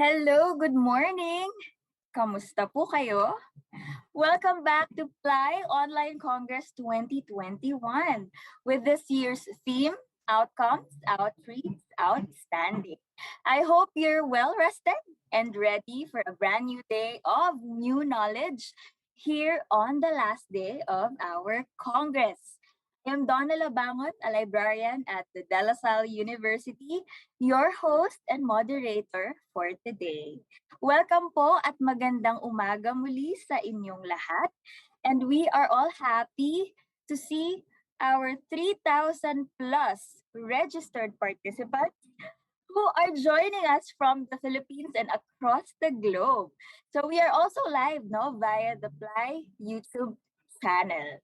Hello, good morning! Kamusta po kayo? Welcome back to PLAI Online Congress 2021 with this year's theme, Outcomes, Outreach, Outstanding. I hope you're well rested and ready for a brand new day of new knowledge here on the last day of our Congress. I am Donna Labangot, a librarian at the De La Salle University, your host and moderator for today. Welcome po at magandang umaga muli sa inyong lahat. And we are all happy to see our 3,000 plus registered participants who are joining us from the Philippines and across the globe. So we are also live via the PLAI YouTube channel.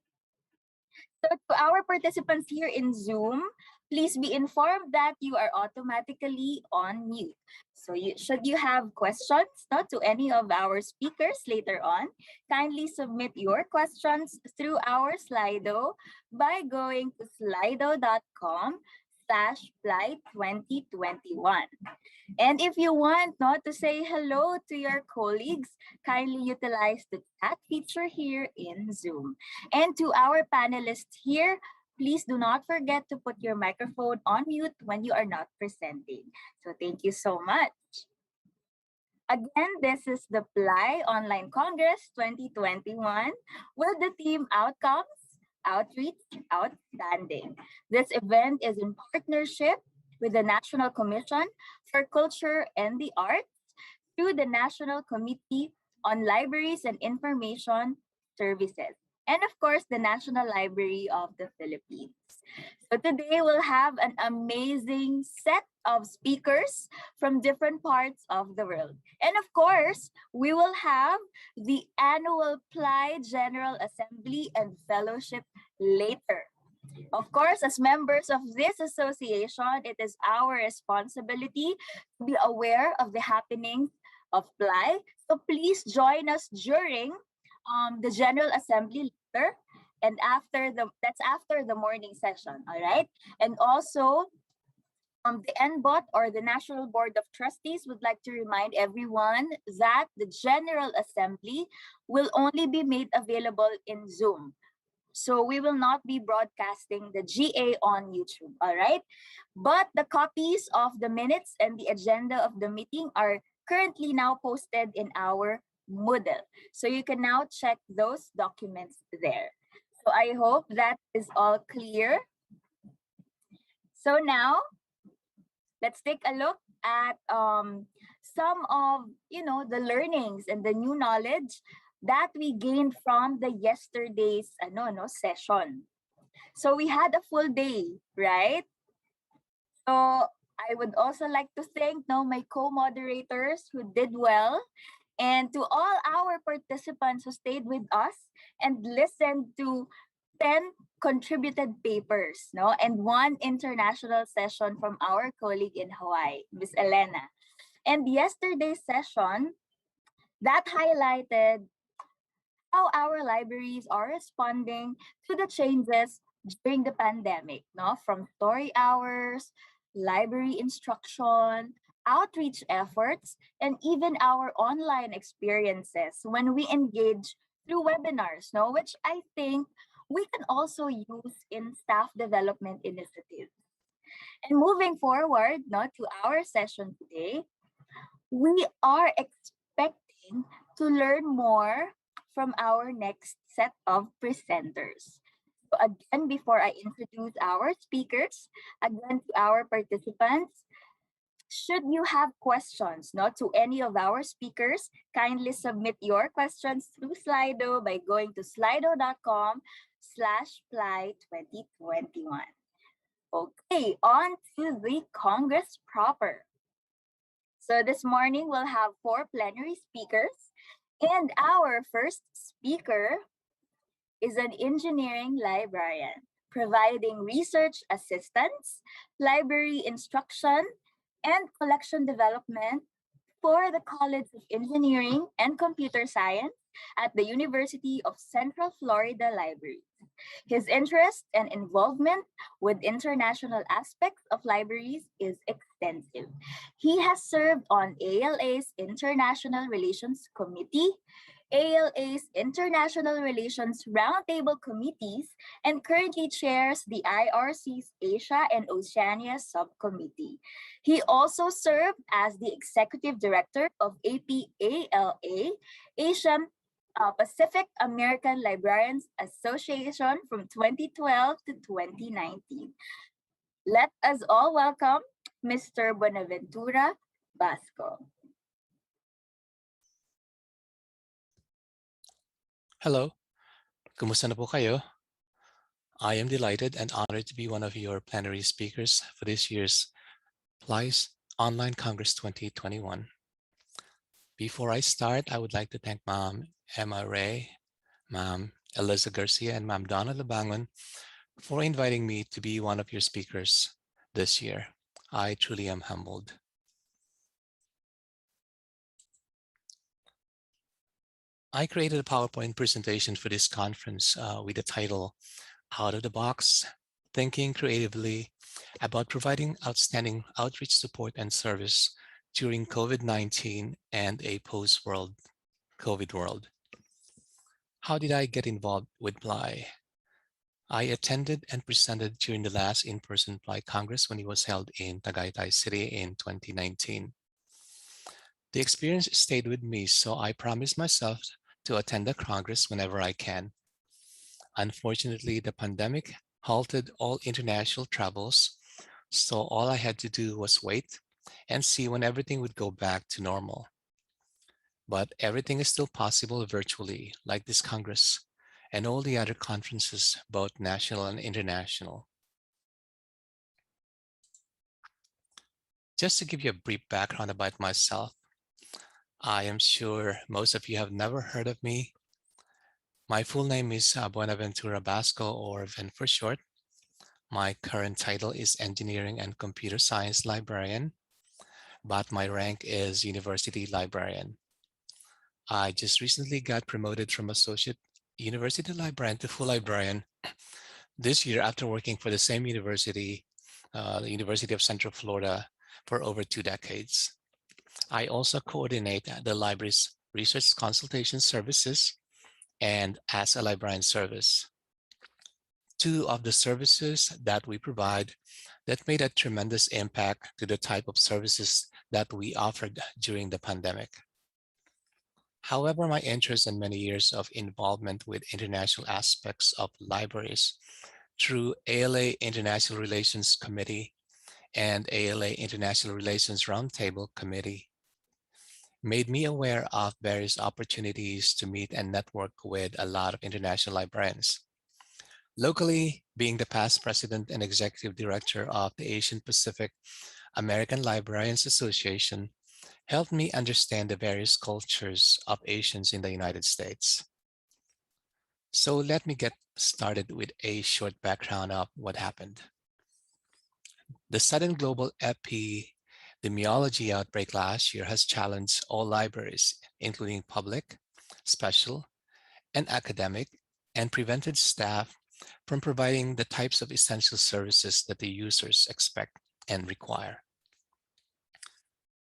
So to our participants here in Zoom, please be informed that you are automatically on mute. So should you have questions to any of our speakers later on, kindly submit your questions through our Slido by going to slido.com/PLAI2021. And if you want to say hello to your colleagues, kindly utilize the chat feature here in Zoom. And to our panelists here, please do not forget to put your microphone on mute when you are not presenting. So thank you so much. Again, this is the PLAI Online Congress 2021 with the theme Outcomes, Outreach, Outstanding. This event is in partnership with the National Commission for Culture and the Arts through the National Committee on Libraries and Information Services, and of course, the National Library of the Philippines. So today we'll have an amazing set of speakers from different parts of the world. And of course, we will have the annual PLAI General Assembly and Fellowship later. Of course, as members of this association, it is our responsibility to be aware of the happenings of PLAI. So please join us during the General Assembly later and that's after the morning session, all right? And also, the NBOT or the National Board of Trustees would like to remind everyone that the General Assembly will only be made available in Zoom. So we will not be broadcasting the GA on YouTube, all right? But the copies of the minutes and the agenda of the meeting are currently now posted in our Moodle. So you can now check those documents there. So I hope that is all clear. So now, let's take a look at some of the learnings and the new knowledge that we gained from the yesterday's session. So we had a full day, right? So I would also like to thank my co-moderators who did well, and to all our participants who stayed with us and listened to 10 contributed papers, and one international session from our colleague in Hawaii, Miss Elena. And yesterday's session, that highlighted how our libraries are responding to the changes during the pandemic, from story hours, library instruction, outreach efforts, and even our online experiences when we engage through webinars, which I think we can also use in staff development initiatives. And moving forward to our session today, we are expecting to learn more from our next set of presenters. So again, before I introduce our speakers, again to our participants, should you have questions to any of our speakers, kindly submit your questions through Slido by going to slido.com/PLAI2021. Okay, on to the Congress proper. So this morning we'll have 4 plenary speakers, and our first speaker is an engineering librarian, providing research assistance, library instruction, and collection development for the College of Engineering and Computer Science at the University of Central Florida Library. His interest and involvement with international aspects of libraries is extensive. He has served on ALA's International Relations Committee, ALA's International Relations Roundtable Committees, and currently chairs the IRC's Asia and Oceania Subcommittee. He also served as the Executive Director of APALA, Asian Pacific American Librarians Association from 2012 to 2019. Let us all welcome Mr. Buenaventura Basco. Hello, kumusta na po kayo? I am delighted and honored to be one of your plenary speakers for this year's PLAI Online Congress 2021. Before I start, I would like to thank Ma'am Emma Ray, Ma'am Eliza Garcia, and Ma'am Donna Labangon for inviting me to be one of your speakers this year. I truly am humbled. I created a PowerPoint presentation for this conference with the title, Out of the Box, Thinking Creatively about Providing Outstanding Outreach Support and Service during COVID-19 and a post-COVID world. How did I get involved with PLAI? I attended and presented during the last in-person PLAI Congress when it was held in Tagaytay City in 2019. The experience stayed with me, so I promised myself to attend the Congress whenever I can. Unfortunately, the pandemic halted all international travels, so all I had to do was wait and see when everything would go back to normal. But everything is still possible virtually, like this Congress and all the other conferences, both national and international. Just to give you a brief background about myself, I am sure most of you have never heard of me. My full name is Buenaventura Basco, or VEN for short. My current title is Engineering and Computer Science Librarian, but my rank is University Librarian. I just recently got promoted from Associate University Librarian to Full Librarian this year after working for the same university, the University of Central Florida, for over 2 decades. I also coordinate the library's research consultation services and as a librarian service. 2 of the services that we provide that made a tremendous impact to the type of services that we offered during the pandemic. However, my interest and many years of involvement with international aspects of libraries through ALA International Relations Committee and ALA International Relations Roundtable Committee made me aware of various opportunities to meet and network with a lot of international librarians. Locally, being the past president and executive director of the Asian Pacific American Librarians Association helped me understand the various cultures of Asians in the United States. So let me get started with a short background of what happened. The sudden global epidemiology outbreak last year has challenged all libraries, including public, special, and academic, and prevented staff from providing the types of essential services that the users expect and require.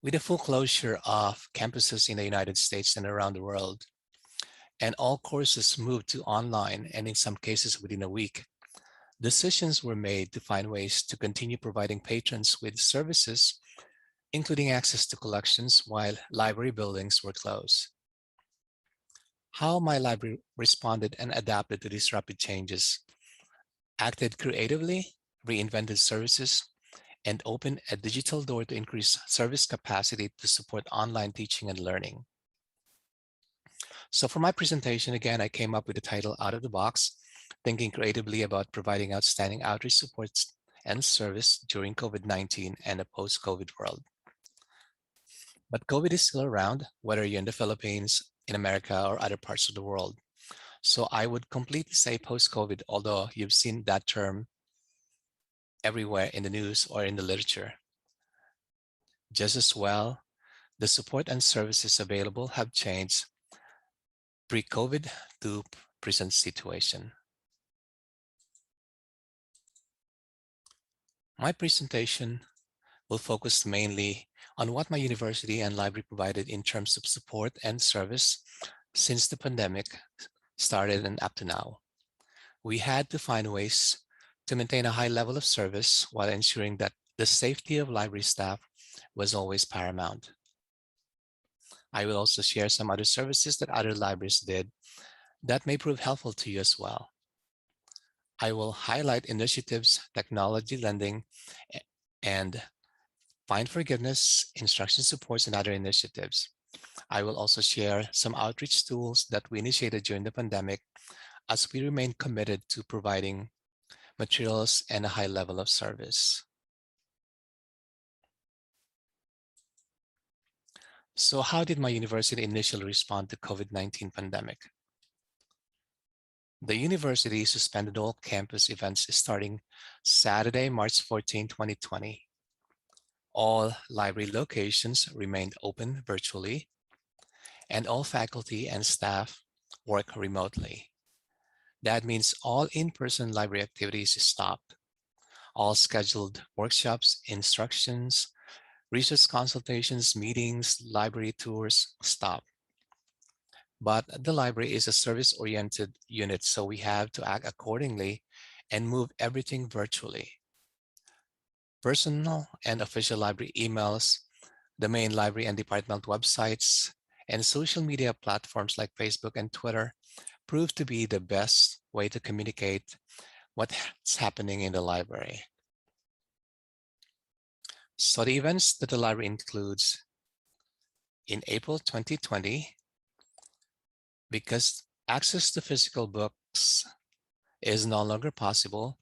With the full closure of campuses in the United States and around the world, and all courses moved to online, and in some cases within a week, decisions were made to find ways to continue providing patrons with services, including access to collections while library buildings were closed. How my library responded and adapted to these rapid changes, acted creatively, reinvented services, and opened a digital door to increase service capacity to support online teaching and learning. So for my presentation, again, I came up with the title Out of the Box, Thinking Creatively about Providing Outstanding Outreach Supports and Service During COVID-19 and a Post-COVID World. But COVID is still around, whether you're in the Philippines, in America, or other parts of the world. So I would completely say post-COVID, although you've seen that term everywhere in the news or in the literature. Just as well, the support and services available have changed pre-COVID to present situation. My presentation will focus mainly on what my university and library provided in terms of support and service since the pandemic started and up to now. We had to find ways to maintain a high level of service while ensuring that the safety of library staff was always paramount. I will also share some other services that other libraries did that may prove helpful to you as well. I will highlight initiatives, technology lending, and fine forgiveness, instruction supports, and other initiatives. I will also share some outreach tools that we initiated during the pandemic as we remain committed to providing materials and a high level of service. So how did my university initially respond to COVID-19 pandemic? The university suspended all campus events starting Saturday, March 14, 2020. All library locations remained open virtually, and all faculty and staff work remotely. That means all in-person library activities stopped. All scheduled workshops, instructions, research consultations, meetings, library tours stopped. But the library is a service-oriented unit, so we have to act accordingly and move everything virtually. Personal and official library emails, the main library and department websites, and social media platforms like Facebook and Twitter proved to be the best way to communicate what's happening in the library. So the events that the library includes in April 2020, because access to physical books is no longer possible,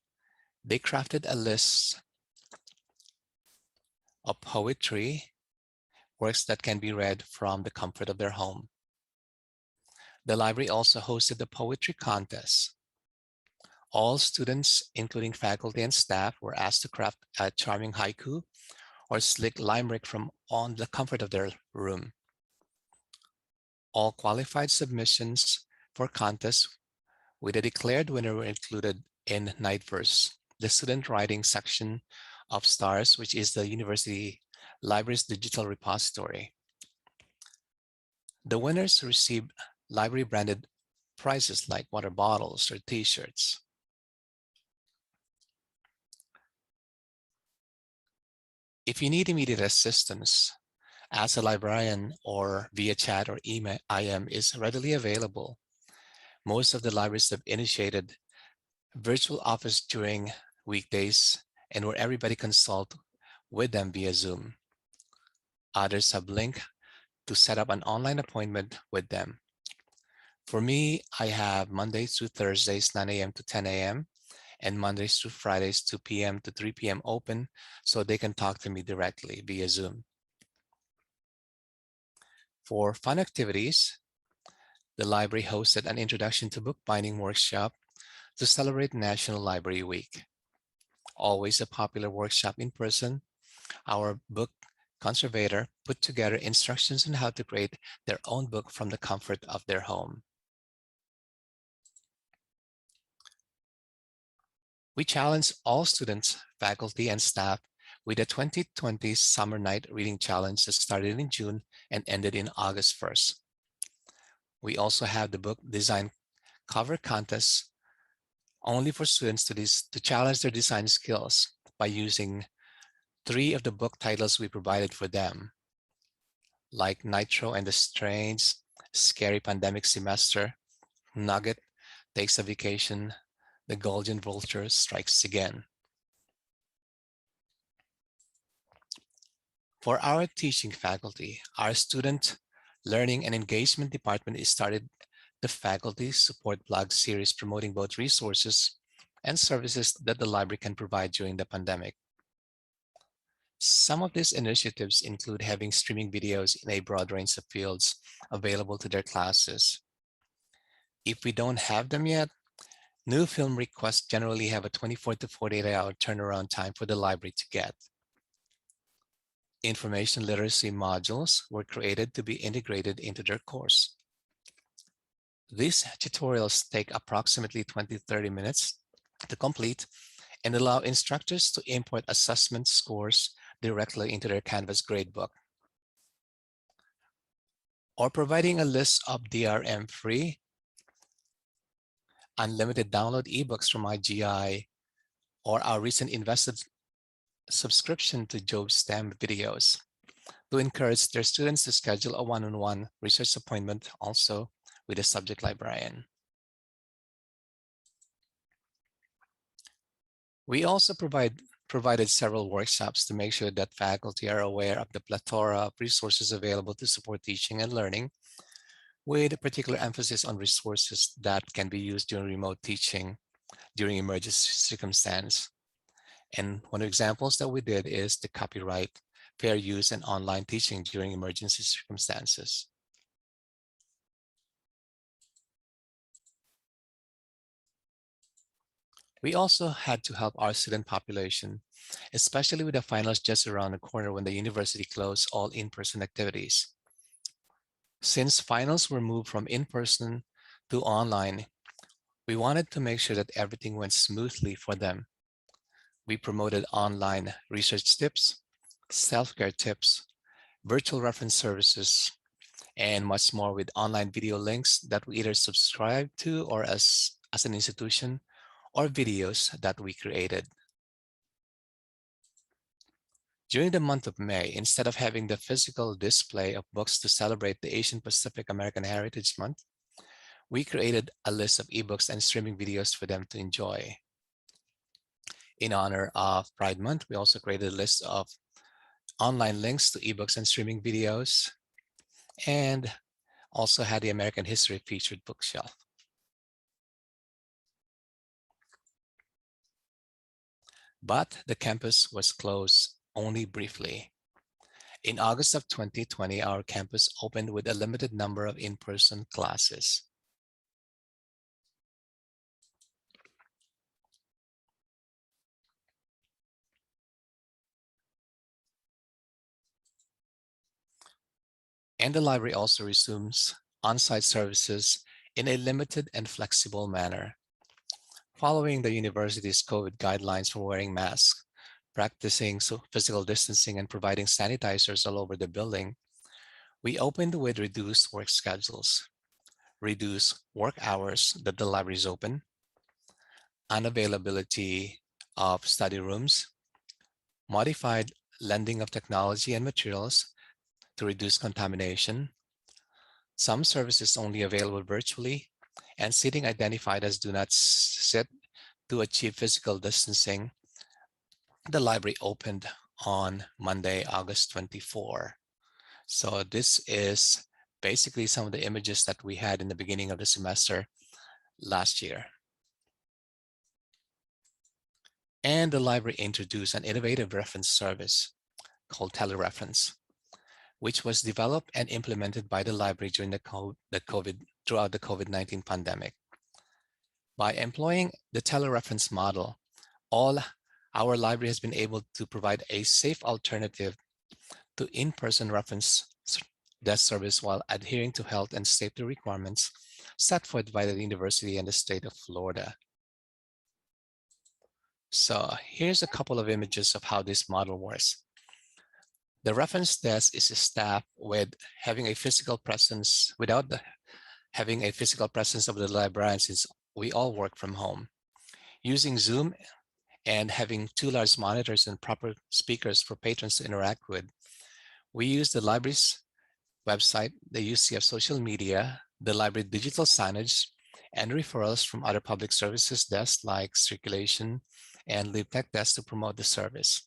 they crafted a list of poetry works that can be read from the comfort of their home. The library also hosted the poetry contest. All students, including faculty and staff, were asked to craft a charming haiku or slick limerick from on the comfort of their room. All qualified submissions for contests with a declared winner were included in Night Verse, the student writing section of STARS, which is the university library's digital repository. The winners received library branded prizes like water bottles or t-shirts. If you need immediate assistance, Ask a Librarian or via chat or email IM is readily available. Most of the libraries have initiated virtual office during weekdays and where everybody consult with them via Zoom. Others have linked to set up an online appointment with them. For me, I have Mondays through Thursdays, 9 a.m. to 10 a.m. and Mondays through Fridays, 2 p.m. to 3 p.m. open, so they can talk to me directly via Zoom. For fun activities, the library hosted an introduction to bookbinding workshop to celebrate National Library Week. Always a popular workshop in person, our book conservator put together instructions on how to create their own book from the comfort of their home. We challenge all students, faculty, and staff with a 2020 Summer Night Reading Challenge that started in June and ended in August 1st. We also have the book design cover contest only for students to challenge their design skills by using 3 of the book titles we provided for them, like Nitro and the Strange, Scary Pandemic Semester, Nugget Takes a Vacation, The Golden Vulture Strikes Again. For our teaching faculty, our Student Learning and Engagement Department started the Faculty Support blog series promoting both resources and services that the library can provide during the pandemic. Some of these initiatives include having streaming videos in a broad range of fields available to their classes. If we don't have them yet, new film requests generally have a 24 to 48-hour turnaround time for the library to get. Information literacy modules were created to be integrated into their course. These tutorials take approximately 20-30 minutes to complete and allow instructors to import assessment scores directly into their Canvas gradebook. Or providing a list of DRM-free, unlimited download ebooks from IGI, or our recent invested subscription to Job's STEM videos to encourage their students to schedule a one-on-one research appointment also with a subject librarian. We also provided several workshops to make sure that faculty are aware of the plethora of resources available to support teaching and learning, with a particular emphasis on resources that can be used during remote teaching during emergency circumstance. And one of the examples that we did is the copyright, fair use, and online teaching during emergency circumstances. We also had to help our student population, especially with the finals just around the corner when the university closed all in-person activities. Since finals were moved from in-person to online, we wanted to make sure that everything went smoothly for them. We promoted online research tips, self-care tips, virtual reference services, and much more with online video links that we either subscribe to or as an institution, or videos that we created. During the month of May, instead of having the physical display of books to celebrate the Asian Pacific American Heritage Month, we created a list of ebooks and streaming videos for them to enjoy. In honor of Pride Month, we also created a list of online links to ebooks and streaming videos, and also had the American History featured bookshelf. But the campus was closed only briefly. In August of 2020, our campus opened with a limited number of in-person classes. And the library also resumes on-site services in a limited and flexible manner. Following the university's COVID guidelines for wearing masks, practicing physical distancing, and providing sanitizers all over the building, we opened with reduced work schedules, reduced work hours that the library is open, unavailability of study rooms, modified lending of technology and materials to reduce contamination, some services only available virtually, and seating identified as do not sit to achieve physical distancing. The library opened on Monday, August 24. So this is basically some of the images that we had in the beginning of the semester last year. And the library introduced an innovative reference service called telereference, which was developed and implemented by the library during throughout the COVID-19 pandemic. By employing the telereference model, our library has been able to provide a safe alternative to in-person reference desk service while adhering to health and safety requirements set forth by the university and the state of Florida. So here's a couple of images of how this model works. The reference desk is staffed with having a physical presence having a physical presence of the librarians, since we all work from home. Using Zoom and having 2 large monitors and proper speakers for patrons to interact with, we use the library's website, the UCF social media, the library digital signage, and referrals from other public services desks like circulation and LibTech desks to promote the service.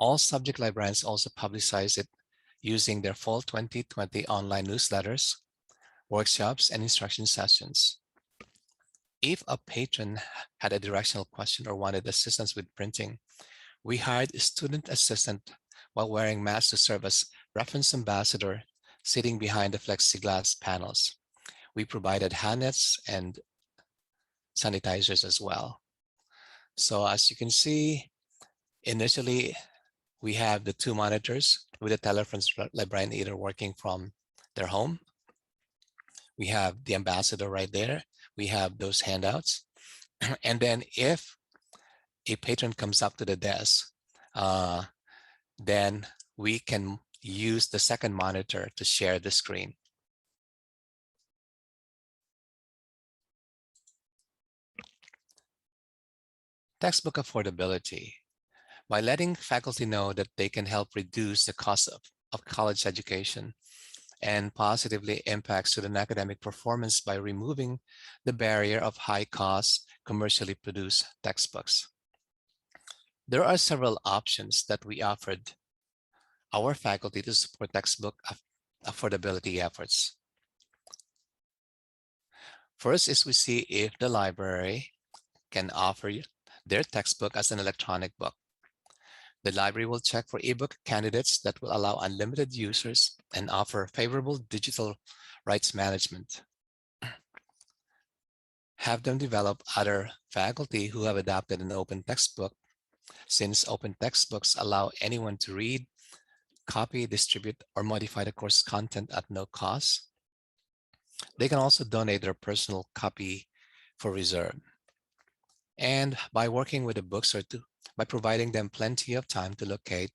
All subject librarians also publicize it using their fall 2020 online newsletters, workshops, and instruction sessions. If a patron had a directional question or wanted assistance with printing, we hired a student assistant while wearing masks to serve as reference ambassador, sitting behind the plexiglass panels. We provided hand nets and sanitizers as well. So as you can see, initially, we have the 2 monitors with a telereference librarian either working from their home. We have the ambassador right there. We have those handouts. And then if a patron comes up to the desk, then we can use the second monitor to share the screen. Textbook affordability. By letting faculty know that they can help reduce the cost of college education and positively impact student academic performance by removing the barrier of high-cost, commercially produced textbooks. There are several options that we offered our faculty to support textbook affordability efforts. First is we see if the library can offer their textbook as an electronic book. The library will check for ebook candidates that will allow unlimited users and offer favorable digital rights management. Have them develop other faculty who have adopted an open textbook, since open textbooks allow anyone to read, copy, distribute, or modify the course content at no cost. They can also donate their personal copy for reserve. And by working with the bookstore, by providing them plenty of time to locate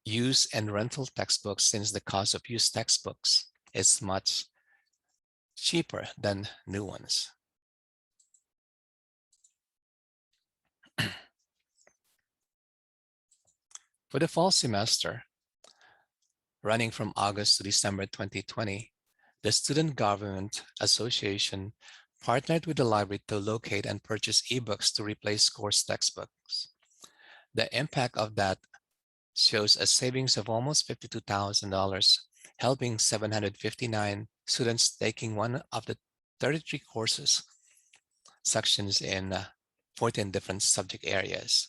use and rental textbooks, since the cost of used textbooks is much cheaper than new ones. For the fall semester, running from August to December 2020, the Student Government Association partnered with the library to locate and purchase ebooks to replace course textbooks. The impact of that shows a savings of almost $52,000, helping 759 students taking one of the 33 courses sections in 14 different subject areas.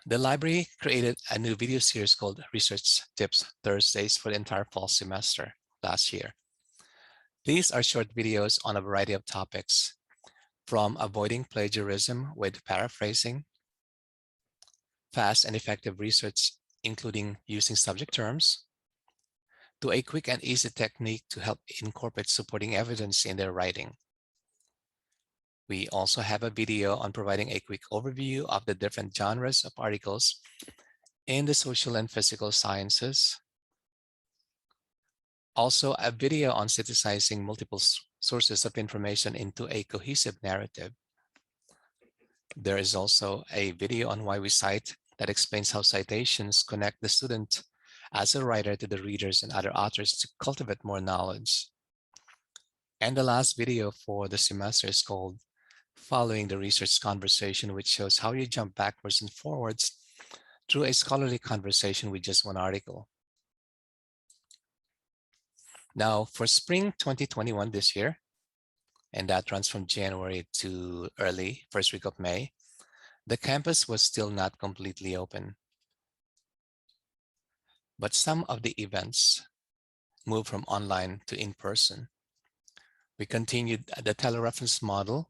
The library created a new video series called Research Tips Thursdays for the entire fall semester last year. These are short videos on a variety of topics, from avoiding plagiarism with paraphrasing, fast and effective research, including using subject terms, to a quick and easy technique to help incorporate supporting evidence in their writing. We also have a video on providing a quick overview of the different genres of articles in the social and physical sciences. Also, a video on synthesizing multiple sources of information into a cohesive narrative. There is also a video on why we cite that explains how citations connect the student as a writer to the readers and other authors to cultivate more knowledge. And the last video for the semester is called Following the Research Conversation, which shows how you jump backwards and forwards through a scholarly conversation with just one article. Now, for spring 2021 this year, and that runs from January to early first week of May, the campus was still not completely open. But some of the events moved from online to in-person. We continued the telereference model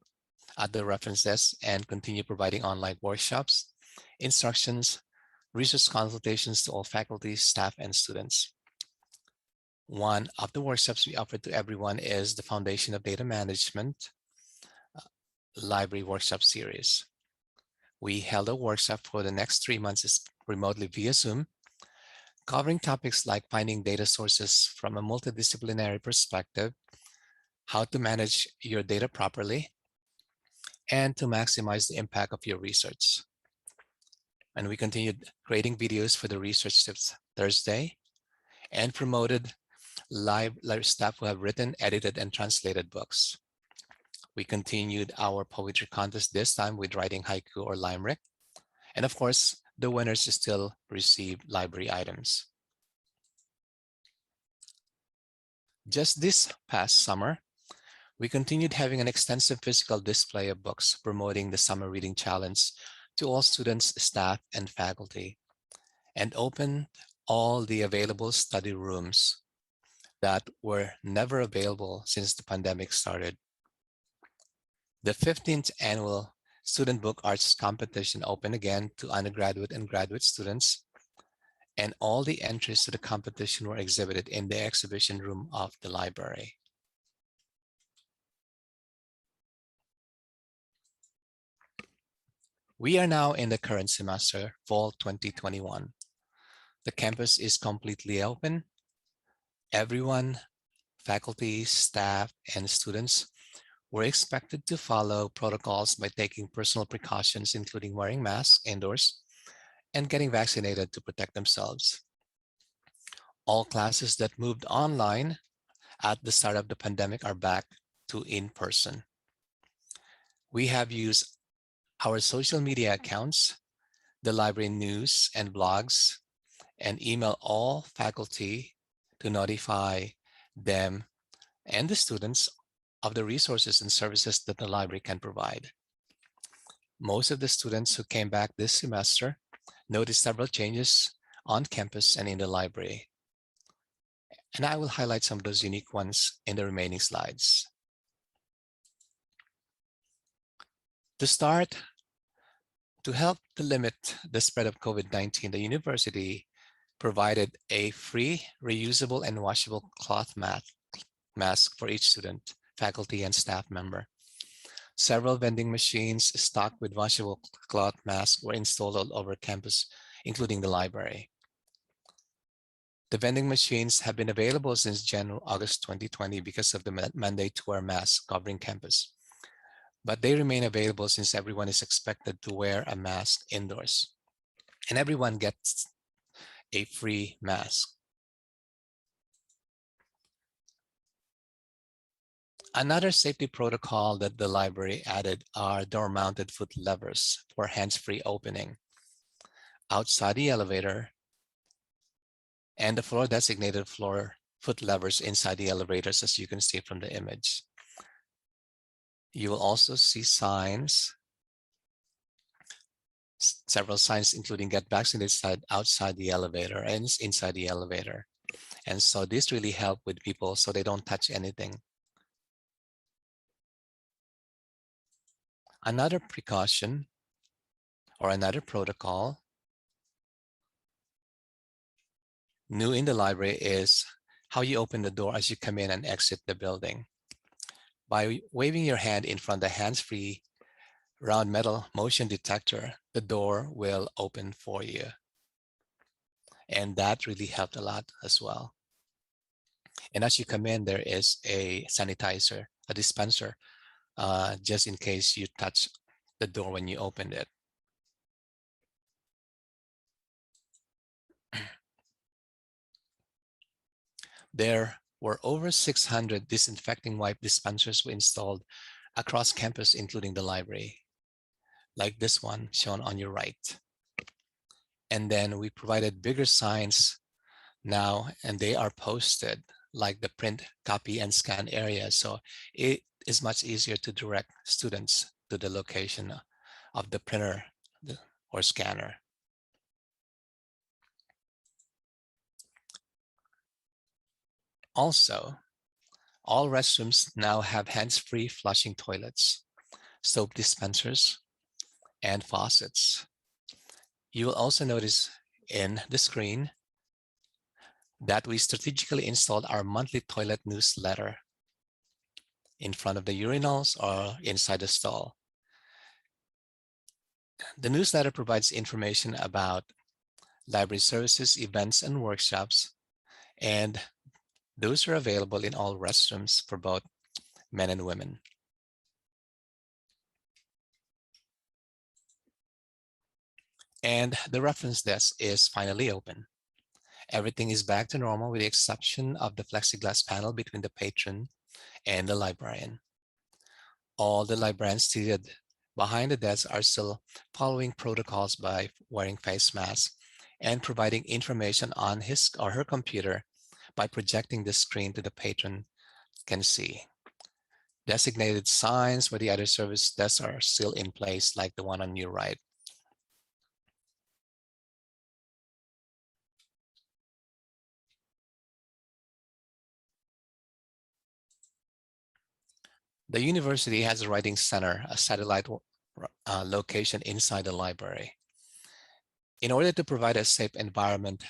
at the reference desk and continue providing online workshops, instructions, research consultations to all faculty, staff, and students. One of the workshops we offered to everyone is the Foundation of Data Management Library Workshop Series. We held a workshop for the next 3 months remotely via Zoom, covering topics like finding data sources from a multidisciplinary perspective, how to manage your data properly, and to maximize the impact of your research. And we continued creating videos for the Research Tips Thursday and promoted live staff who have written, edited, and translated books. We continued our poetry contest, this time with writing haiku or limerick. And of course, the winners still receive library items. Just this past summer, we continued having an extensive physical display of books promoting the Summer Reading Challenge to all students, staff, and faculty, and opened all the available study rooms that were never available since the pandemic started. The 15th annual Student Book Arts Competition opened again to undergraduate and graduate students, and all the entries to the competition were exhibited in the exhibition room of the library. We are now in the current semester, fall 2021. The campus is completely open. Everyone, faculty, staff, and students were expected to follow protocols by taking personal precautions, including wearing masks indoors and getting vaccinated to protect themselves. All classes that moved online at the start of the pandemic are back to in-person. We have used our social media accounts, the library news and blogs, and email all faculty to notify them and the students of the resources and services that the library can provide. Most of the students who came back this semester noticed several changes on campus and in the library. And I will highlight some of those unique ones in the remaining slides. To start, to help to limit the spread of COVID-19, the university provided a free, reusable, and washable cloth mask for each student, faculty, and staff member. Several vending machines stocked with washable cloth masks were installed all over campus, including the library. The vending machines have been available since August 2020 because of the mandate to wear masks covering campus. But they remain available since everyone is expected to wear a mask indoors. And everyone gets a free mask. Another safety protocol that the library added are door-mounted foot levers for hands-free opening outside the elevator and the floor-designated foot levers inside the elevators, as you can see from the image. You will also see signs, several signs, including get vaccinated outside the elevator and inside the elevator. And so this really helped with people so they don't touch anything. Another precaution or another protocol new in the library is how you open the door as you come in and exit the building. By waving your hand in front of the hands-free round metal motion detector, the door will open for you. And that really helped a lot as well. And as you come in, there is a sanitizer, a dispenser, just in case you touch the door when you opened it. There were over 600 disinfecting wipe dispensers we installed across campus, including the library, like this one shown on your right. And then we provided bigger signs now, and they are posted like the print, copy, and scan area. So it is much easier to direct students to the location of the printer or scanner. Also, all restrooms now have hands-free flushing toilets, soap dispensers, and faucets. You will also notice in the screen that we strategically installed our monthly toilet newsletter in front of the urinals or inside the stall. The newsletter provides information about library services, events, and workshops, and those are available in all restrooms for both men and women. And the reference desk is finally open. Everything is back to normal with the exception of the plexiglass panel between the patron and the librarian. All the librarians seated behind the desk are still following protocols by wearing face masks and providing information on his or her computer by projecting the screen to the patron can see. Designated signs for the other service desks are still in place, like the one on your right. The university has a writing center, a satellite location inside the library. In order to provide a safe environment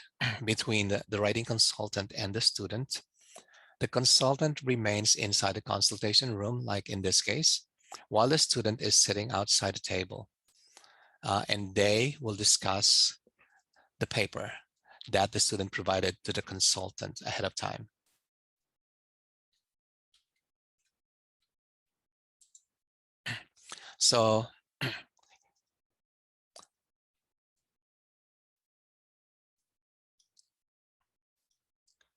between the writing consultant and the student, the consultant remains inside the consultation room, like in this case, while the student is sitting outside the table. And they will discuss the paper that the student provided to the consultant ahead of time. So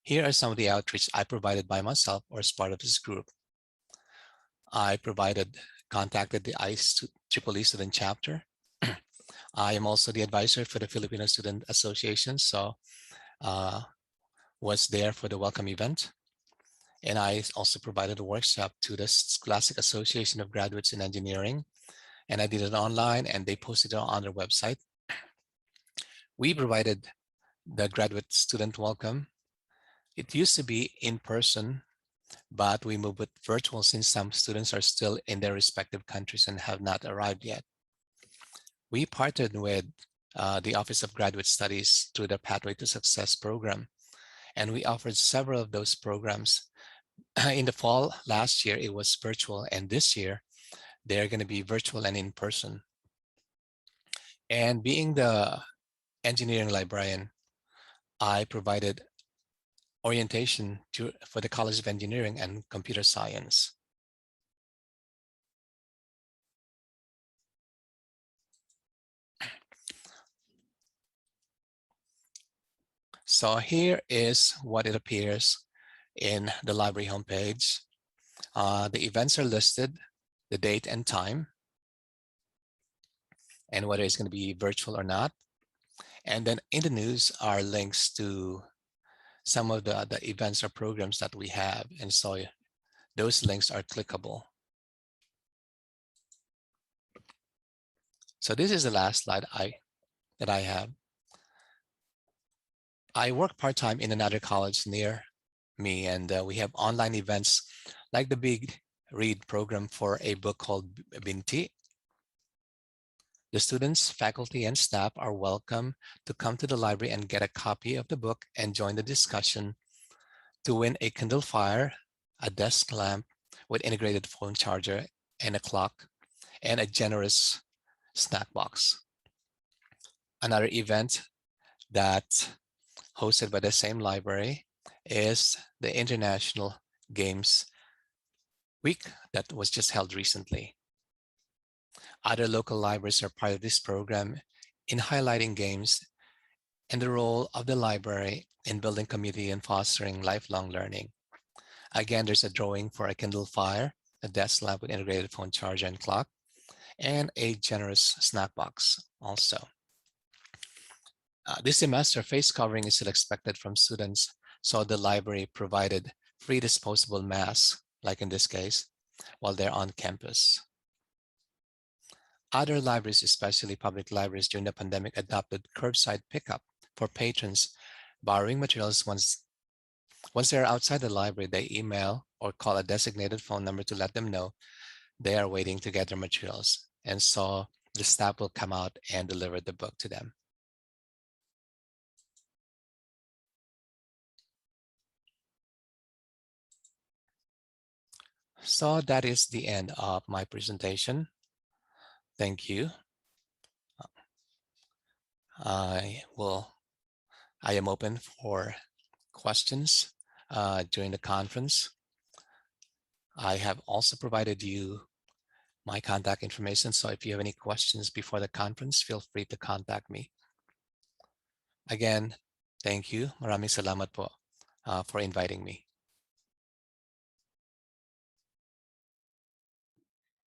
here are some of the outreach I provided by myself or as part of this group. I contacted the IEEE student chapter. I am also the advisor for the Filipino Student Association, so was there for the welcome event. And I also provided a workshop to the Scholastic Association of Graduates in Engineering. And I did it online and they posted it on their website. We provided the graduate student welcome. It used to be in person, but we moved it virtual since some students are still in their respective countries and have not arrived yet. We partnered with the Office of Graduate Studies through the Pathway to Success program, and we offered several of those programs. In the fall last year, it was virtual, and this year, they're going to be virtual and in person. And being the engineering librarian, I provided orientation for the College of Engineering and Computer Science. So here is what it appears in the library homepage. The events are listed, the date and time, and whether it's going to be virtual or not. And then in the news are links to some of the events or programs that we have. And so those links are clickable. So this is the last slide that I have. I work part-time in another college near me, and we have online events like the Big Read program for a book called Binti. The students, faculty, and staff are welcome to come to the library and get a copy of the book and join the discussion to win a Kindle Fire, a desk lamp with integrated phone charger and a clock, and a generous snack box. Another event that hosted by the same library is the International Games Week that was just held recently. Other local libraries are part of this program in highlighting games and the role of the library in building community and fostering lifelong learning. Again, there's a drawing for a Kindle Fire, a desk lamp with integrated phone charger and clock, and a generous snack box also. This semester, face covering is still expected from students, so the library provided free disposable masks, like in this case, while they're on campus. Other libraries, especially public libraries during the pandemic, adopted curbside pickup for patrons borrowing materials. Once they're outside the library, they email or call a designated phone number to let them know they are waiting to get their materials. And so the staff will come out and deliver the book to them. So that is the end of my presentation. Thank you. I am open for questions during the conference. I have also provided you my contact information. So if you have any questions before the conference, feel free to contact me. Again, thank you. Maraming salamat po for inviting me.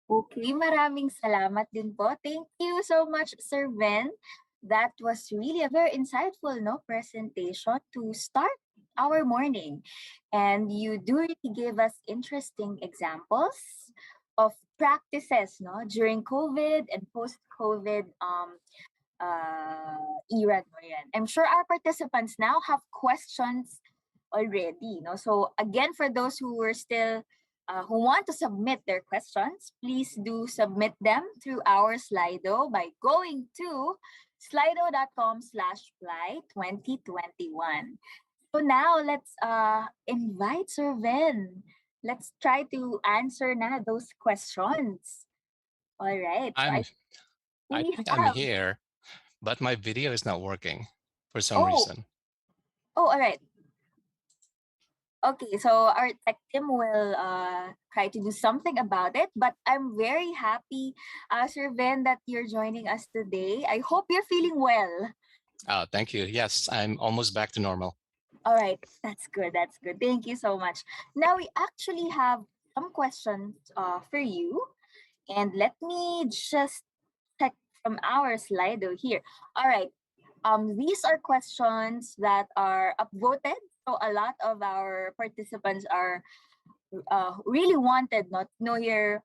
Okay, maraming salamat din po. Thank you so much, Sir Ben. That was really a very insightful presentation to start our morning. And you do really give us interesting examples of practices during COVID and post-COVID era. I'm sure our participants now have questions already. So again, for those who were still who want to submit their questions, please do submit them through our Slido by going to slido.com/PLAI2021. So now let's invite Sir Ven. Let's try to answer na those questions. All right. So I'm I we think I'm have here, but my video is not working for some oh reason. all right. Okay, so our tech team will try to do something about it. But I'm very happy, Sir Ven, that you're joining us today. I hope you're feeling well. Oh, thank you. Yes, I'm almost back to normal. All right, that's good. That's good. Thank you so much. Now we actually have some questions for you, and let me just check from our Slido here. All right. These are questions that are upvoted. So a lot of our participants are really wanted not know your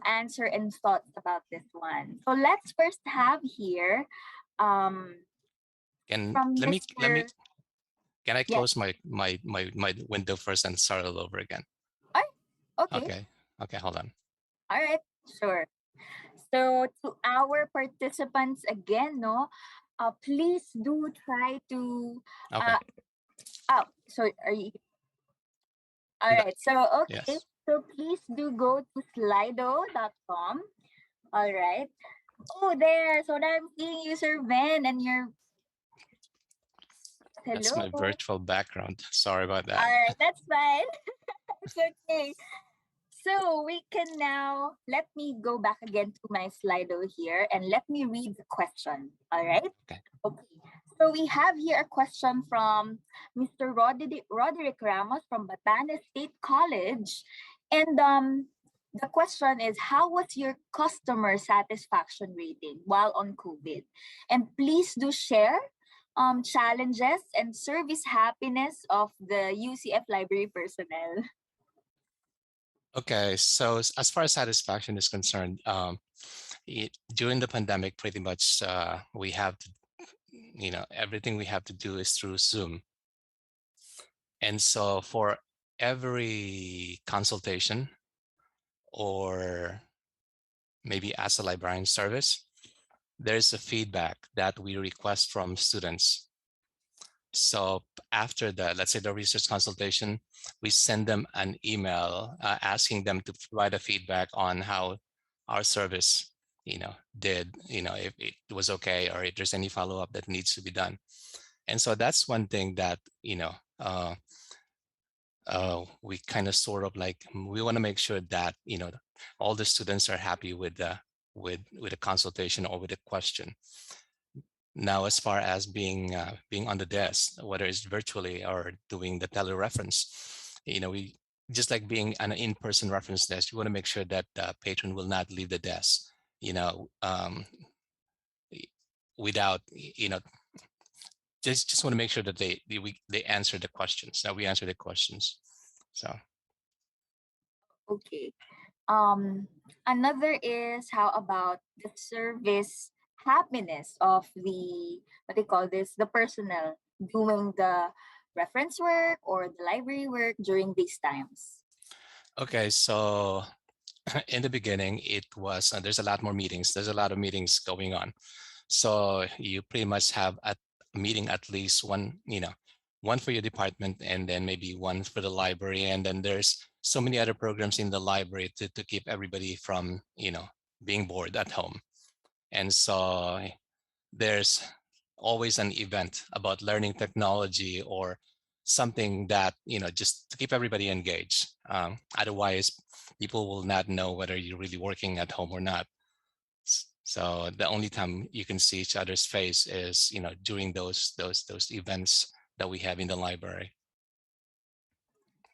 answer and thoughts about this one. So let's first have here um, Can from let me Mr. can I Yes. close my window first and start all over again? All right. Okay. Okay. Okay, hold on. All right. Sure. So to our participants again, no, please do try to. Okay. Uh, oh, so are you? All I'm back. right. So okay. Yes. So please do go to slido.com. All right. Oh, there. So now I'm seeing you, Sir Ben, and you're That's my hello. virtual background. Sorry about All that. right, that's fine. It's okay. So we can now let me go back again to my Slido here and let me read the question. All right. Okay. Okay. So we have here a question from Mr. Roderick Ramos from Batanes State College, and the question is, how was your customer satisfaction rating while on COVID? And please do share challenges and service happiness of the UCF library personnel. Okay. So as far as satisfaction is concerned, during the pandemic, pretty much we have to, everything we have to do is through Zoom. And so for every consultation or maybe as a librarian service, there's a feedback that we request from students. So after the, let's say the research consultation, we send them an email asking them to provide a feedback on how our service, did, if it was okay or if there's any follow-up that needs to be done. And so that's one thing that, we kind of sort of like, we want to make sure that, all the students are happy with the, with a consultation or with a question. Now, as far as being on the desk, whether it's virtually or doing the telereference, we just like being an in-person reference desk, you want to make sure that the patron will not leave the desk, you know, um, without, just want to make sure that they answer the questions, that we answer the questions. So. Okay. Um, Another is how about the service happiness of the what they call this the personnel doing the reference work or the library work during these times. Okay, so in the beginning, it was there's a lot more meetings. There's a lot of meetings going on. So you pretty much have a meeting at least one, one for your department and then maybe one for the library. And then there's so many other programs in the library to keep everybody from, being bored at home. And so there's always an event about learning technology or something that, just to keep everybody engaged. Otherwise, people will not know whether you're really working at home or not. So the only time you can see each other's face is, during those events that we have in the library.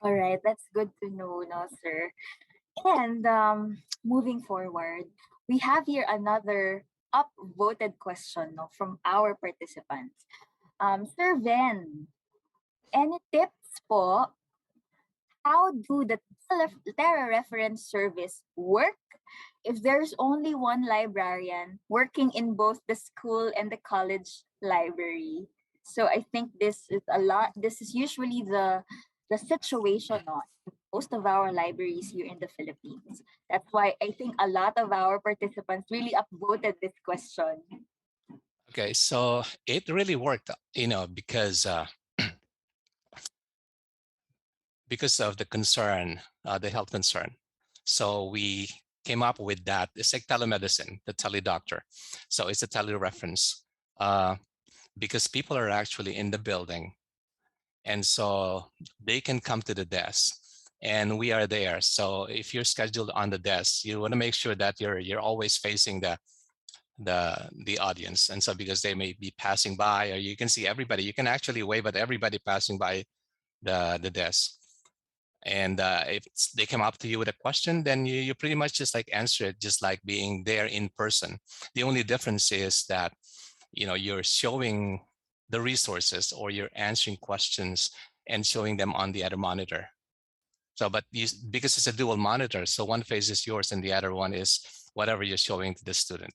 All right, that's good to know, no, sir. And moving forward, we have here another upvoted question, no, from our participants. Sir Ven, any tips po, how do the reference service work if there's only one librarian working in both the school and the college library? So I think this is a lot. This is usually the situation on most of our libraries here in the Philippines. That's why I think a lot of our participants really upvoted this question. Okay, so it really worked, because of the concern, the health concern. So we came up with that. It's like telemedicine, the teledoctor. So it's a telereference uh, because people are actually in the building, and so they can come to the desk, and we are there. So if you're scheduled on the desk, you want to make sure that you're always facing the audience. And so because they may be passing by, or you can see everybody, you can actually wave at everybody passing by the desk. And if they come up to you with a question, then you pretty much just like answer it, just like being there in person. The only difference is that you're showing the resources, or you're answering questions and showing them on the other monitor. So but because it's a dual monitor, so one face is yours and the other one is whatever you're showing to the student.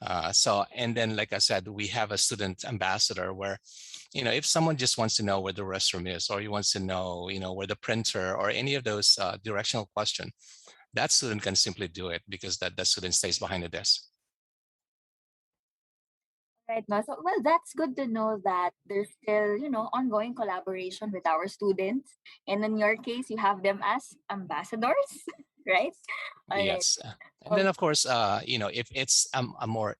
And then, like I said, we have a student ambassador where, if someone just wants to know where the restroom is, or he wants to know, where the printer, or any of those directional question, that student can simply do it because that student stays behind the desk. Right, no? So, well, that's good to know that there's still, ongoing collaboration with our students. And in your case, you have them as ambassadors, right? All right. Yes. And then, Okay. of course, if it's a more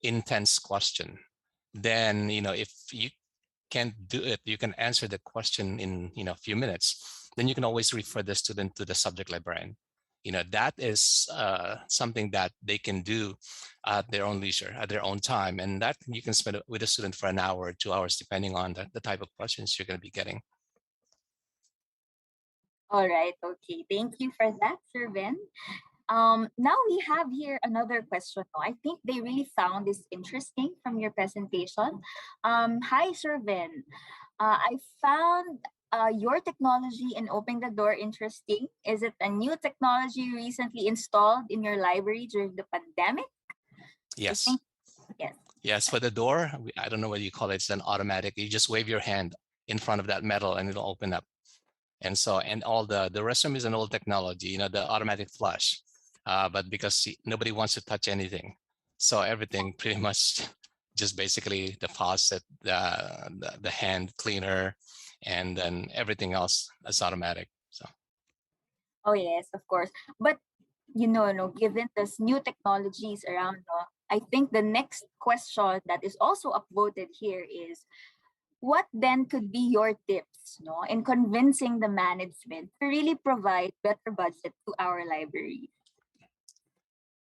intense question, then, if you can't do it, you can answer the question in, a few minutes, then you can always refer the student to the subject librarian. That is something that they can do at their own leisure, at their own time. And that you can spend with a student for an hour or 2 hours, depending on the type of questions you're going to be getting. All right. Okay. Thank you for that, Sir Ben. Now we have here another question. I think they really found this interesting from your presentation. Hi, Sir Ben. I found your technology in opening the door interesting. Is it a new technology you recently installed in your library during the pandemic? I Yes. think yes. Yes, for the door, I don't know what you call it. It's an automatic. You just wave your hand in front of that metal and it'll open up. And all the restroom is an old technology, the automatic flush. But because nobody wants to touch anything, so everything pretty much just basically the faucet, the hand cleaner, and then everything else is automatic. So Oh yes, of course. But no, given this new technologies around, no, I think the next question that is also upvoted here is what then could be your tips, no, in convincing the management to really provide better budget to our library?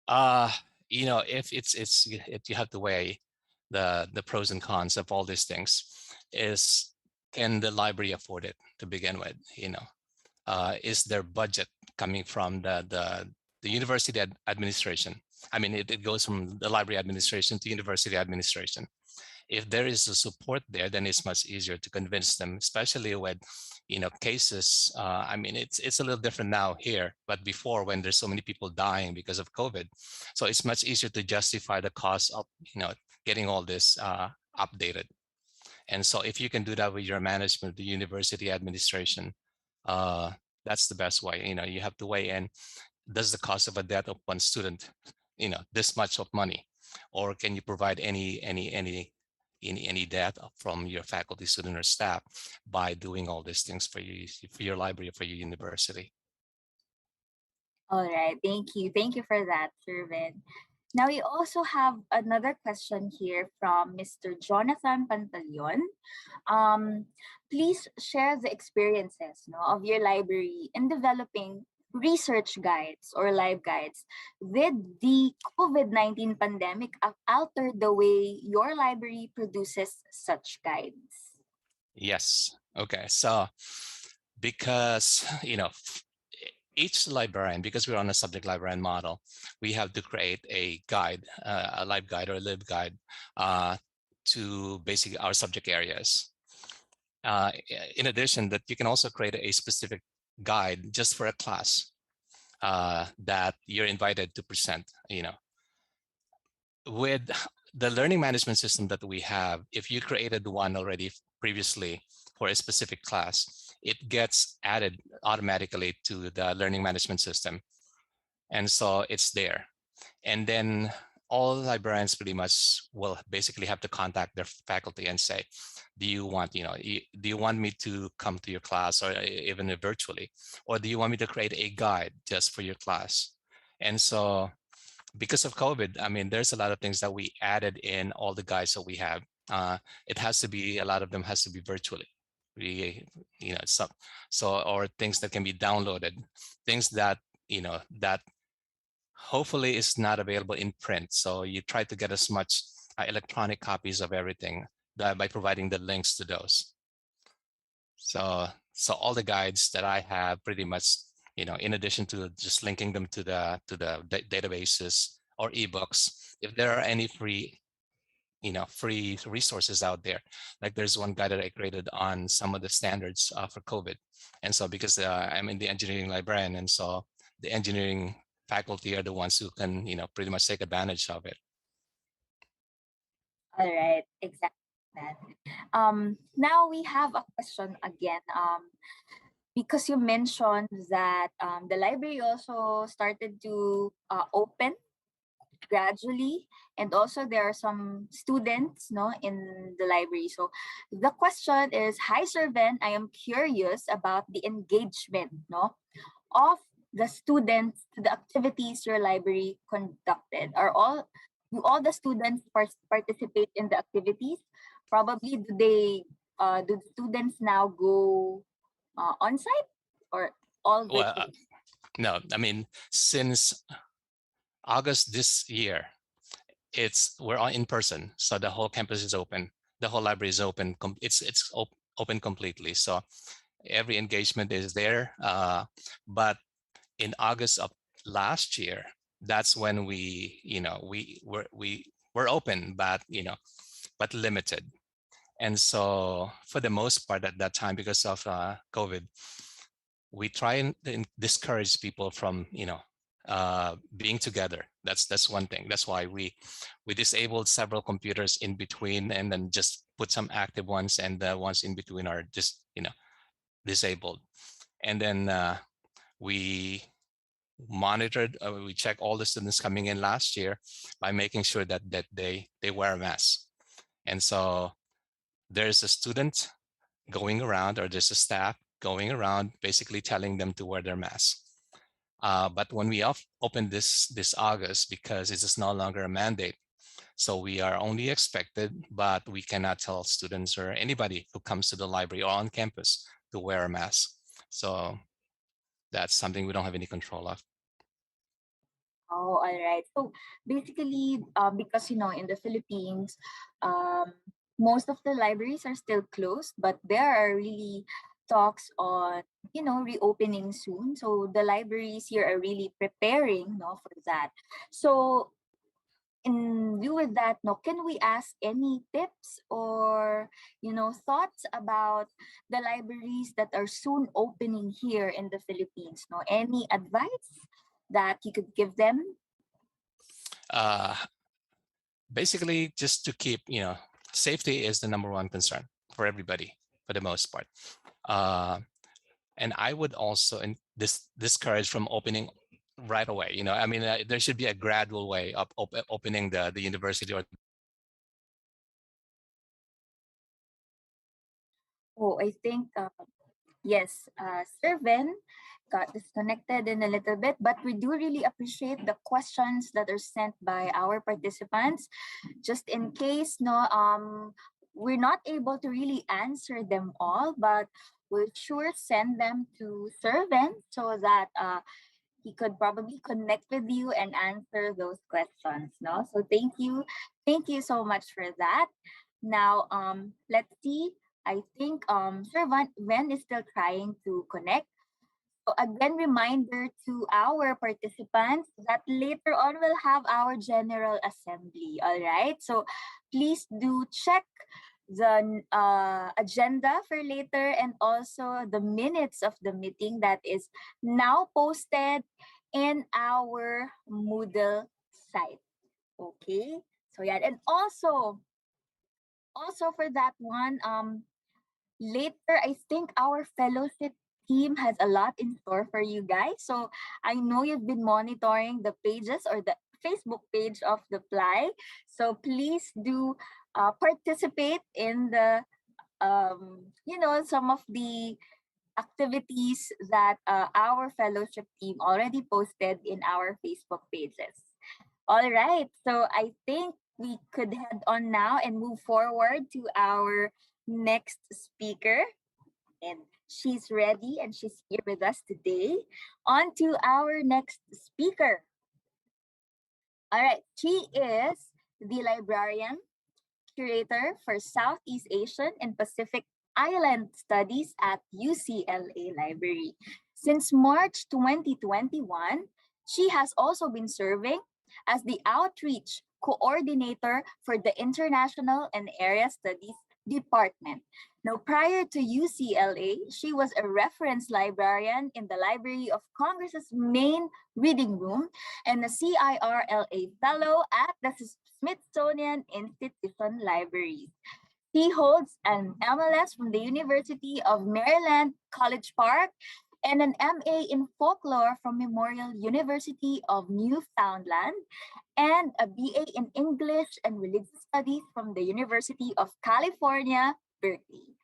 uh, if you have to weigh the pros and cons of all these things, is can the library afford it to begin with? Is their budget coming from the university administration? I mean, it goes from the library administration to university administration. If there is a support there, then it's much easier to convince them, especially with, cases. I mean, it's a little different now here, but before, when there's so many people dying because of COVID, so it's much easier to justify the cost of, getting all this updated. And so if you can do that with your management, the university administration, uh, that's the best way. You have to weigh in, does the cost of a death of one student, this much of money, or can you provide any debt from your faculty, student, or staff by doing all these things for your library, for your university? All right, thank you for that, Shervin. Now we also have another question here from Mr. Jonathan Pantaleon. Please share the experiences, of your library in developing research guides or live guides. Did the COVID-19 pandemic alter the way your library produces such guides? Yes. Okay. So because each librarian, because we're on a subject librarian model, we have to create a guide, a live guide or a live guide to basically our subject areas. In addition, that you can also create a specific guide just for a class that you're invited to present. With the learning management system that we have, if you created one already previously for a specific class, it gets added automatically to the learning management system. And so it's there. And then all librarians pretty much will basically have to contact their faculty and say, do you want, do you want me to come to your class, or even virtually, or do you want me to create a guide just for your class? And so because of COVID, I mean, there's a lot of things that we added in all the guides that we have. It has to be, a lot of them has to be virtually. We, or things that can be downloaded, things that, that hopefully is not available in print. So you try to get as much electronic copies of everything by providing the links to those. So all the guides that I have pretty much, in addition to just linking them to the databases or ebooks, if there are any free resources out there, like there's one guide that I created on some of the standards for COVID. And so because I'm in the engineering librarian, and so the engineering faculty are the ones who can, pretty much take advantage of it. All right, exactly that. Now we have a question again. Because you mentioned that the library also started to open gradually, and also there are some students no in the library. So the question is, hi Sir Ben, I am curious about the engagement no of the students to the activities your library conducted. Do all the students participate in the activities? Probably do the students now go on site or all Well, virtually? no, I mean, since August this year, we're all in person, so the whole campus is open, the whole library is open. Open completely. So every engagement is there. But in August of last year, that's when we were open, but but limited. And so for the most part at that time, because of COVID, we try and discourage people from being together. That's one thing. That's why we disabled several computers in between, and then just put some active ones, and the ones in between are just disabled. And then we monitored, we checked all the students coming in last year by making sure that they wear a mask. And so there's a student going around, or there's a staff going around basically telling them to wear their mask. But when we opened this August, because it is no longer a mandate, so we are only expected, but we cannot tell students or anybody who comes to the library or on campus to wear a mask. So that's something we don't have any control of. Oh, all right. So basically, because in the Philippines, um, most of the libraries are still closed, but there are really talks on reopening soon. So the libraries here are really preparing, no, for that. So in view with that, no, can we ask any tips or thoughts about the libraries that are soon opening here in the Philippines? No, any advice that you could give them? Uh, Basically, just to keep, safety is the number one concern for everybody for the most part. And I would also discourage from opening right away. I mean, there should be a gradual way of opening the university or. Oh, I think yes, Sir Ven got disconnected in a little bit, but we do really appreciate the questions that are sent by our participants. Just in case, no, we're not able to really answer them all, but we'll sure send them to Sir Ven so that he could probably connect with you and answer those questions. No, so thank you so much for that. Now, let's see. I think Sir Ven is still trying to connect. So again, reminder to our participants that later on we'll have our General Assembly. All right. So please do check the agenda for later, and also the minutes of the meeting that is now posted in our Moodle site. Okay. So yeah, and also for that one, later I think our fellowship team has a lot in store for you guys. So I know you've been monitoring the pages or the Facebook page of the PLAI. So please do participate in the some of the activities that our fellowship team already posted in our Facebook pages. All right, so I think we could head on now and move forward to our next speaker. And she's ready and she's here with us today. On to our next speaker. All right, she is the librarian curator for Southeast Asian and Pacific Island Studies at UCLA Library. Since March 2021, she has also been serving as the outreach coordinator for the International and Area Studies Department. Now, prior to UCLA, she was a reference librarian in the Library of Congress's main reading room and a CIRLA fellow at the Smithsonian Institution Libraries. He holds an MLS from the University of Maryland, College Park, and an MA in folklore from Memorial University of Newfoundland, and a BA in English and Religious Studies from the University of California, Berkeley.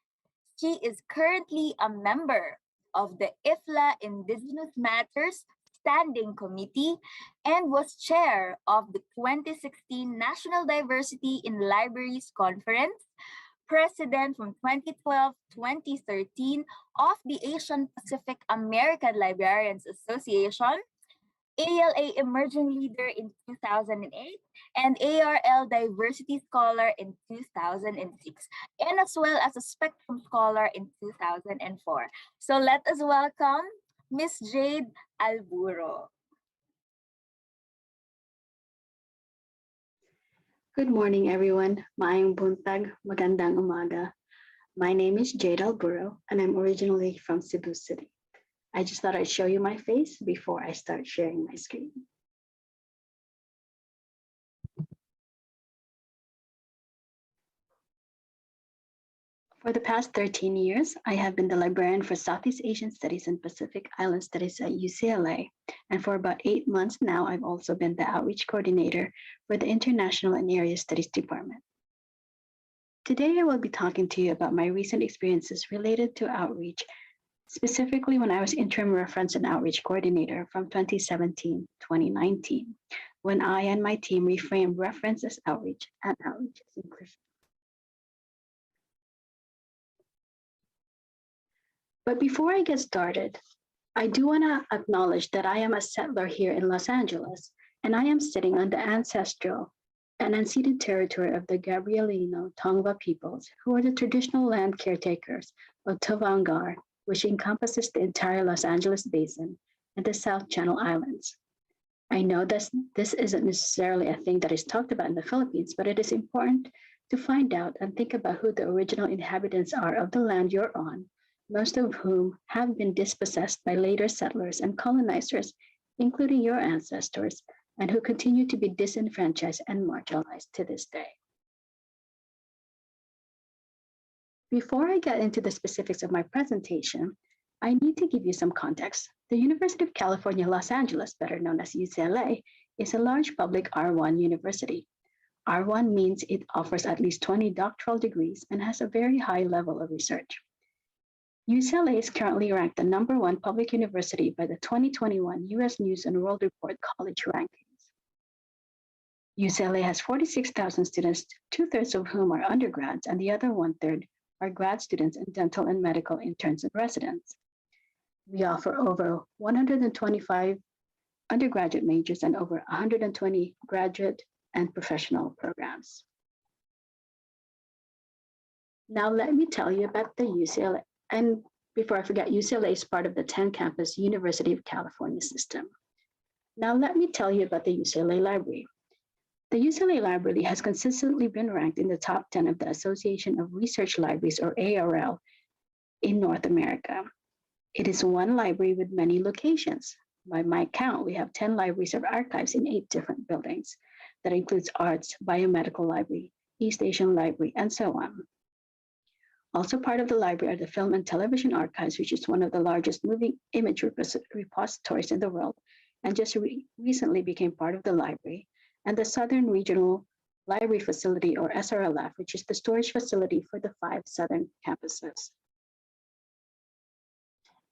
She is currently a member of the IFLA Indigenous Matters Standing Committee and was chair of the 2016 National Diversity in Libraries Conference, president from 2012-2013 of the Asian Pacific American Librarians Association, ALA Emerging Leader in 2008, and ARL Diversity Scholar in 2006, and as well as a Spectrum Scholar in 2004. So let us welcome Miss Jade Alburo. Good morning, everyone. Maayong buntag, magandang umaga. My name is Jade Alburo, and I'm originally from Cebu City. I just thought I'd show you my face before I start sharing my screen. For the past 13 years, I have been the librarian for Southeast Asian Studies and Pacific Island Studies at UCLA. And for about 8 months now, I've also been the outreach coordinator for the International and Area Studies Department. Today, I will be talking to you about my recent experiences related to outreach, specifically when I was interim reference and outreach coordinator from 2017-2019, when I and my team reframed reference as outreach and outreach as inclusion. But before I get started, I do want to acknowledge that I am a settler here in Los Angeles, and I am sitting on the ancestral and unceded territory of the Gabrielino Tongva peoples, who are the traditional land caretakers of Tavangar, which encompasses the entire Los Angeles basin and the South Channel Islands. I know that this isn't necessarily a thing that is talked about in the Philippines, but it is important to find out and think about who the original inhabitants are of the land you're on, most of whom have been dispossessed by later settlers and colonizers, including your ancestors, and who continue to be disenfranchised and marginalized to this day. Before I get into the specifics of my presentation, I need to give you some context. The University of California, Los Angeles, better known as UCLA, is a large public R1 university. R1 means it offers at least 20 doctoral degrees and has a very high level of research. UCLA is currently ranked the #1 public university by the 2021 US News and World Report College Rankings. UCLA has 46,000 students, 2/3 of whom are undergrads, and the other 1/3 are grad students and dental and medical interns and residents. We offer over 125 undergraduate majors and over 120 graduate and professional programs. Now let me tell you about the UCLA. And before I forget, UCLA is part of the 10-campus University of California system. Now let me tell you about the UCLA Library. The UCLA Library has consistently been ranked in the top 10 of the Association of Research Libraries, or ARL, in North America. It is one library with many locations. By my count, we have 10 libraries or archives in 8 different buildings. That includes Arts, Biomedical Library, East Asian Library, and so on. Also part of the library are the Film and Television Archives, which is one of the largest moving image repositories in the world, and just recently became part of the library, and the Southern Regional Library Facility, or SRLF, which is the storage facility for the 5 southern campuses.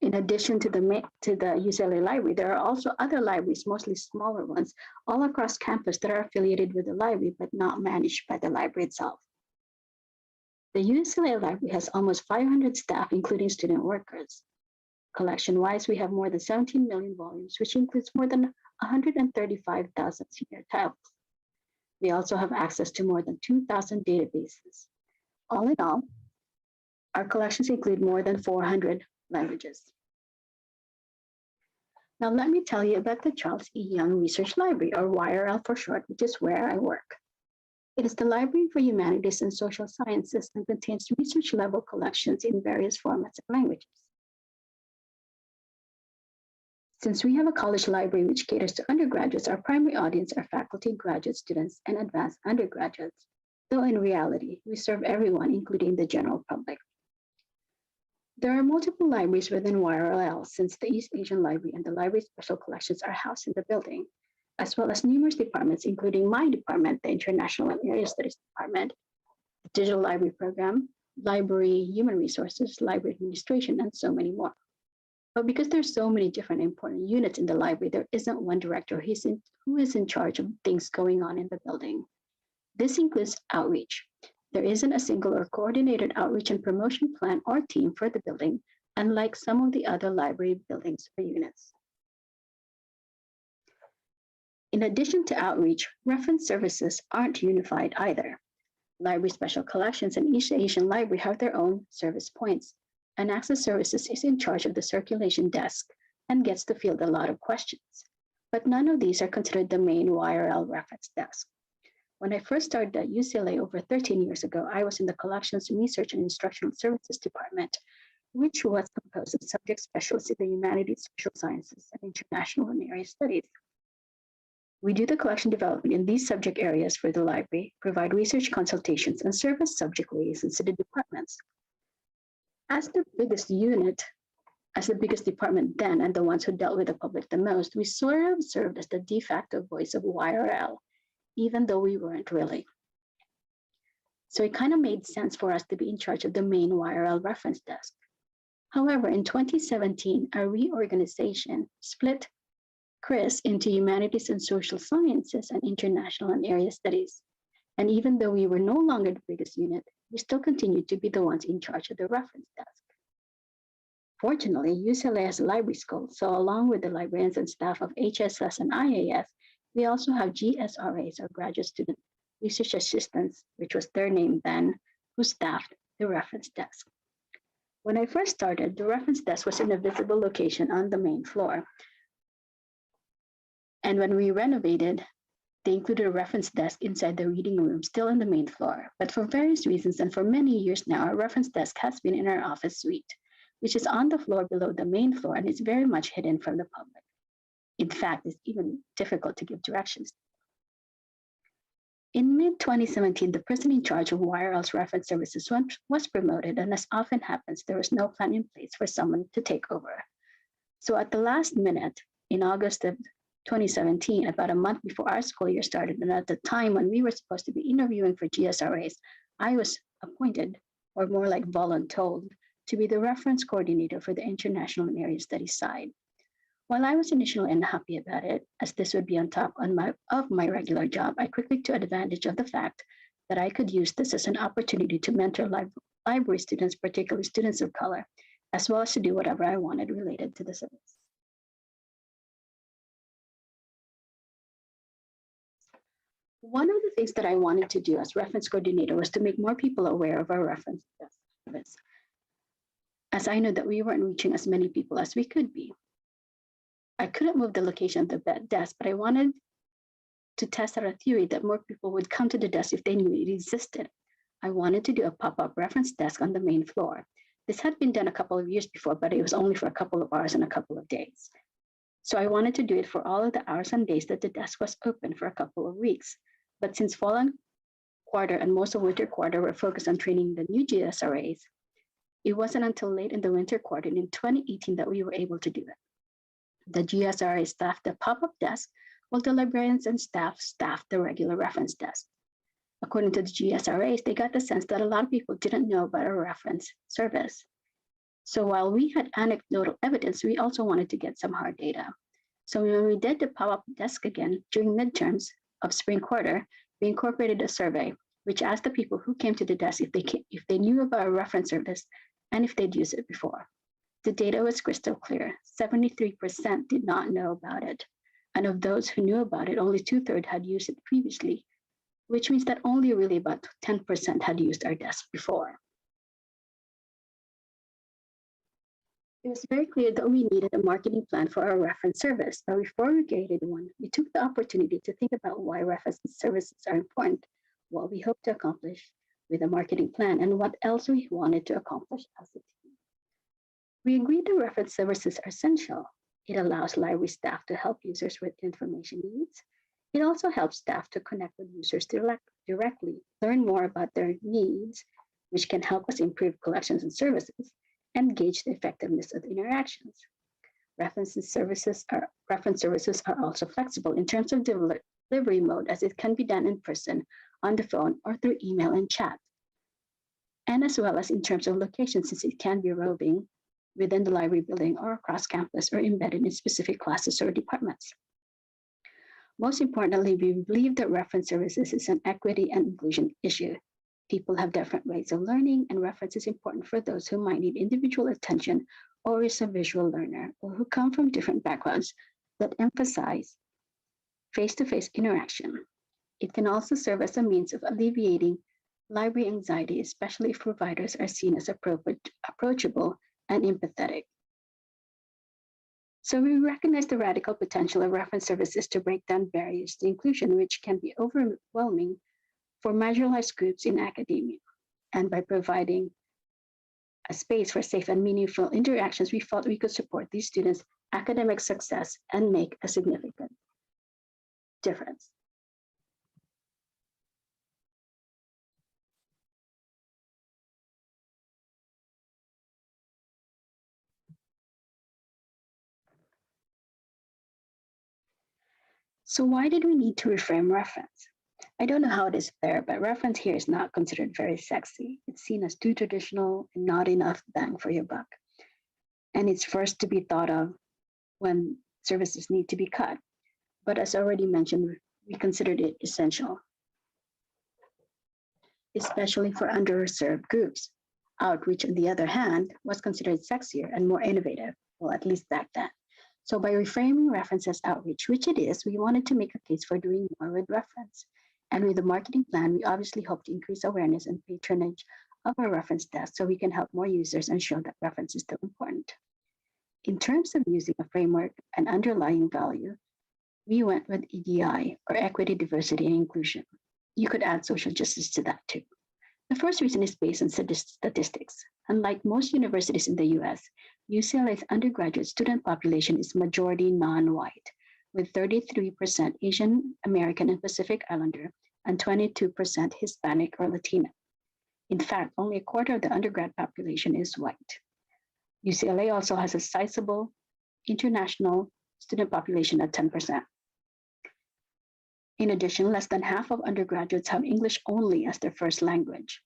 In addition to the UCLA library, there are also other libraries, mostly smaller ones, all across campus that are affiliated with the library but not managed by the library itself. The UCLA library has almost 500 staff, including student workers. Collection-wise, we have more than 17 million volumes, which includes more than 135,000 senior titles. We also have access to more than 2,000 databases. All in all, our collections include more than 400 languages. Now let me tell you about the Charles E. Young Research Library, or YRL for short, which is where I work. It is the Library for Humanities and Social Sciences and contains research-level collections in various formats and languages. Since we have a college library which caters to undergraduates, our primary audience are faculty, graduate students, and advanced undergraduates, though in reality, we serve everyone, including the general public. There are multiple libraries within YRL, since the East Asian Library and the Library Special Collections are housed in the building, as well as numerous departments, including my department, the International and Area Studies Department, the Digital Library Program, Library Human Resources, Library Administration, and so many more. But because there's so many different important units in the library, there isn't one director who is in charge of things going on in the building. This includes outreach. There isn't a single or coordinated outreach and promotion plan or team for the building, unlike some of the other library buildings or units. In addition to outreach, reference services aren't unified either. Library Special Collections and East Asian Library have their own service points, and Access Services is in charge of the circulation desk and gets to field a lot of questions. But none of these are considered the main YRL reference desk. When I first started at UCLA over 13 years ago, I was in the Collections, Research, and Instructional Services Department, which was composed of subject specialists in the humanities, social sciences, and international and area studies. We do the collection development in these subject areas for the library, provide research consultations, and serve as subject liaisons to the departments. As the biggest department then, and the ones who dealt with the public the most, we sort of served as the de facto voice of YRL, even though we weren't really. So it kind of made sense for us to be in charge of the main YRL reference desk. However, in 2017, a reorganization split CRIS into Humanities and Social Sciences and International and Area Studies. And even though we were no longer the biggest unit, we still continued to be the ones in charge of the reference desk. Fortunately, UCLA has a library school, so along with the librarians and staff of HSS and IAS, we also have GSRAs, or Graduate Student Research Assistants, which was their name then, who staffed the reference desk. When I first started, the reference desk was in a visible location on the main floor. And when we renovated, they included a reference desk inside the reading room, still on the main floor. But for various reasons, and for many years now, our reference desk has been in our office suite, which is on the floor below the main floor and is very much hidden from the public. In fact, it's even difficult to give directions. In mid-2017, the person in charge of YRL's reference services was promoted, and as often happens, there was no plan in place for someone to take over. So at the last minute, in August of 2017, about a month before our school year started, and at the time when we were supposed to be interviewing for GSRAs, I was appointed, or more like voluntold, to be the reference coordinator for the international and area studies side. While I was initially unhappy about it, as this would be on top of my regular job, I quickly took advantage of the fact that I could use this as an opportunity to mentor library students, particularly students of color, as well as to do whatever I wanted related to the service. One of the things that I wanted to do as reference coordinator was to make more people aware of our reference service, as I know that we weren't reaching as many people as we could be. I couldn't move the location of the desk, but I wanted to test out a theory that more people would come to the desk if they knew it existed. I wanted to do a pop-up reference desk on the main floor. This had been done a couple of years before, but it was only for a couple of hours and a couple of days. So I wanted to do it for all of the hours and days that the desk was open for a couple of weeks. But since fall and quarter and most of winter quarter were focused on training the new GSRAs, it wasn't until late in the winter quarter in 2018 that we were able to do it. The GSRA staffed the pop-up desk, while the librarians and staffed the regular reference desk. According to the GSRAs, they got the sense that a lot of people didn't know about a reference service. So while we had anecdotal evidence, we also wanted to get some hard data. So when we did the pop-up desk again during midterms of spring quarter, we incorporated a survey which asked the people who came to the desk if they knew about a reference service and if they'd used it before. The data was crystal clear. 73% did not know about it. And of those who knew about it, only 2/3 had used it previously, which means that only really about 10% had used our desk before. It was very clear that we needed a marketing plan for our reference service, but before we created one, we took the opportunity to think about why reference services are important, what we hope to accomplish with a marketing plan, and what else we wanted to accomplish as a team. We agreed that reference services are essential. It allows library staff to help users with information needs. It also helps staff to connect with users directly, learn more about their needs, which can help us improve collections and services, and gauge the effectiveness of the interactions. Reference services are also flexible in terms of delivery mode, as it can be done in person, on the phone, or through email and chat, and as well as in terms of location, since it can be roving within the library building or across campus or embedded in specific classes or departments. Most importantly, we believe that reference services is an equity and inclusion issue. People have different ways of learning, and reference is important for those who might need individual attention or is a visual learner, or who come from different backgrounds that emphasize face-to-face interaction. It can also serve as a means of alleviating library anxiety, especially if providers are seen as approachable and empathetic. So we recognize the radical potential of reference services to break down barriers to inclusion, which can be overwhelming for marginalized groups in academia. And by providing a space for safe and meaningful interactions, we felt we could support these students' academic success and make a significant difference. So why did we need to reframe reference? I don't know how it is there, but reference here is not considered very sexy. It's seen as too traditional and not enough bang for your buck. And it's first to be thought of when services need to be cut. But as already mentioned, we considered it essential, especially for underserved groups. Outreach, on the other hand, was considered sexier and more innovative, well, at least back then. So by reframing reference as outreach, which it is, we wanted to make a case for doing more with reference. And with the marketing plan, we obviously hope to increase awareness and patronage of our reference desk so we can help more users and show that reference is still important. In terms of using a framework and underlying value, we went with EDI, or equity, diversity, and inclusion. You could add social justice to that too. The first reason is based on statistics. Unlike most universities in the US, UCLA's undergraduate student population is majority non-white, with 33% Asian American and Pacific Islander and 22% Hispanic or Latino. In fact, only a quarter of the undergrad population is white. UCLA also has a sizable international student population at 10%. In addition, less than half of undergraduates have English only as their first language.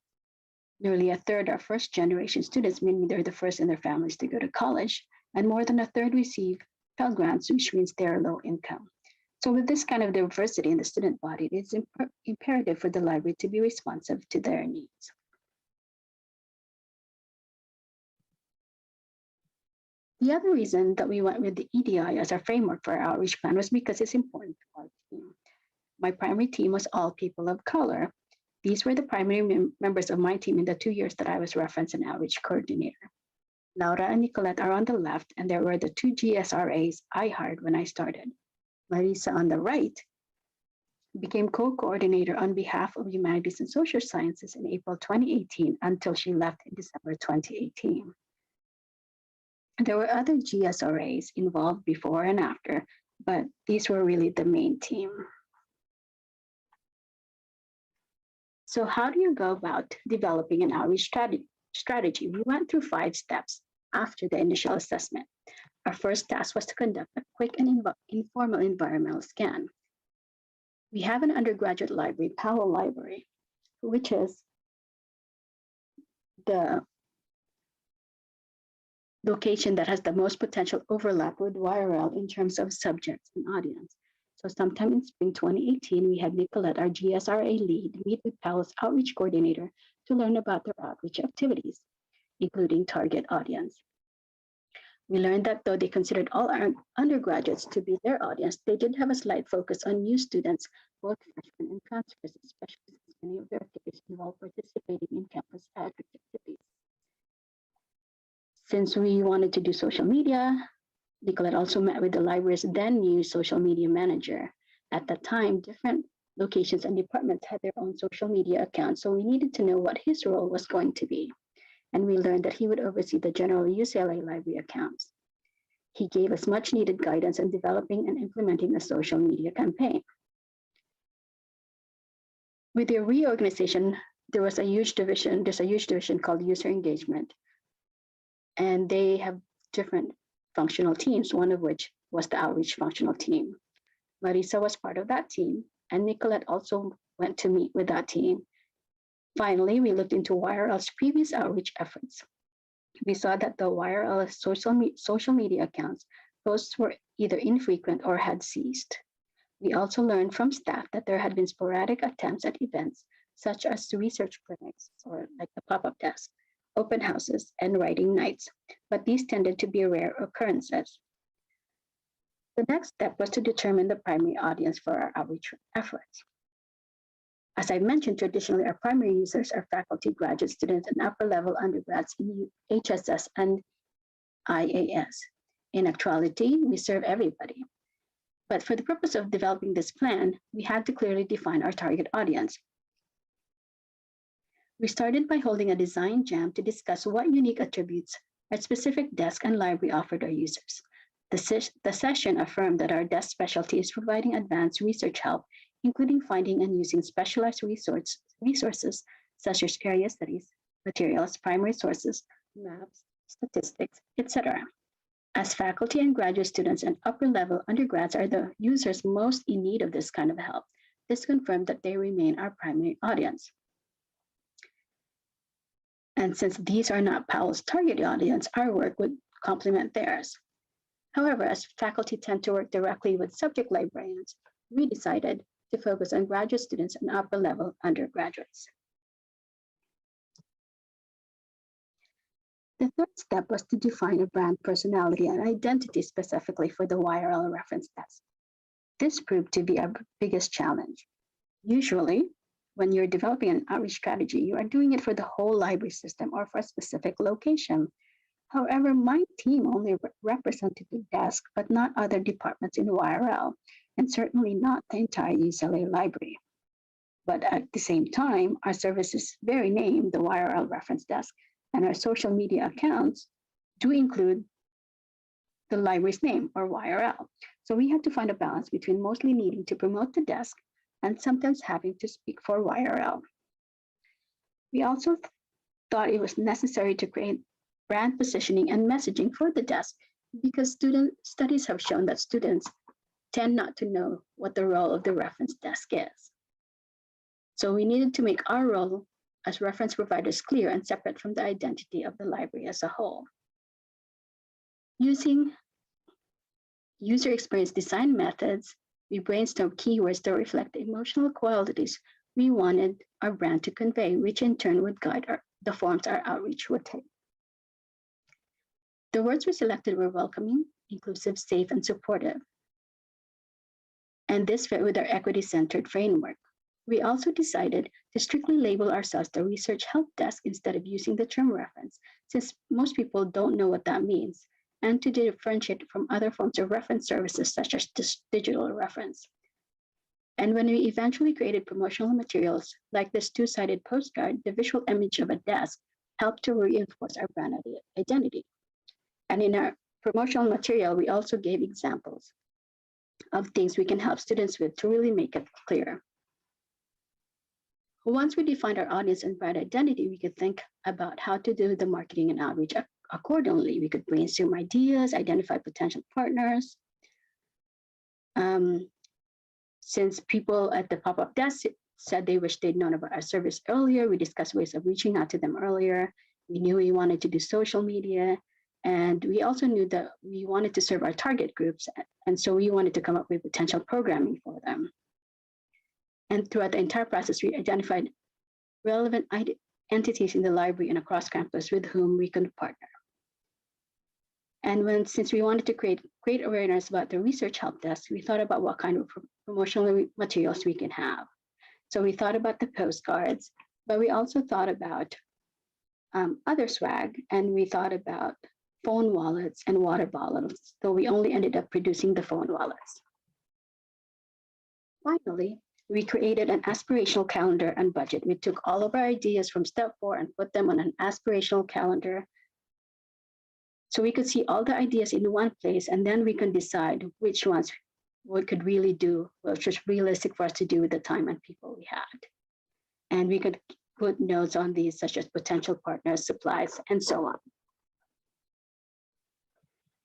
Nearly a third are first-generation students, meaning they're the first in their families to go to college, and more than a third receive Pell Grants, which means they're low income. So with this kind of diversity in the student body, it's imperative for the library to be responsive to their needs. The other reason that we went with the EDI as our framework for our outreach plan was because it's important to our team. My primary team was all people of color. These were the primary members of my team in the 2 years that I was reference and outreach coordinator. Laura and Nicolette are on the left, and there were the 2 GSRAs I hired when I started. Marisa on the right became co-coordinator on behalf of Humanities and Social Sciences in April 2018 until she left in December 2018. There were other GSRAs involved before and after, but these were really the main team. So how do you go about developing an outreach strategy? We went through 5 steps after the initial assessment. Our first task was to conduct a quick and informal environmental scan. We have an undergraduate library, Powell Library, which is the location that has the most potential overlap with YRL in terms of subjects and audience. So sometime in spring 2018, we had Nicolette, our GSRA lead, meet with Powell's outreach coordinator to learn about their outreach activities, including target audience. We learned that though they considered all our undergraduates to be their audience, they did have a slight focus on new students, both freshmen and transfers, especially since many of their activities involve participating in campus outreach activities. Since we wanted to do social media, Nicolette also met with the library's then new social media manager. At that time, different locations and departments had their own social media accounts, so we needed to know what his role was going to be. And we learned that he would oversee the general UCLA library accounts. He gave us much needed guidance in developing and implementing a social media campaign. With the reorganization, there's a huge division called user engagement. And they have different functional teams, one of which was the outreach functional team. Marisa was part of that team, and Nicolette also went to meet with that team. Finally, we looked into YRL's previous outreach efforts. We saw that the YRL social media accounts posts were either infrequent or had ceased. We also learned from staff that there had been sporadic attempts at events such as research clinics or like the pop-up desk, open houses, and writing nights, but these tended to be rare occurrences. The next step was to determine the primary audience for our outreach efforts. As I mentioned, traditionally, our primary users are faculty, graduate students, and upper-level undergrads in HSS and IAS. In actuality, we serve everybody. But for the purpose of developing this plan, we had to clearly define our target audience. We started by holding a design jam to discuss what unique attributes our specific desk and library offered our users. The session affirmed that our desk specialty is providing advanced research help, including finding and using specialized resources such as area studies, materials, primary sources, maps, statistics, etc. As faculty and graduate students and upper-level undergrads are the users most in need of this kind of help, this confirmed that they remain our primary audience. And since these are not Powell's target audience, our work would complement theirs. However, as faculty tend to work directly with subject librarians, we decided to focus on graduate students and upper-level undergraduates. The third step was to define a brand personality and identity specifically for the YRL reference desk. This proved to be our biggest challenge. Usually, when you're developing an outreach strategy, you are doing it for the whole library system or for a specific location. However, my team only represented the desk, but not other departments in YRL, and certainly not the entire UCLA library. But at the same time, our service's very name, the YRL reference desk, and our social media accounts do include the library's name, or YRL. So we had to find a balance between mostly needing to promote the desk and sometimes having to speak for YRL. We also thought it was necessary to create brand positioning and messaging for the desk because studies have shown that students tend not to know what the role of the reference desk is. So we needed to make our role as reference providers clear and separate from the identity of the library as a whole. Using user experience design methods, we brainstormed keywords that reflect the emotional qualities we wanted our brand to convey, which in turn would guide the forms our outreach would take. The words we selected were welcoming, inclusive, safe, and supportive. And this fit with our equity-centered framework. We also decided to strictly label ourselves the research help desk instead of using the term reference, since most people don't know what that means, and to differentiate it from other forms of reference services such as digital reference. And when we eventually created promotional materials like this two-sided postcard, the visual image of a desk helped to reinforce our brand identity. And in our promotional material, we also gave examples of things we can help students with to really make it clear. Once we defined our audience and brand identity, we could think about how to do the marketing and outreach accordingly. We could brainstorm ideas, identify potential partners. Since people at the pop-up desk said they wish they'd known about our service earlier, we discussed ways of reaching out to them earlier. We knew we wanted to do social media, and we also knew that we wanted to serve our target groups, and so we wanted to come up with potential programming for them. And throughout the entire process, we identified relevant entities in the library and across campus with whom we could partner. And since we wanted to create great awareness about the research help desk, we thought about what kind of promotional materials we can have. So we thought about the postcards, but we also thought about other swag, and we thought about phone wallets and water bottles, though we only ended up producing the phone wallets. Finally, we created an aspirational calendar and budget. We took all of our ideas from step 4 and put them on an aspirational calendar, so we could see all the ideas in one place, and then we can decide which ones we could really do, which was realistic for us to do with the time and people we had. And we could put notes on these, such as potential partners, supplies, and so on.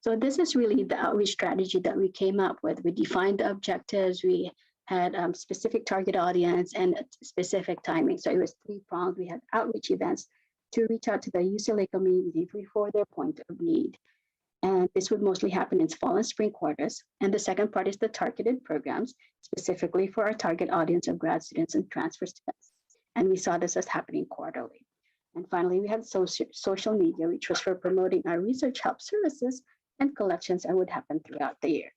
So this is really the outreach strategy that we came up with. We defined the objectives, we had specific target audience and specific timing. So it was 3-pronged. We had outreach events to reach out to the UCLA community for their point of need. And this would mostly happen in fall and spring quarters. And the second part is the targeted programs, specifically for our target audience of grad students and transfer students. And we saw this as happening quarterly. And finally, we had social media, which was for promoting our research help services and collections, and would happen throughout the year.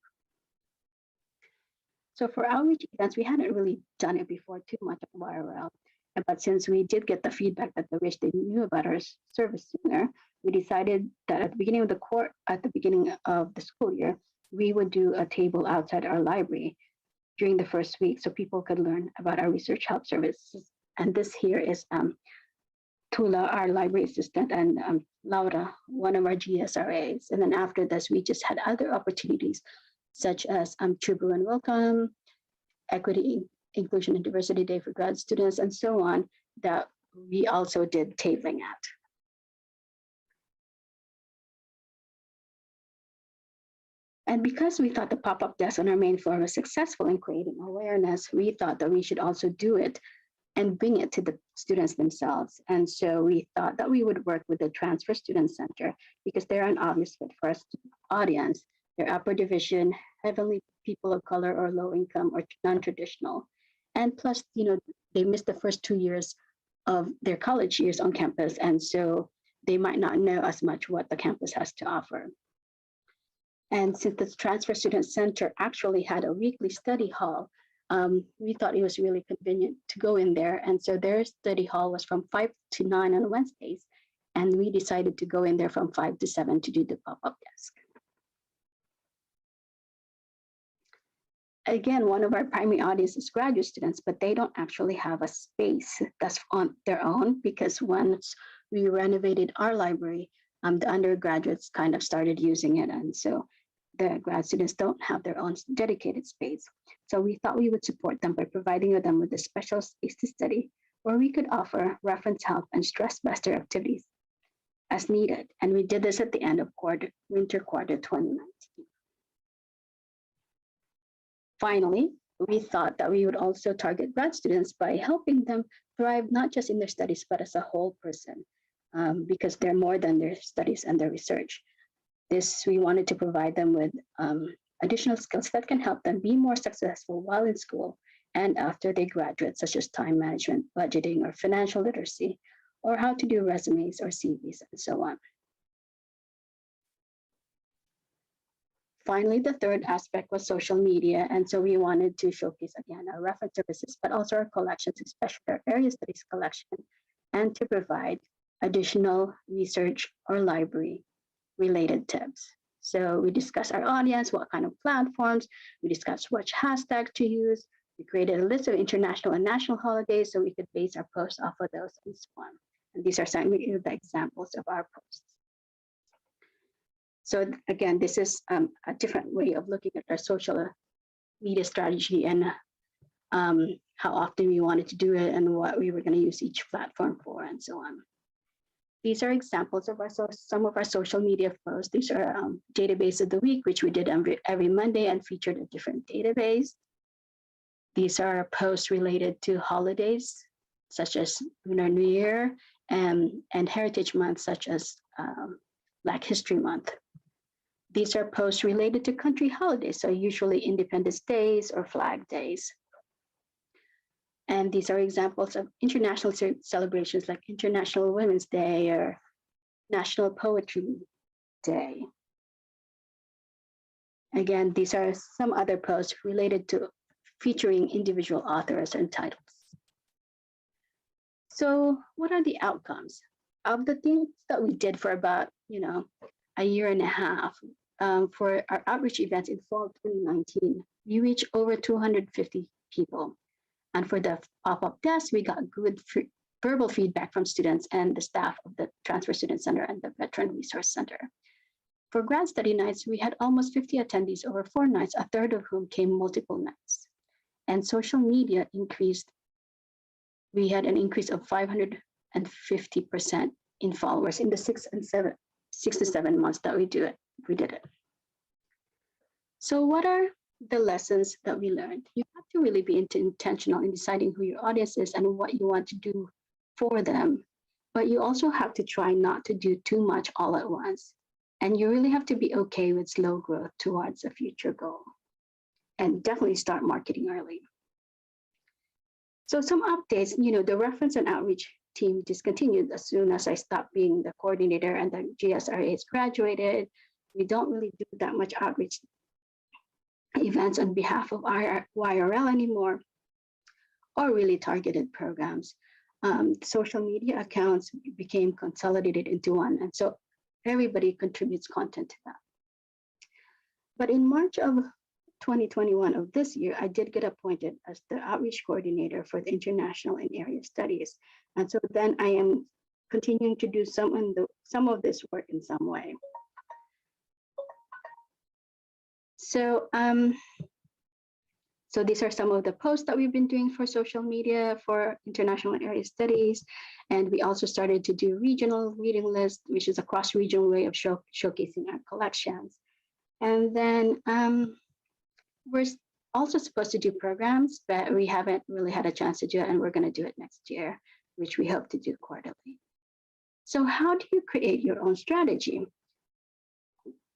So for outreach events, we hadn't really done it before too much of IRL. But since we did get the feedback that they wish they knew about our service sooner, we decided that at the beginning of the school year, we would do a table outside our library during the first week, so people could learn about our research help services. And this here is Tula, our library assistant, and Laura, one of our GSRAs. And then after this, we just had other opportunities, such as True and Welcome, Equity, Inclusion and Diversity Day for grad students, and so on, that we also did tabling at. And because we thought the pop-up desk on our main floor was successful in creating awareness, we thought that we should also do it and bring it to the students themselves. And so we thought that we would work with the Transfer Student Center because they're an obvious fit for our audience. They're upper division, heavily people of color or low income or non-traditional. And plus, they missed the first 2 years of their college years on campus. And so they might not know as much what the campus has to offer. And since the Transfer Student Center actually had a weekly study hall, we thought it was really convenient to go in there. And so their study hall was from 5 to 9 on Wednesdays. And we decided to go in there from 5 to 7 to do the pop-up desk. Again, one of our primary audience is graduate students, but they don't actually have a space that's on their own, because once we renovated our library, the undergraduates kind of started using it. And so the grad students don't have their own dedicated space. So we thought we would support them by providing them with a special space to study, where we could offer reference help and stress buster activities as needed. And we did this at the end of winter quarter 2019. Finally, we thought that we would also target grad students by helping them thrive, not just in their studies, but as a whole person, because they're more than their studies and their research. We wanted to provide them with additional skills that can help them be more successful while in school and after they graduate, such as time management, budgeting, or financial literacy, or how to do resumes or CVs, and so on. Finally, the third aspect was social media. And so we wanted to showcase, again, our reference services, but also our collections, especially our area studies collection, and to provide additional research or library related tips. So we discussed our audience, what kind of platforms, we discussed which hashtag to use. We created a list of international and national holidays so we could base our posts off of those and so on. And these are some of the examples of our posts. So again, this is a different way of looking at our social media strategy and how often we wanted to do it and what we were going to use each platform for and so on. These are examples of some of our social media posts. These are database of the week, which we did every Monday and featured a different database. These are posts related to holidays, such as Lunar New Year, and Heritage Month, such as Black History Month. These are posts related to country holidays, so usually Independence Days or Flag Days. And these are examples of international celebrations like International Women's Day or National Poetry Day. Again, these are some other posts related to featuring individual authors and titles. So what are the outcomes of the things that we did for about, a year and a half for our outreach events in fall 2019? We reached over 250 people. And for the pop-up desk, we got good verbal feedback from students and the staff of the Transfer Student Center and the Veteran Resource Center. For grad study nights, we had almost 50 attendees over 4 nights, a third of whom came multiple nights. And social media increased. We had an increase of 550% in followers in the 6 to 7 months that we did it. So what are the lessons that we learned? You have to really be intentional in deciding who your audience is and what you want to do for them. But you also have to try not to do too much all at once. And you really have to be okay with slow growth towards a future goal. And definitely start marketing early. So some updates, the reference and outreach team discontinued as soon as I stopped being the coordinator and the GSRAs graduated. We don't really do that much outreach events on behalf of our YRL anymore, or really targeted programs. Social media accounts became consolidated into one, and so everybody contributes content to that. But in March of 2021 of this year, I did get appointed as the outreach coordinator for the international and area studies. And so then I am continuing to do some of this work in some way. So, so these are some of the posts that we've been doing for social media for international and area studies. And we also started to do regional reading list, which is a cross-regional way of showcasing our collections. And then we're also supposed to do programs, but we haven't really had a chance to do it, and we're going to do it next year, which we hope to do quarterly. So how do you create your own strategy?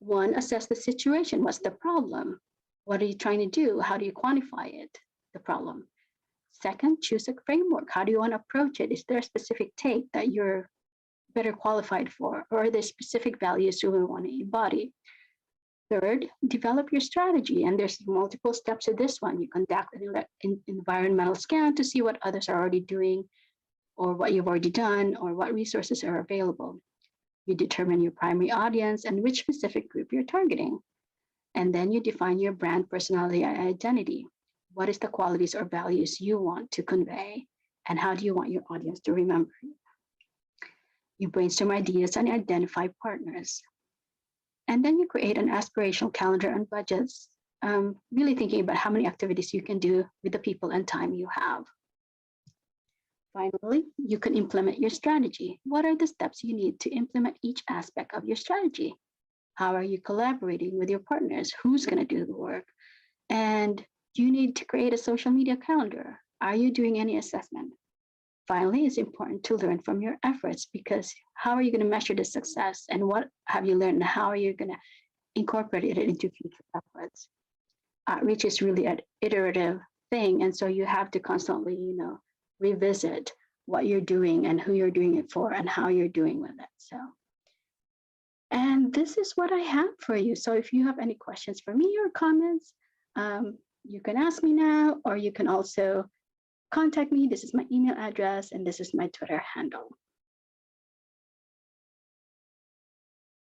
One, assess the situation. What's the problem? What are you trying to do? How do you quantify it, the problem? Second, choose a framework. How do you want to approach it? Is there a specific take that you're better qualified for, or are there specific values you want to embody? Third, develop your strategy. And there's multiple steps to this one. You conduct an environmental scan to see what others are already doing, or what you've already done, or what resources are available. You determine your primary audience and which specific group you're targeting. And then you define your brand personality and identity. What is the qualities or values you want to convey? And how do you want your audience to remember you? You brainstorm ideas and identify partners. And then you create an aspirational calendar and budgets, really thinking about how many activities you can do with the people and time you have. Finally, you can implement your strategy. What are the steps you need to implement each aspect of your strategy? How are you collaborating with your partners? Who's going to do the work? And do you need to create a social media calendar? Are you doing any assessment? Finally, it's important to learn from your efforts, because how are you going to measure the success, and what have you learned, and how are you going to incorporate it into future efforts? Outreach is really an iterative thing, and so you have to constantly, revisit what you're doing and who you're doing it for and how you're doing with it. So, and this is what I have for you. So if you have any questions for me or comments, you can ask me now, or you can also contact me. This is my email address, and this is my Twitter handle.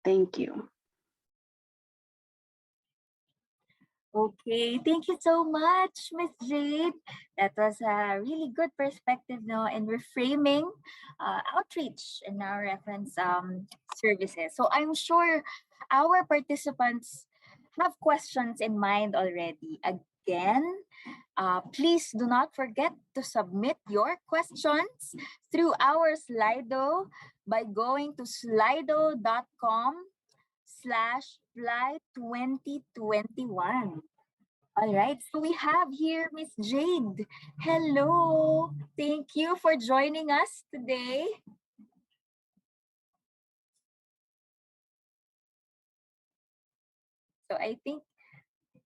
Thank you. Okay, thank you so much, Miss Jade. That was a really good perspective, in reframing outreach in our reference services. So I'm sure our participants have questions in mind already. Again, please do not forget to submit your questions through our Slido by going to slido.com/PLAI2021. All right, so we have here Miss Jade. Hello. Thank you for joining us today. So I think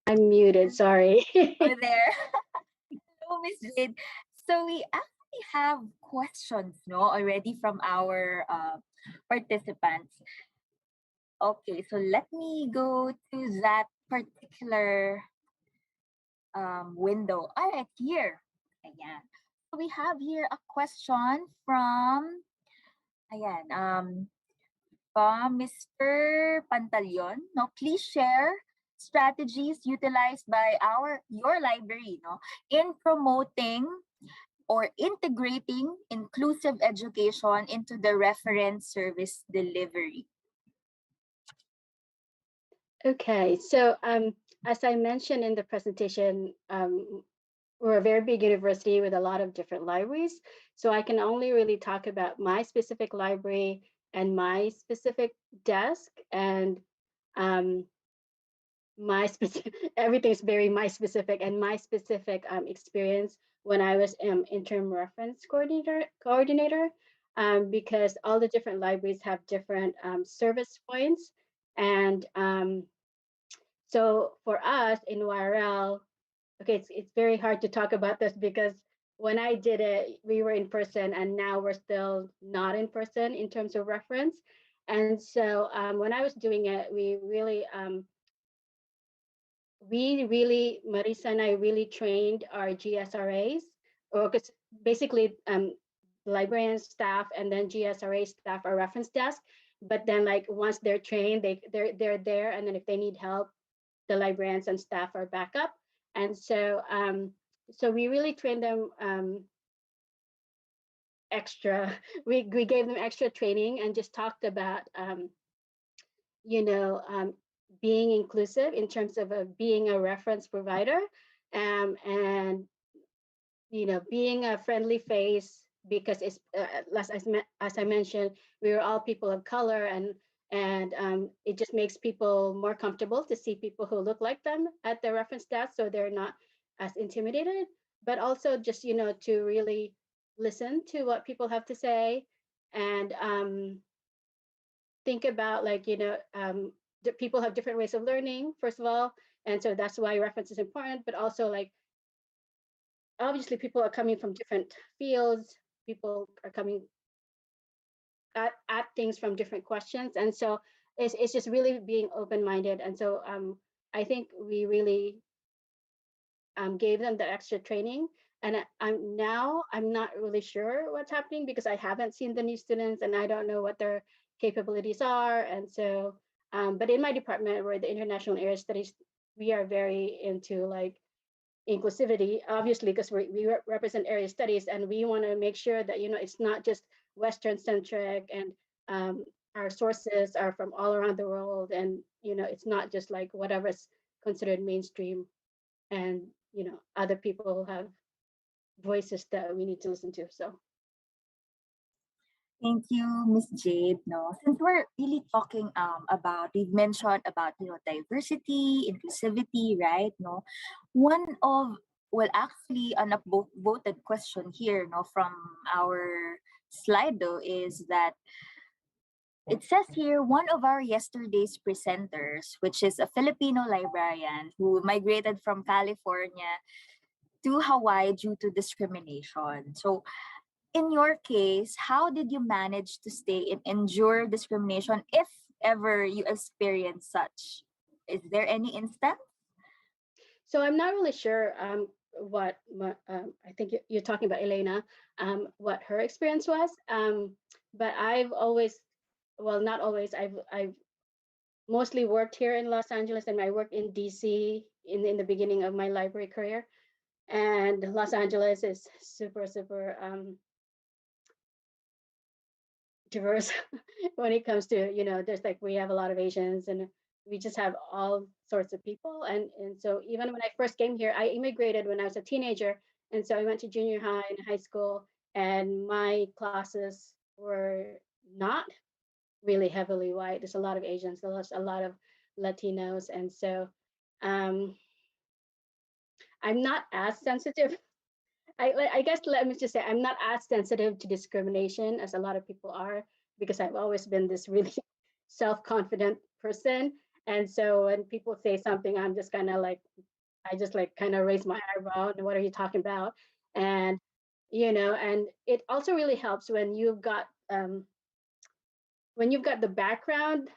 I'm muted, sorry. over there. Hello, Miss Jade. So we actually have questions, no, already from our participants. Okay, so let me go to that particular window. All right, here. Ayan. So we have here a question from, ayan, from Mr. Pantaleon. No, please share strategies utilized by your library, no, in promoting or integrating inclusive education into the reference service delivery. Okay, so as I mentioned in the presentation, we're a very big university with a lot of different libraries. So I can only really talk about my specific library and my specific desk, and um, my specific everything's very my specific and my specific experience when I was interim reference coordinator, because all the different libraries have different service points, and so for us in YRL, okay, it's very hard to talk about this because when I did it, we were in person, and now we're still not in person in terms of reference. And so when I was doing it, Marisa and I really trained our GSRAs, or because basically librarian staff and then GSRA staff are reference desk. But then like once they're trained, they're there, and then if they need help, the librarians and staff are backup. And so so we really trained them extra. We gave them extra training and just talked about you know, being inclusive in terms of being a reference provider, and you know, being a friendly face, because it's as I mentioned, we are all people of color, and it just makes people more comfortable to see people who look like them at the reference desk, so they're not as intimidated. But also just, you know, to really listen to what people have to say, and think about, like, you know, people have different ways of learning, first of all, and so that's why reference is important. But also, like, obviously people are coming from different fields, people are coming at things from different questions, and so it's just really being open-minded. And so I think we really gave them the extra training. And I'm not really sure what's happening because I haven't seen the new students and I don't know what their capabilities are. And so but in my department, where the international area studies, we are very into like inclusivity, obviously, because we represent area studies, and we want to make sure that, you know, it's not just Western centric, and our sources are from all around the world, and, you know, it's not just like whatever's considered mainstream, and, you know, other people have voices that we need to listen to. So Thank you, Miss Jade. No, since we're really talking about, we've mentioned about, you know, diversity, inclusivity, right? No, one of, well, actually an upvoted question here, no, from our Slido is that it says here one of our yesterday's presenters, which is a Filipino librarian who migrated from California to Hawaii due to discrimination. So in your case, how did you manage to stay and endure discrimination if ever you experience such? Is there any instance? so I'm not really sure I think you're talking about Elena, what her experience was, but I've always, well, not always, I've mostly worked here in Los Angeles, and I worked in DC in the beginning of my library career. And Los Angeles is super diverse when it comes to, you know, there's like, we have a lot of Asians, and we just have all sorts of people. And so even when I first came here, I immigrated when I was a teenager, and so I went to junior high and high school, and my classes were not really heavily white. There's a lot of Asians, there's a lot of Latinos, and so um, I'm not as sensitive. I guess let me just say I'm not as sensitive to discrimination as a lot of people are, because I've always been this really self-confident person. And so when people say something, I'm just kind of like, I just like kind of raise my eyebrow and what are you talking about? And and it also really helps when you've got the background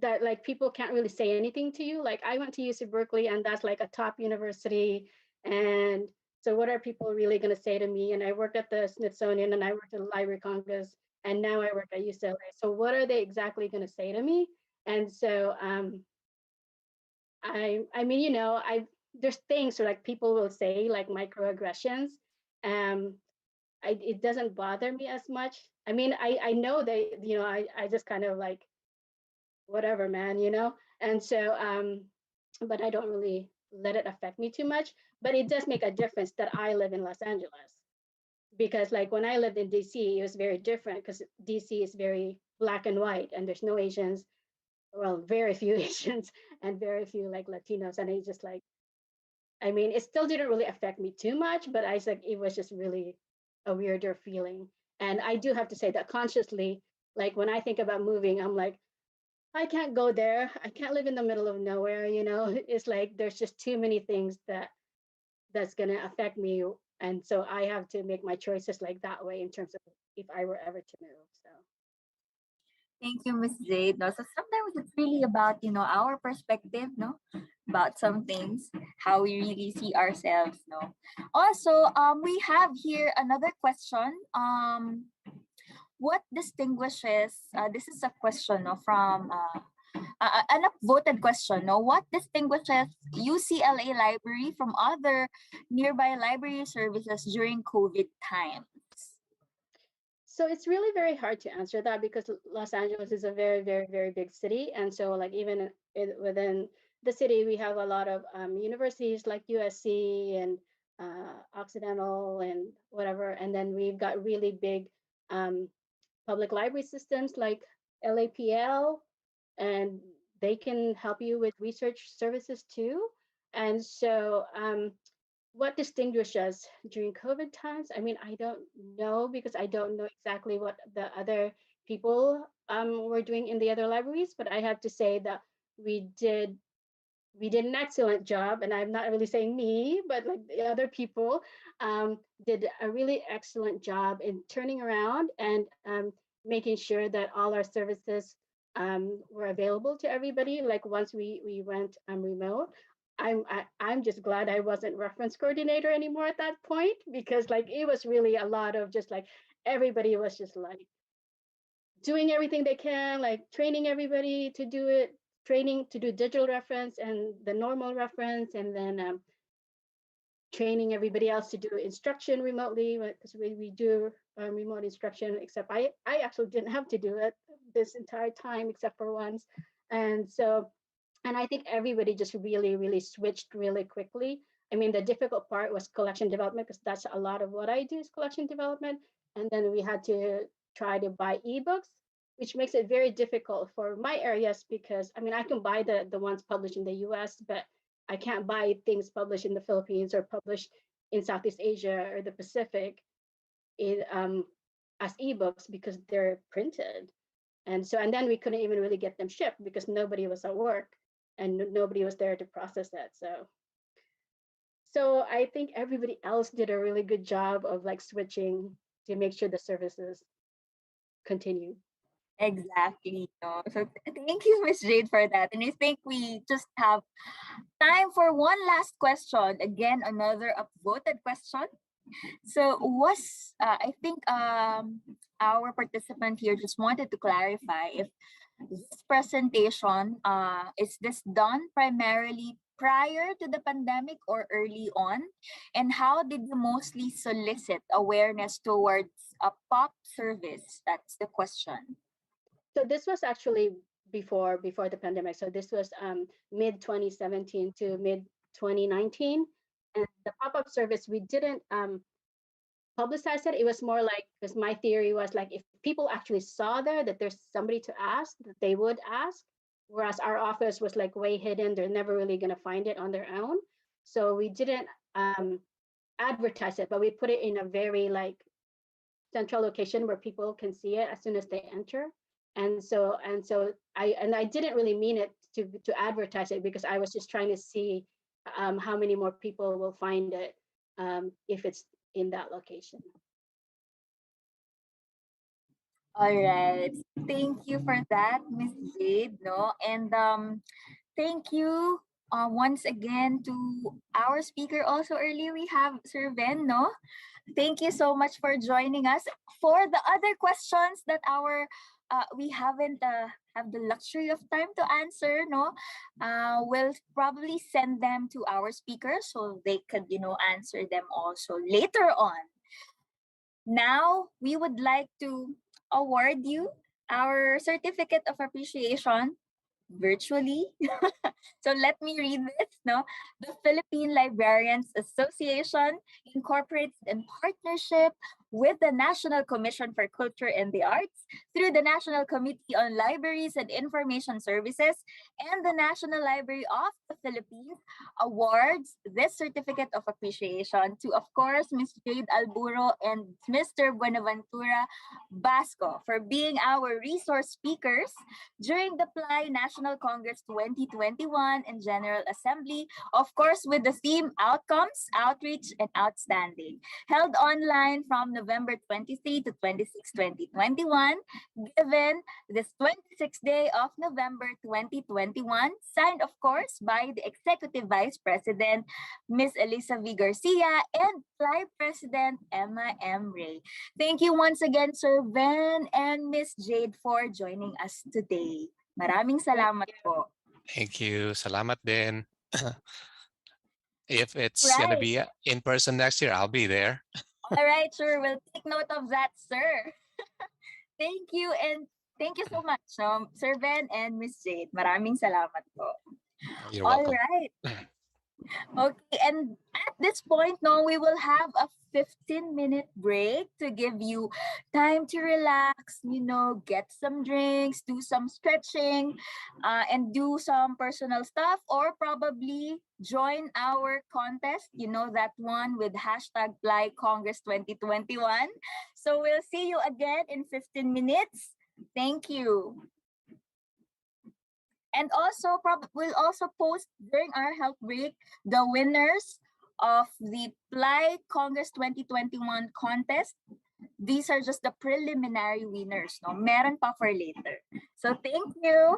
that like people can't really say anything to you. Like I went to UC Berkeley, and that's like a top university, and so what are people really going to say to me? And I worked at the Smithsonian, and I worked at the Library Congress, and now I work at UCLA. So what are they exactly going to say to me? And so I mean, I there's things like people will say like microaggressions. Um, it doesn't bother me as much. I mean, I know they, I just kind of like whatever, man, And so but I don't really let it affect me too much. But it does make a difference that I live in Los Angeles, because like when I lived in DC, it was very different because DC is very black and white, and there's no Asians, well, very few Asians, and very few like Latinos. And it's just like, I mean, it still didn't really affect me too much, but I was like, it was just really a weirder feeling. And I do have to say that consciously, like when I think about moving, I'm like, I can't go there. I can't live in the middle of nowhere, It's like there's just too many things that's going to affect me, and so I have to make my choices like that way in terms of if I were ever to move. So Thank you, Miss Jade. No, so sometimes it's really about, our perspective, no, about some things, how we really see ourselves, no. Also, we have here another question. What distinguishes? This is a question, no, from an upvoted question. No, what distinguishes UCLA Library from other nearby library services during COVID times? so it's really very hard to answer that, because Los Angeles is a very, very, very big city. And so like even within the city, we have a lot of universities like USC and Occidental and whatever. And then we've got really big um, public library systems like LAPL, and they can help you with research services too. And so what distinguishes during COVID times? I mean, I don't know, because I don't know exactly what the other people were doing in the other libraries, but I have to say that we did we did an excellent job, and I'm not really saying me, but like the other people did a really excellent job in turning around and making sure that all our services were available to everybody. Like once we went remote, I'm just glad I wasn't reference coordinator anymore at that point, because like it was really a lot of just like everybody was just like doing everything they can, like training everybody to do it, training to do digital reference and the normal reference, and then training everybody else to do instruction remotely, because we do remote instruction, except I actually didn't have to do it this entire time except for once. And so, and I think everybody just really, really switched really quickly. I mean, the difficult part was collection development, because that's a lot of what I do is collection development. And then we had to try to buy ebooks, which makes it very difficult for my areas, because I mean, I can buy the ones published in the US, but I can't buy things published in the Philippines or published in Southeast Asia or the Pacific as ebooks, because they're printed. And so, and then we couldn't even really get them shipped because nobody was at work and nobody was there to process it. So I think everybody else did a really good job of like switching to make sure the services continue. Exactly. No. So thank you, Miss Jade, for that. And I think we just have time for one last question. Again, another upvoted question. So I think our participant here just wanted to clarify if this presentation is this done primarily prior to the pandemic or early on, and how did you mostly solicit awareness towards a pop service? That's the question. So this was actually before the pandemic. So this was mid 2017 to mid 2019, and the pop up service we didn't publicize it. It was more like, because my theory was like, if people actually saw there that there's somebody to ask, that they would ask. Whereas our office was like way hidden. They're never really going to find it on their own. So we didn't advertise it, but we put it in a very like central location where people can see it as soon as they enter. And so I didn't really mean it to advertise it, because I was just trying to see how many more people will find it if it's in that location. All right. Thank you for that, Miss Jade. No, and thank you once again to our speaker. Also earlier we have Sir Ben. No, thank you so much for joining us. For the other questions that our we haven't have the luxury of time to answer, no, we'll probably send them to our speakers so they could, answer them also later on. Now we would like to award you our certificate of appreciation virtually. So let me read this. No, the Philippine Librarians Association, incorporated in partnership with the National Commission for Culture and the Arts through the National Committee on Libraries and Information Services and the National Library of the Philippines, awards this certificate of appreciation to, of course, Ms. Jade Alburo and Mr. Buenaventura Basco for being our resource speakers during the PLAI National Congress 2021 and General Assembly, of course, with the theme Outcomes, Outreach, and Outstanding, held online from November 23 to 26, 2021, given this 26th day of November 2021, signed, of course, by the Executive Vice President, Ms. Elisa V. Garcia, and PLAI President Emma M. Ray. Thank you once again, Sir Ben and Miss Jade, for joining us today. Maraming salamat po. Thank you. Salamat din. If it's going to Right. be in person next year, I'll be there. All right, sure. We'll take note of that, sir. Thank you, and thank you so much, Sir Ben and Miss Jade. Maraming salamat po. You're All welcome. right. Okay, and at this point, no, we will have a 15-minute break to give you time to relax, get some drinks, do some stretching, and do some personal stuff, or probably join our contest, that one with hashtag PLAI Congress 2021. So we'll see you again in 15 minutes. Thank you. And also, we'll also post during our health break the winners of the PLAI Congress 2021 contest. These are just the preliminary winners. No, meron pa for later. So thank you.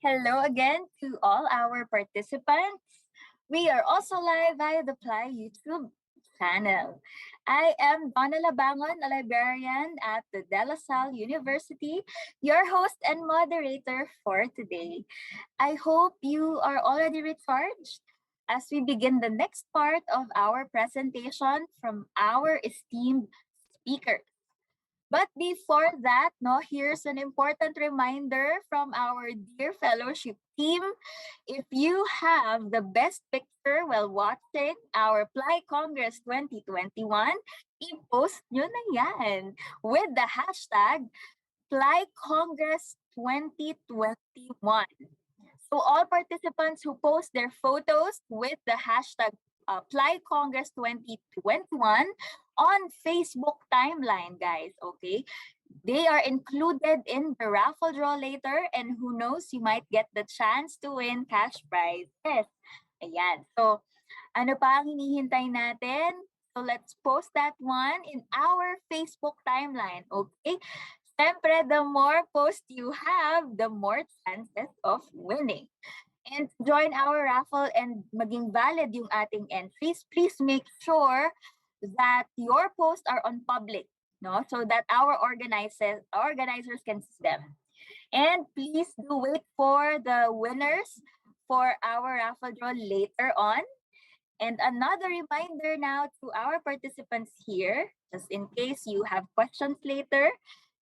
Hello again to all our participants. We are also live via the PLAI YouTube channel. I am Donna Labangon, a librarian at the De La Salle University, your host and moderator for today. I hope you are already recharged as we begin the next part of our presentation from our esteemed speakers. But before that, here's an important reminder from our dear fellowship team. If you have the best picture while watching our PLAI Congress 2021, i-post nyo na yan with the hashtag PLAI Congress 2021. So all participants who post their photos with the hashtag PLAI Congress 2021 on Facebook timeline, guys, okay? They are included in the raffle draw later, and who knows, you might get the chance to win cash prizes. Ayan. So, ano pa ang hinihintay natin? So, let's post that one in our Facebook timeline, okay? Siyempre, the more posts you have, the more chances of winning. And to join our raffle and maging valid yung ating entries, please make sure that your posts are on public, no? So that our organizers can see them. And please do wait for the winners for our raffle draw later on. And another reminder now to our participants here, just in case you have questions later,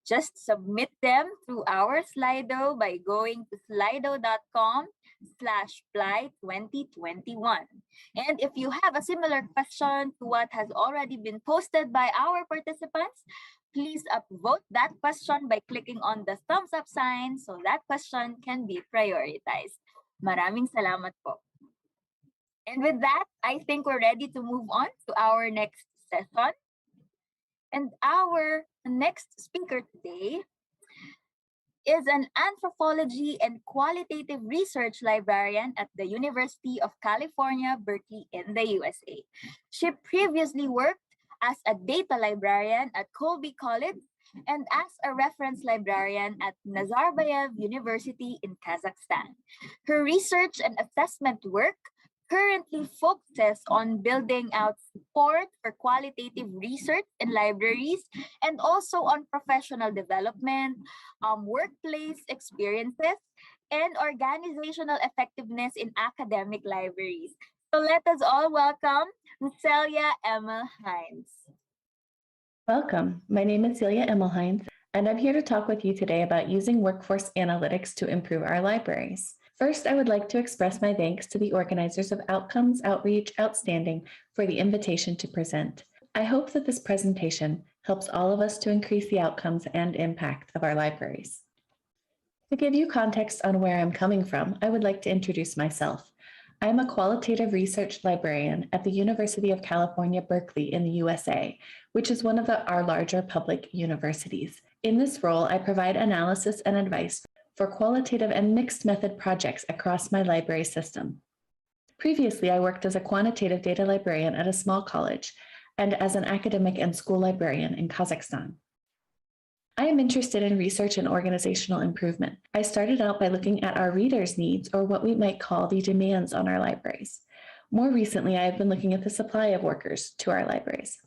just submit them through our Slido by going to slido.com/PLAI2021. And if you have a similar question to what has already been posted by our participants, please upvote that question by clicking on the thumbs up sign so that question can be prioritized. Maraming salamat po. And with that, I think we're ready to move on to our next session. And our next speaker today is an anthropology and qualitative research librarian at the University of California, Berkeley in the USA. She previously worked as a data librarian at Colby College and as a reference librarian at Nazarbayev University in Kazakhstan. Her research and assessment work currently focuses on building out support for qualitative research in libraries and also on professional development, workplace experiences, and organizational effectiveness in academic libraries. So let us all welcome Celia Emil Hines. Welcome. My name is Celia Emmelheinz, and I'm here to talk with you today about using workforce analytics to improve our libraries. First, I would like to express my thanks to the organizers of Outcomes Outreach Outstanding for the invitation to present. I hope that this presentation helps all of us to increase the outcomes and impact of our libraries. To give you context on where I'm coming from, I would like to introduce myself. I am a qualitative research librarian at the University of California, Berkeley in the USA, which is one of our larger public universities. In this role, I provide analysis and advice for qualitative and mixed method projects across my library system. Previously, I worked as a quantitative data librarian at a small college and as an academic and school librarian in Kazakhstan. I am interested in research and organizational improvement. I started out by looking at our readers' needs, or what we might call the demands on our libraries. More recently, I have been looking at the supply of workers to our libraries.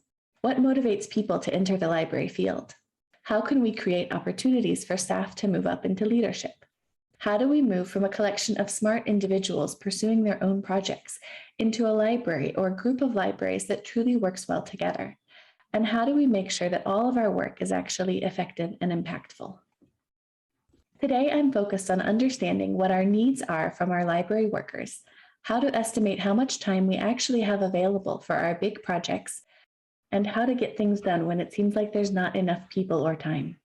What motivates people to enter the library field? How can we create opportunities for staff to move up into leadership? How do we move from a collection of smart individuals pursuing their own projects into a library or a group of libraries that truly works well together? And how do we make sure that all of our work is actually effective and impactful? Today, I'm focused on understanding what our needs are from our library workers, how to estimate how much time we actually have available for our big projects, and how to get things done when it seems like there's not enough people or time.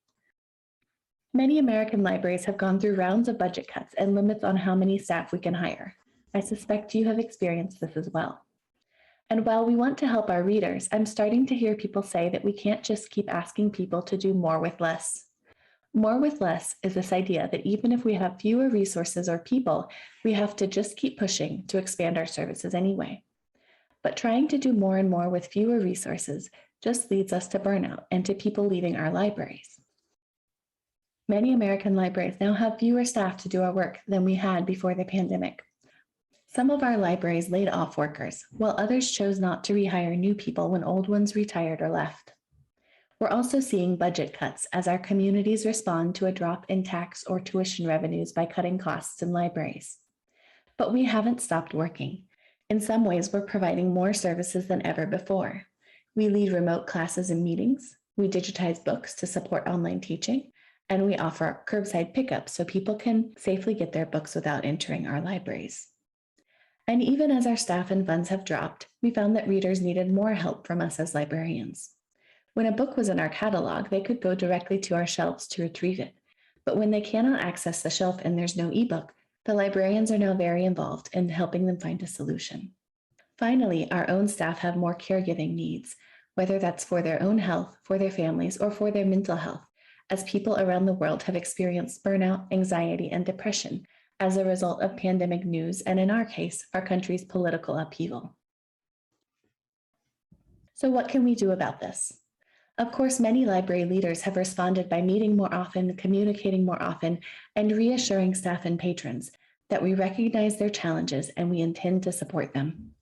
Many American libraries have gone through rounds of budget cuts and limits on how many staff we can hire. I suspect you have experienced this as well. And while we want to help our readers, I'm starting to hear people say that we can't just keep asking people to do more with less. More with less is this idea that even if we have fewer resources or people, we have to just keep pushing to expand our services anyway. But trying to do more and more with fewer resources just leads us to burnout and to people leaving our libraries. Many American libraries now have fewer staff to do our work than we had before the pandemic. Some of our libraries laid off workers, while others chose not to rehire new people when old ones retired or left. We're also seeing budget cuts as our communities respond to a drop in tax or tuition revenues by cutting costs in libraries. But we haven't stopped working. In some ways, we're providing more services than ever before. We lead remote classes and meetings, we digitize books to support online teaching, and we offer curbside pickup so people can safely get their books without entering our libraries. And even as our staff and funds have dropped, we found that readers needed more help from us as librarians. When a book was in our catalog, they could go directly to our shelves to retrieve it. But when they cannot access the shelf and there's no ebook, the librarians are now very involved in helping them find a solution. Finally, our own staff have more caregiving needs, whether that's for their own health, for their families, or for their mental health, as people around the world have experienced burnout, anxiety, and depression as a result of pandemic news, and in our case, our country's political upheaval. So what can we do about this? Of course, many library leaders have responded by meeting more often, communicating more often, and reassuring staff and patrons that we recognize their challenges and we intend to support them.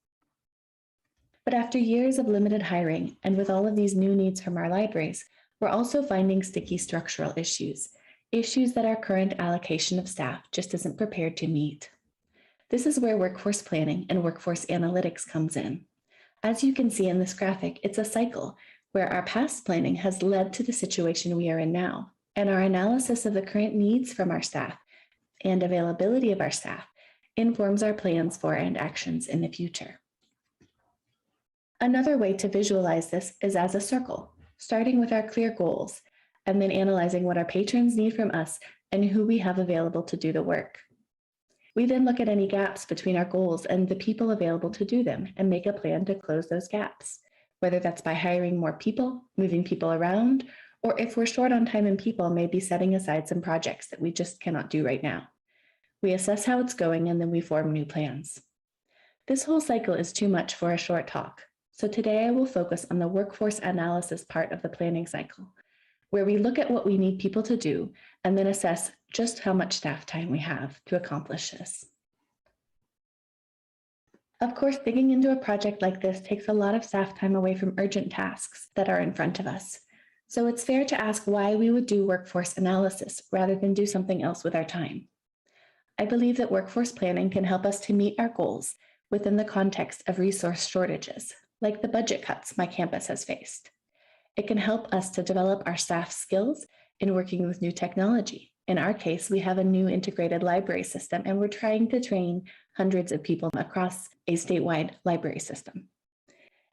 But after years of limited hiring, and with all of these new needs from our libraries, we're also finding sticky structural issues that our current allocation of staff just isn't prepared to meet. This is where workforce planning and workforce analytics comes in. As you can see in this graphic, it's a cycle where our past planning has led to the situation we are in now, and our analysis of the current needs from our staff and availability of our staff informs our plans for and actions in the future. Another way to visualize this is as a circle, starting with our clear goals, and then analyzing what our patrons need from us and who we have available to do the work. We then look at any gaps between our goals and the people available to do them and make a plan to close those gaps, whether that's by hiring more people, moving people around, or if we're short on time and people, maybe setting aside some projects that we just cannot do right now. We assess how it's going and then we form new plans. This whole cycle is too much for a short talk, so today I will focus on the workforce analysis part of the planning cycle, where we look at what we need people to do and then assess just how much staff time we have to accomplish this. Of course, digging into a project like this takes a lot of staff time away from urgent tasks that are in front of us. So it's fair to ask why we would do workforce analysis rather than do something else with our time. I believe that workforce planning can help us to meet our goals within the context of resource shortages, like the budget cuts my campus has faced. It can help us to develop our staff skills in working with new technology. In our case, we have a new integrated library system, and we're trying to train hundreds of people across a statewide library system.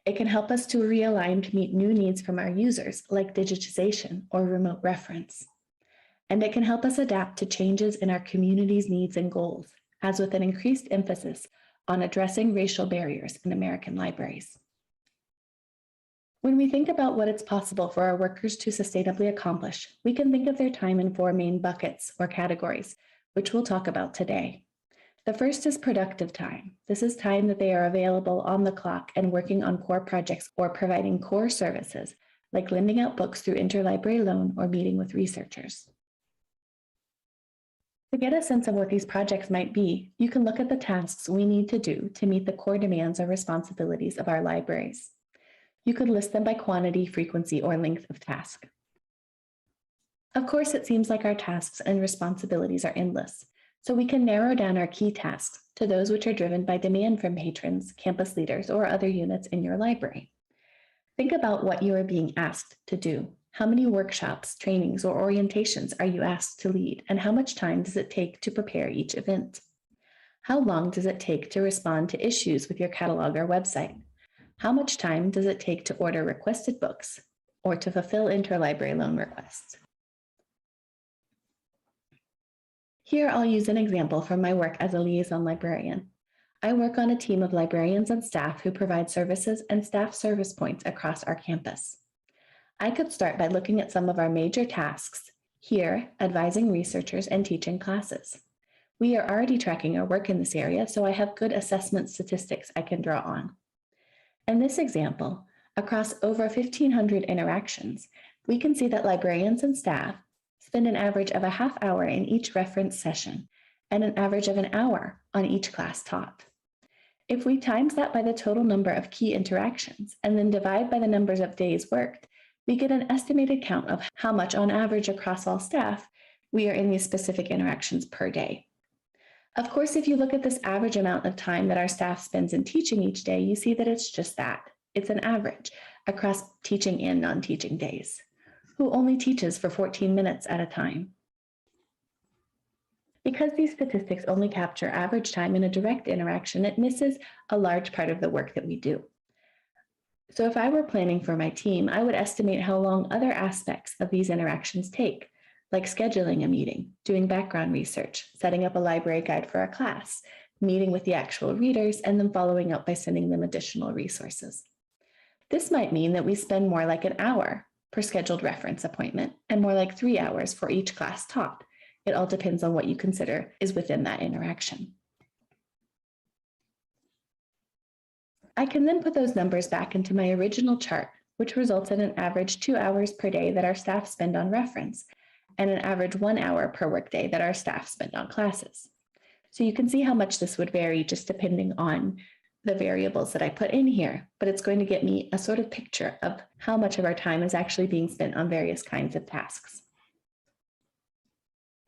It can help us to realign to meet new needs from our users, like digitization or remote reference. And it can help us adapt to changes in our community's needs and goals, as with an increased emphasis on addressing racial barriers in American libraries. When we think about what it's possible for our workers to sustainably accomplish, we can think of their time in four main buckets or categories, which we'll talk about today. The first is productive time. This is time that they are available on the clock and working on core projects or providing core services, like lending out books through interlibrary loan or meeting with researchers. To get a sense of what these projects might be, you can look at the tasks we need to do to meet the core demands or responsibilities of our libraries. You could list them by quantity, frequency, or length of task. Of course, it seems like our tasks and responsibilities are endless, so we can narrow down our key tasks to those which are driven by demand from patrons, campus leaders, or other units in your library. Think about what you are being asked to do. How many workshops, trainings, or orientations are you asked to lead, and how much time does it take to prepare each event? How long does it take to respond to issues with your catalog or website? How much time does it take to order requested books or to fulfill interlibrary loan requests? Here I'll use an example from my work as a liaison librarian. I work on a team of librarians and staff who provide services and staff service points across our campus. I could start by looking at some of our major tasks, here advising researchers and teaching classes. We are already tracking our work in this area, so I have good assessment statistics I can draw on. In this example, across over 1,500 interactions, we can see that librarians and staff spend an average of a half hour in each reference session and an average of an hour on each class taught. If we times that by the total number of key interactions and then divide by the numbers of days worked, we get an estimated count of how much on average across all staff we are in these specific interactions per day. Of course, if you look at this average amount of time that our staff spends in teaching each day, you see that it's just that. It's an average across teaching and non-teaching days. Who only teaches for 14 minutes at a time? Because these statistics only capture average time in a direct interaction, it misses a large part of the work that we do. So if I were planning for my team, I would estimate how long other aspects of these interactions take, like scheduling a meeting, doing background research, setting up a library guide for a class, meeting with the actual readers, and then following up by sending them additional resources. This might mean that we spend more like an hour per scheduled reference appointment and more like 3 hours for each class taught. It all depends on what you consider is within that interaction. I can then put those numbers back into my original chart, which results in an average 2 hours per day that our staff spend on reference and an average 1 hour per workday that our staff spend on classes. So you can see how much this would vary just depending on the variables that I put in here, but it's going to get me a sort of picture of how much of our time is actually being spent on various kinds of tasks.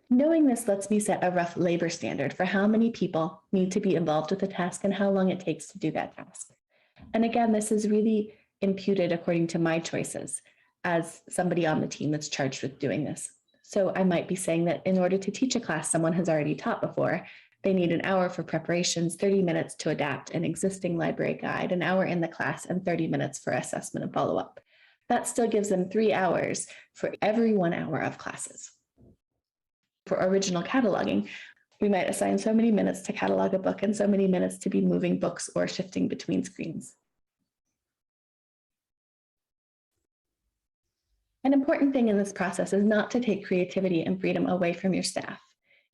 Knowing this lets me set a rough labor standard for how many people need to be involved with a task and how long it takes to do that task. And again, this is really imputed according to my choices as somebody on the team that's charged with doing this. So I might be saying that in order to teach a class someone has already taught before, they need an hour for preparations, 30 minutes to adapt an existing library guide, an hour in the class, and 30 minutes for assessment and follow-up. That still gives them 3 hours for every 1 hour of classes. For original cataloging, we might assign so many minutes to catalog a book and so many minutes to be moving books or shifting between screens. An important thing in this process is not to take creativity and freedom away from your staff.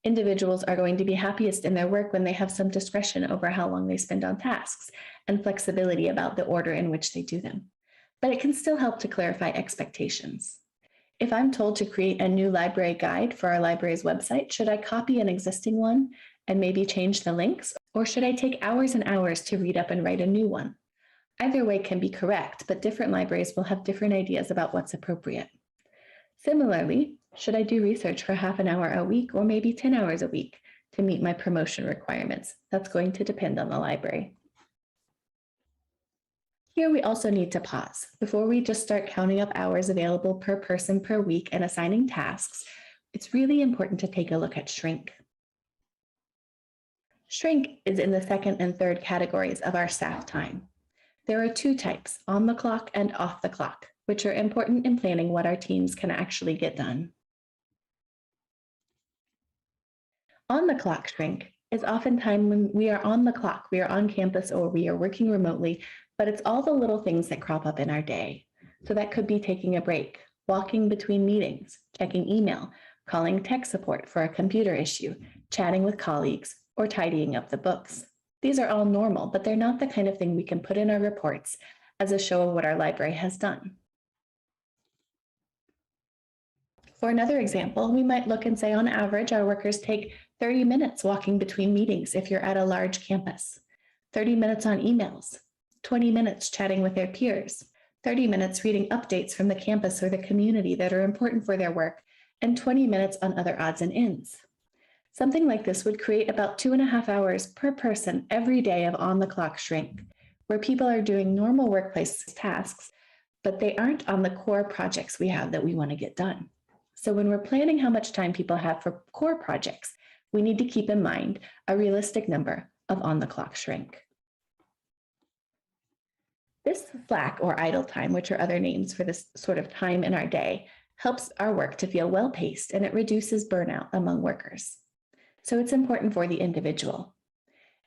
Individuals are going to be happiest in their work when they have some discretion over how long they spend on tasks and flexibility about the order in which they do them. But it can still help to clarify expectations. If I'm told to create a new library guide for our library's website, should I copy an existing one and maybe change the links? Or should I take hours and hours to read up and write a new one? Either way can be correct, but different libraries will have different ideas about what's appropriate. Similarly, should I do research for half an hour a week or maybe 10 hours a week to meet my promotion requirements? That's going to depend on the library. Here we also need to pause. Before we just start counting up hours available per person per week and assigning tasks, it's really important to take a look at shrink. Shrink is in the second and third categories of our staff time. There are 2 types, on the clock and off the clock, which are important in planning what our teams can actually get done. On the clock shrink is often time when we are on the clock, we are on campus or we are working remotely, but it's all the little things that crop up in our day. So that could be taking a break, walking between meetings, checking email, calling tech support for a computer issue, chatting with colleagues, or tidying up the books. These are all normal, but they're not the kind of thing we can put in our reports as a show of what our library has done. For another example, we might look and say on average, our workers take 30 minutes walking between meetings if you're at a large campus, 30 minutes on emails, 20 minutes chatting with their peers, 30 minutes reading updates from the campus or the community that are important for their work, and 20 minutes on other odds and ends. Something like this would create about 2.5 hours per person every day of on-the-clock shrink, where people are doing normal workplace tasks, but they aren't on the core projects we have that we want to get done. So when we're planning how much time people have for core projects, we need to keep in mind a realistic number of on-the-clock shrink. This slack or idle time, which are other names for this sort of time in our day, helps our work to feel well-paced and it reduces burnout among workers. So it's important for the individual.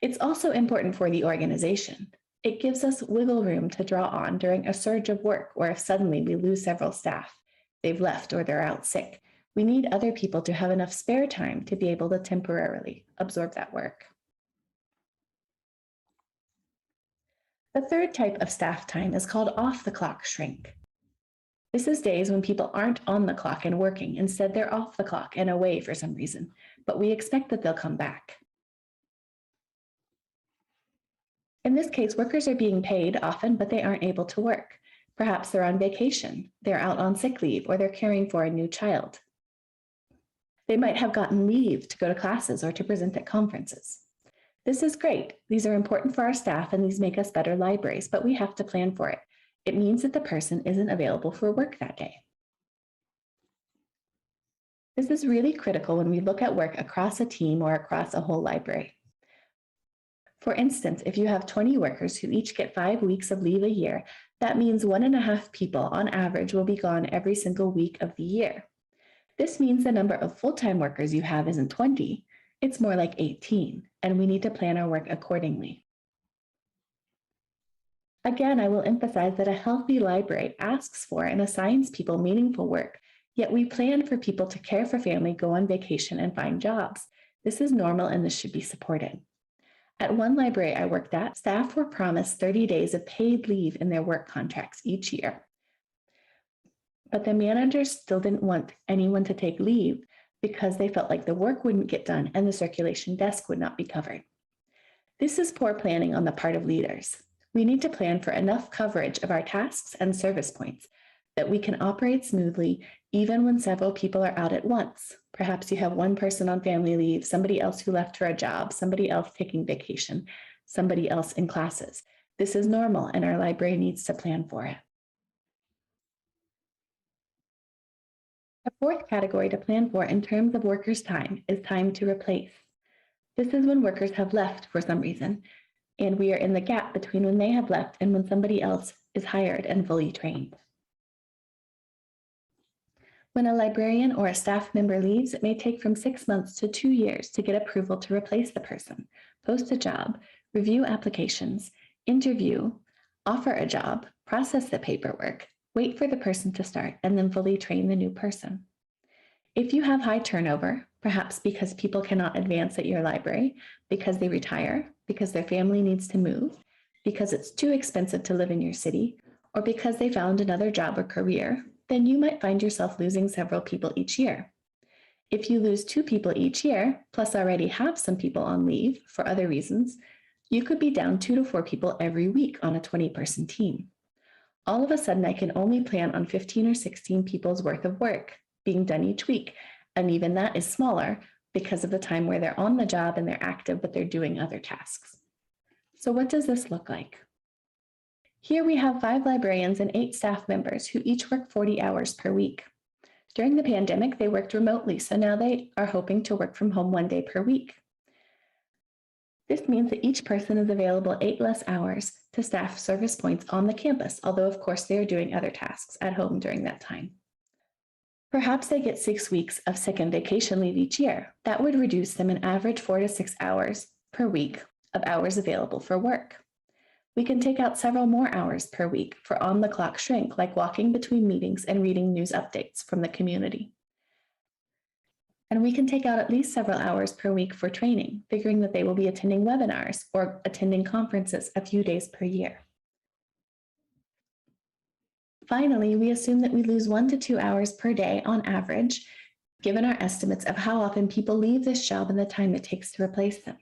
It's also important for the organization. It gives us wiggle room to draw on during a surge of work or if suddenly we lose several staff, they've left or they're out sick. We need other people to have enough spare time to be able to temporarily absorb that work. The third type of staff time is called off-the-clock shrink. This is days when people aren't on the clock and working. Instead, they're off the clock and away for some reason, but we expect that they'll come back. In this case, workers are being paid often, but they aren't able to work. Perhaps they're on vacation, they're out on sick leave, or they're caring for a new child. They might have gotten leave to go to classes or to present at conferences. This is great. These are important for our staff and these make us better libraries, but we have to plan for it. It means that the person isn't available for work that day. This is really critical when we look at work across a team or across a whole library. For instance, if you have 20 workers who each get 5 weeks of leave a year, that means 1.5 people on average will be gone every single week of the year. This means the number of full-time workers you have isn't 20, it's more like 18, and we need to plan our work accordingly. Again, I will emphasize that a healthy library asks for and assigns people meaningful work, yet we plan for people to care for family, go on vacation, and find jobs. This is normal and this should be supported. At one library I worked at, staff were promised 30 days of paid leave in their work contracts each year. But the managers still didn't want anyone to take leave because they felt like the work wouldn't get done and the circulation desk would not be covered. This is poor planning on the part of leaders. We need to plan for enough coverage of our tasks and service points that we can operate smoothly even when several people are out at once. Perhaps you have one person on family leave, somebody else who left for a job, somebody else taking vacation, somebody else in classes. This is normal and our library needs to plan for it. A fourth category to plan for in terms of workers' time is time to replace. This is when workers have left for some reason, and we are in the gap between when they have left and when somebody else is hired and fully trained. When a librarian or a staff member leaves, it may take from 6 months to 2 years to get approval to replace the person, post a job, review applications, interview, offer a job, process the paperwork, wait for the person to start, and then fully train the new person. If you have high turnover, perhaps because people cannot advance at your library, because they retire, because their family needs to move, because it's too expensive to live in your city, or because they found another job or career, then you might find yourself losing several people each year. If you lose 2 people each year, plus already have some people on leave for other reasons, you could be down 2 to 4 people every week on a 20-person team. All of a sudden, I can only plan on 15 or 16 people's worth of work being done each week, and even that is smaller because of the time where they're on the job and they're active, but they're doing other tasks. So what does this look like? Here we have 5 librarians and 8 staff members who each work 40 hours per week. During the pandemic, they worked remotely, so now they are hoping to work from home 1 day per week. This means that each person is available 8 less hours to staff service points on the campus, although of course they are doing other tasks at home during that time. Perhaps they get 6 weeks of sick and vacation leave each year. That would reduce them an average 4 to 6 hours per week of hours available for work. We can take out several more hours per week for on-the-clock shrink, like walking between meetings and reading news updates from the community. And we can take out at least several hours per week for training, figuring that they will be attending webinars or attending conferences a few days per year. Finally, we assume that we lose 1 to 2 hours per day on average, given our estimates of how often people leave this job and the time it takes to replace them.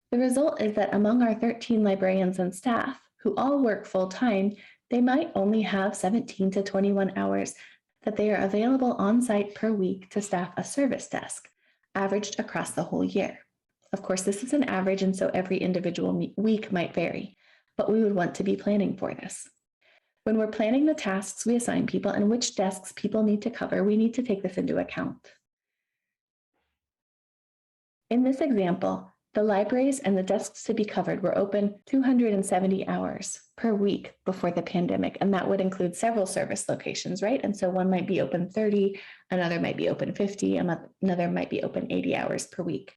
The result is that among our 13 librarians and staff, who all work full-time, they might only have 17 to 21 hours that they are available on-site per week to staff a service desk, averaged across the whole year. Of course, this is an average, and so every individual week might vary, but we would want to be planning for this. When we're planning the tasks we assign people and which desks people need to cover, we need to take this into account. In this example, the libraries and the desks to be covered were open 270 hours per week before the pandemic, and that would include several service locations, right? And so one might be open 30, another might be open 50, another might be open 80 hours per week.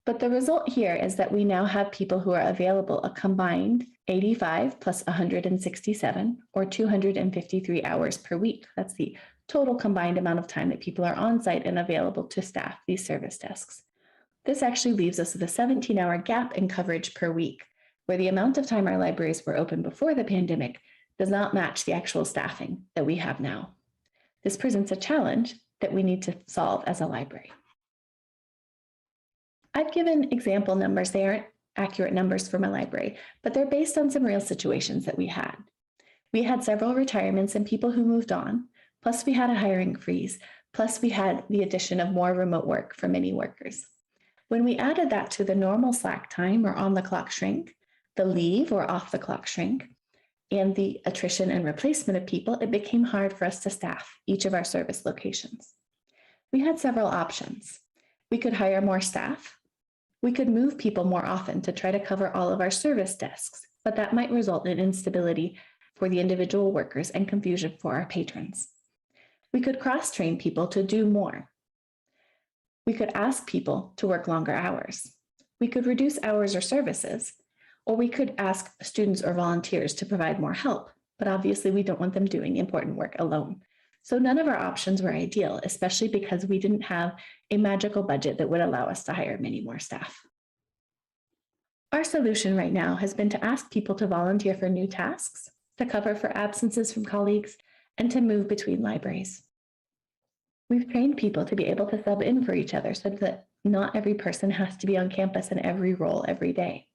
But the result here is that we now have people who are available a combined 85 plus 167, or 253 hours per week. That's the total combined amount of time that people are on site and available to staff these service desks. This actually leaves us with a 17-hour gap in coverage per week, where the amount of time our libraries were open before the pandemic does not match the actual staffing that we have now. This presents a challenge that we need to solve as a library. I've given example numbers. They aren't accurate numbers for my library, but they're based on some real situations that we had. We had several retirements and people who moved on, plus we had a hiring freeze, plus we had the addition of more remote work for many workers. When we added that to the normal slack time or on-the-clock shrink, the leave or off-the-clock shrink, and the attrition and replacement of people, it became hard for us to staff each of our service locations. We had several options. We could hire more staff. We could move people more often to try to cover all of our service desks, but that might result in instability for the individual workers and confusion for our patrons. We could cross-train people to do more. We could ask people to work longer hours. We could reduce hours or services, or we could ask students or volunteers to provide more help, but obviously we don't want them doing important work alone. So none of our options were ideal, especially because we didn't have a magical budget that would allow us to hire many more staff. Our solution right now has been to ask people to volunteer for new tasks, to cover for absences from colleagues, and to move between libraries. We've trained people to be able to sub in for each other so that not every person has to be on campus in every role every day.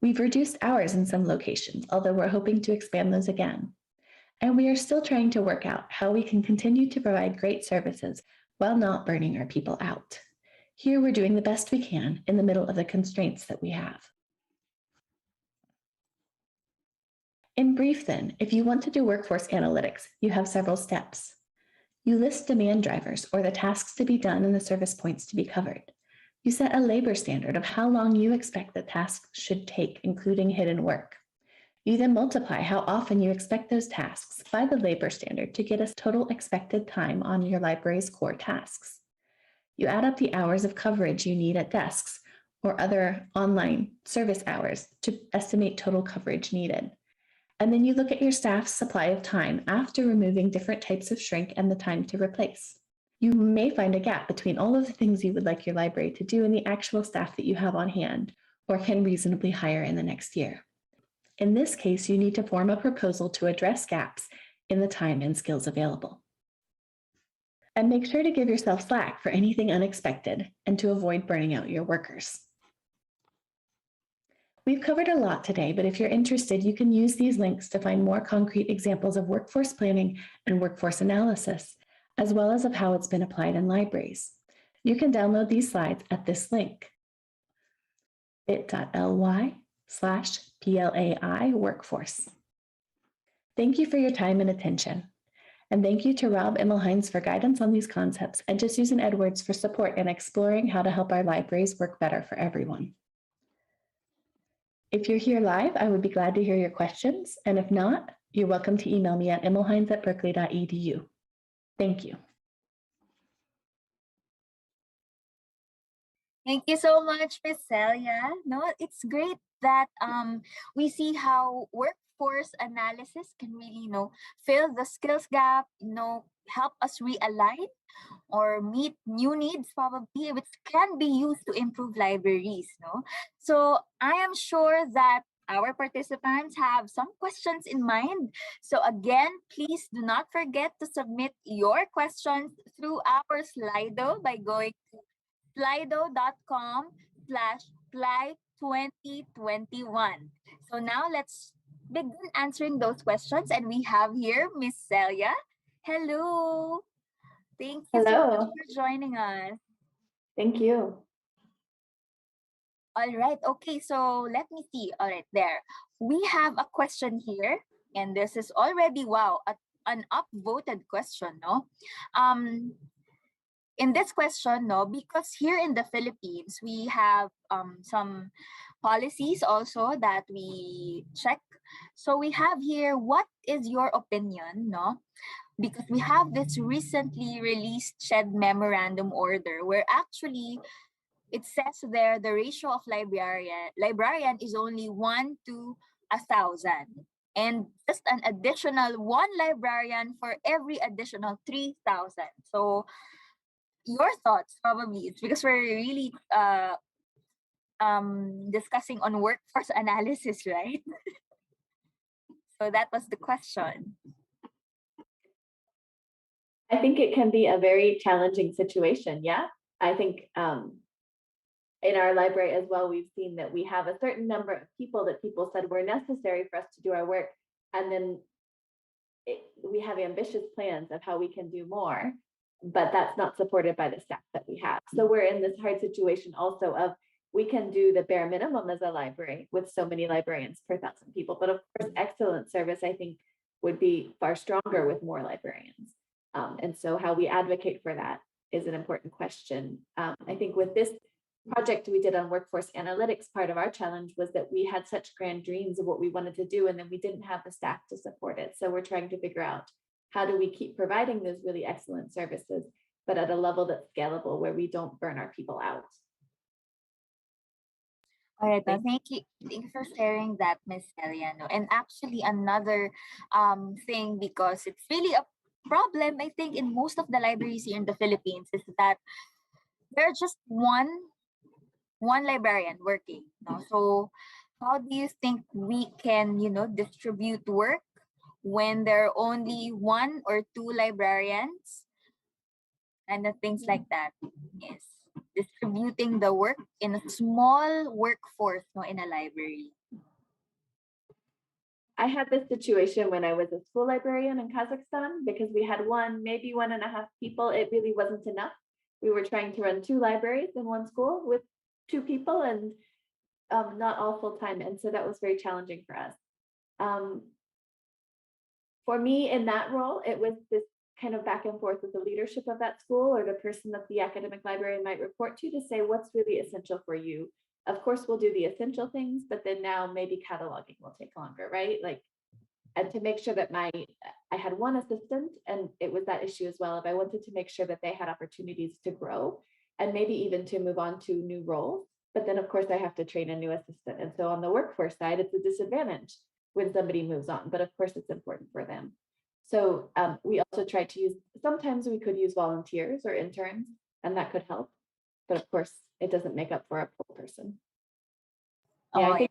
We've reduced hours in some locations, although we're hoping to expand those again. And we are still trying to work out how we can continue to provide great services while not burning our people out. Here, we're doing the best we can in the middle of the constraints that we have. In brief then, if you want to do workforce analytics, you have several steps. You list demand drivers or the tasks to be done and the service points to be covered. You set a labor standard of how long you expect the tasks should take, including hidden work. You then multiply how often you expect those tasks by the labor standard to get us total expected time on your library's core tasks. You add up the hours of coverage you need at desks or other online service hours to estimate total coverage needed. And then you look at your staff's supply of time after removing different types of shrink and the time to replace. You may find a gap between all of the things you would like your library to do and the actual staff that you have on hand or can reasonably hire in the next year. In this case, you need to form a proposal to address gaps in the time and skills available. And make sure to give yourself slack for anything unexpected and to avoid burning out your workers. We've covered a lot today, but if you're interested, you can use these links to find more concrete examples of workforce planning and workforce analysis, as well as of how it's been applied in libraries. You can download these slides at this link, bit.ly/PLAI workforce. Thank you for your time and attention. And thank you to Rob Immelhines for guidance on these concepts and to Susan Edwards for support in exploring how to help our libraries work better for everyone. If you're here live, I would be glad to hear your questions. And if not, you're welcome to email me at immelhines@berkeley.edu. Thank you. Thank you so much, Miss Celia. No, it's great that we see how workforce analysis can really, fill the skills gap, help us realign or meet new needs probably, which can be used to improve libraries. So I am sure that our participants have some questions in mind. So again, please do not forget to submit your questions through our Slido by going to slido.com/PLAI2021. So now let's begin answering those questions. And we have here Miss Celia. Hello. Thank you so much Hello. for joining us. Thank you. All right. Okay. So let me see. All right. There. We have a question here. And this is already, an upvoted question, no? In this question, because here in the Philippines, we have some policies also that we check. So we have here, what is your opinion, because we have this recently released SHED memorandum order where actually it says there the ratio of librarian is only 1 to 1,000 and just an additional 1 librarian for every additional 3,000. So your thoughts probably, it's because we're really discussing on workforce analysis, right? So that was the question. I think it can be a very challenging situation. Yeah. I think in our library as well, we've seen that we have a certain number of people that people said were necessary for us to do our work. And then we have ambitious plans of how we can do more, but that's not supported by the staff that we have. So we're in this hard situation also of we can do the bare minimum as a library with so many librarians per 1,000 people. But of course, excellent service, I think, would be far stronger with more librarians. And so how we advocate for that is an important question. I think with this project we did on workforce analytics, part of our challenge was that we had such grand dreams of what we wanted to do, and then we didn't have the staff to support it. So we're trying to figure out how do we keep providing those really excellent services, but at a level that's scalable where we don't burn our people out. All right, no, thank you. Thank you for sharing that, Miss Celia. No? And actually, another thing, because it's really a problem, I think, in most of the libraries here in the Philippines, is that there's just one librarian working. No? So how do you think we can, distribute work when there are only one or two librarians? And the things like that. Yes. Distributing the work in a small workforce, no, in a library. I had this situation when I was a school librarian in Kazakhstan because we had one, maybe 1.5 people. It really wasn't enough. We were trying to run 2 libraries in one school with 2 people and not all full time. And so that was very challenging for us. For me in that role, it was this kind of back and forth with the leadership of that school or the person that the academic librarian might report to say what's really essential for you. Of course, we'll do the essential things, but then now maybe cataloging will take longer, right? Like, and to make sure that I had one assistant, and it was that issue as well. If I wanted to make sure that they had opportunities to grow and maybe even to move on to new roles, but then of course I have to train a new assistant. And so on the workforce side, it's a disadvantage when somebody moves on, but of course it's important for them. So we also tried to use, sometimes we could use volunteers or interns, and that could help. But of course, it doesn't make up for a full person. Yeah, I think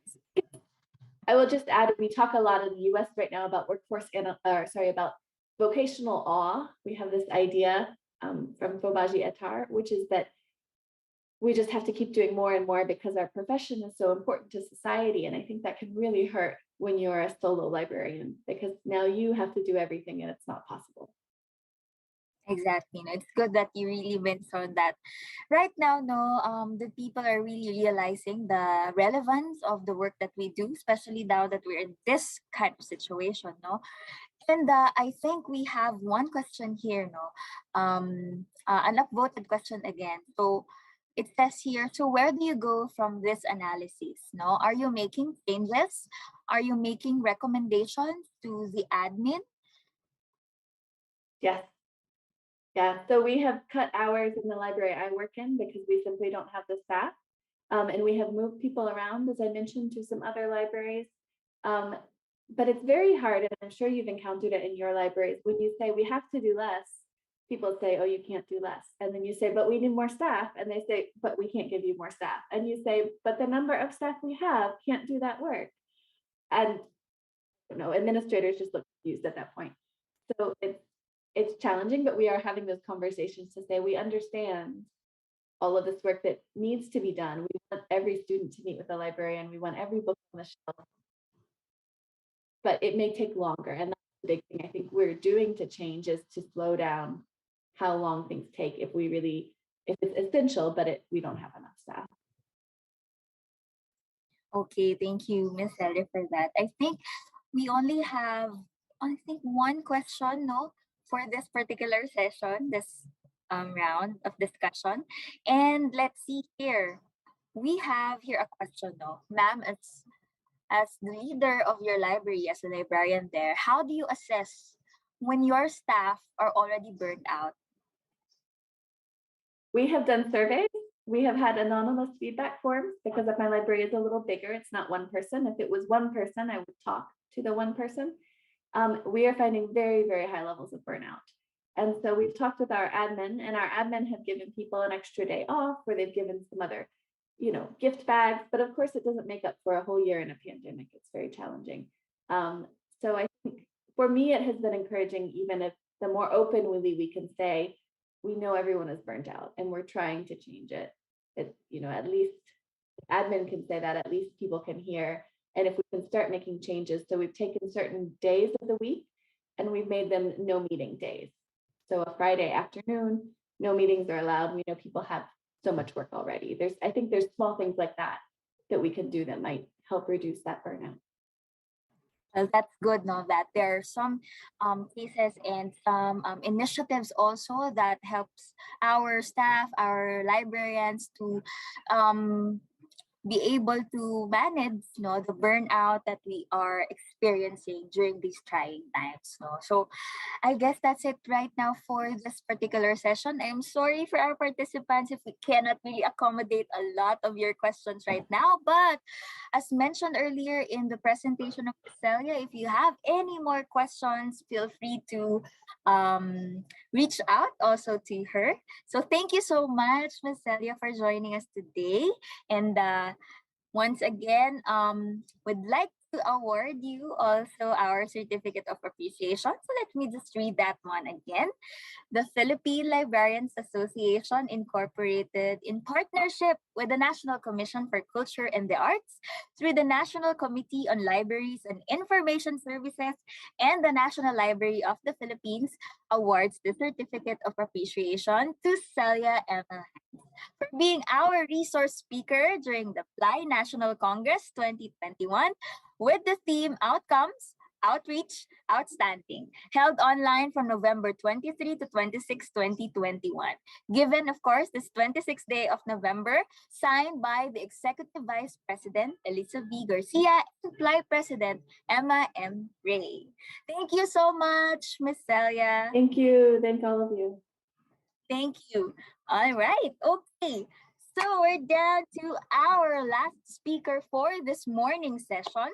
I will just add, we talk a lot in the US right now about about vocational awe. We have this idea from Fobaji Ettar, which is that we just have to keep doing more and more because our profession is so important to society. And I think that can really hurt when you're a solo librarian, because now you have to do everything and it's not possible. Exactly. No, it's good that you really mentioned that. Right now, the people are really realizing the relevance of the work that we do, especially now that we're in this kind of situation, no? And I think we have one question here, no? An upvoted question again. So it says here, so where do you go from this analysis? No, are you making changes? Are you making recommendations to the admin? Yes. Yeah, so we have cut hours in the library I work in because we simply don't have the staff. And we have moved people around, as I mentioned, to some other libraries. But it's very hard, and I'm sure you've encountered it in your libraries. When you say we have to do less, people say, oh, you can't do less. And then you say, but we need more staff. And they say, but we can't give you more staff. And you say, but the number of staff we have can't do that work. And administrators just look confused at that point. So it's challenging, but we are having those conversations to say we understand all of this work that needs to be done. We want every student to meet with a librarian. We want every book on the shelf. But it may take longer. And that's the big thing I think we're doing to change is to slow down how long things take if it's essential, but we don't have enough staff. Okay, thank you, Ms. Ellie, for that. I think we only have, one question, no, for this particular session, this round of discussion. And let's see here. We have here a question, no, ma'am, as the leader of your library, as a librarian there, how do you assess when your staff are already burned out? We have done surveys. We have had anonymous feedback forms because if my library is a little bigger, it's not one person. If it was one person, I would talk to the one person. We are finding very, very high levels of burnout. And so we've talked with our admin, and our admin have given people an extra day off, where they've given some other, gift bags. But of course, it doesn't make up for a whole year in a pandemic. It's very challenging. So I think for me, it has been encouraging, even if the more openly we can say, we know everyone is burnt out and we're trying to change it. It's, at least admin can say that, at least people can hear. And if we can start making changes, so we've taken certain days of the week and we've made them no meeting days. So a Friday afternoon, no meetings are allowed. We know people have so much work already. I think there's small things like that we can do that might help reduce that burnout. Well, that's good, no, that there are some cases and some initiatives also that helps our staff, our librarians to be able to manage, the burnout that we are experiencing during these trying times. No? So I guess that's it right now for this particular session. I'm sorry for our participants if we cannot really accommodate a lot of your questions right now. But as mentioned earlier in the presentation of Celia, if you have any more questions, feel free to reach out also to her. So thank you so much, Ms. Celia, for joining us today. And once again, would like to award you also our certificate of appreciation. So let me just read that one again. The Philippine Librarians Association Incorporated, in partnership with the National Commission for Culture and the Arts, through the National Committee on Libraries and Information Services and the National Library of the Philippines, awards the Certificate of Appreciation to Celia Emma for being our resource speaker during the PLAI National Congress 2021 with the theme Outcomes, Outreach, Outstanding, held online from November 23 to 26, 2021. Given, of course, this 26th day of November, signed by the Executive Vice President, Elisa V. Garcia, and PLAI President, Emma M. Ray. Thank you so much, Ms. Celia. Thank you. Thank all of you. Thank you. All right. Okay. So we're down to our last speaker for this morning session.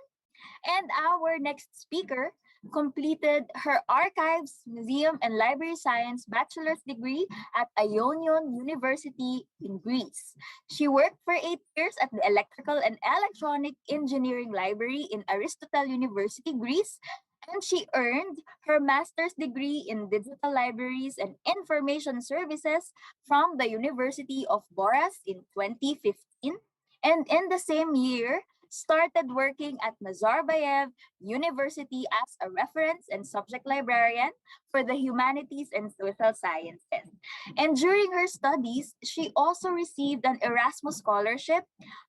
And our next speaker completed her Archives, Museum, and Library Science bachelor's degree at Ionian University in Greece. She worked for 8 years at the Electrical and Electronic Engineering Library in Aristotle University, Greece, and she earned her master's degree in digital libraries and information services from the University of Boras in 2015. And in the same year, started working at Nazarbayev University as a reference and subject librarian for the humanities and social sciences. And during her studies, she also received an Erasmus scholarship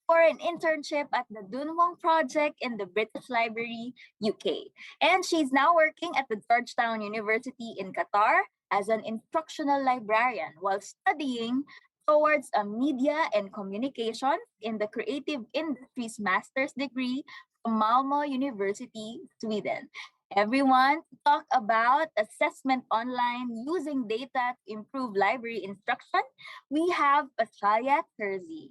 for an internship at the Dunhuang Project in the British Library, UK. And she's now working at the Georgetown University in Qatar as an instructional librarian while studying towards a media and communications in the creative industries master's degree from Malmo University, Sweden. Everyone, to talk about assessment online using data to improve library instruction, we have Pachalia Terzi.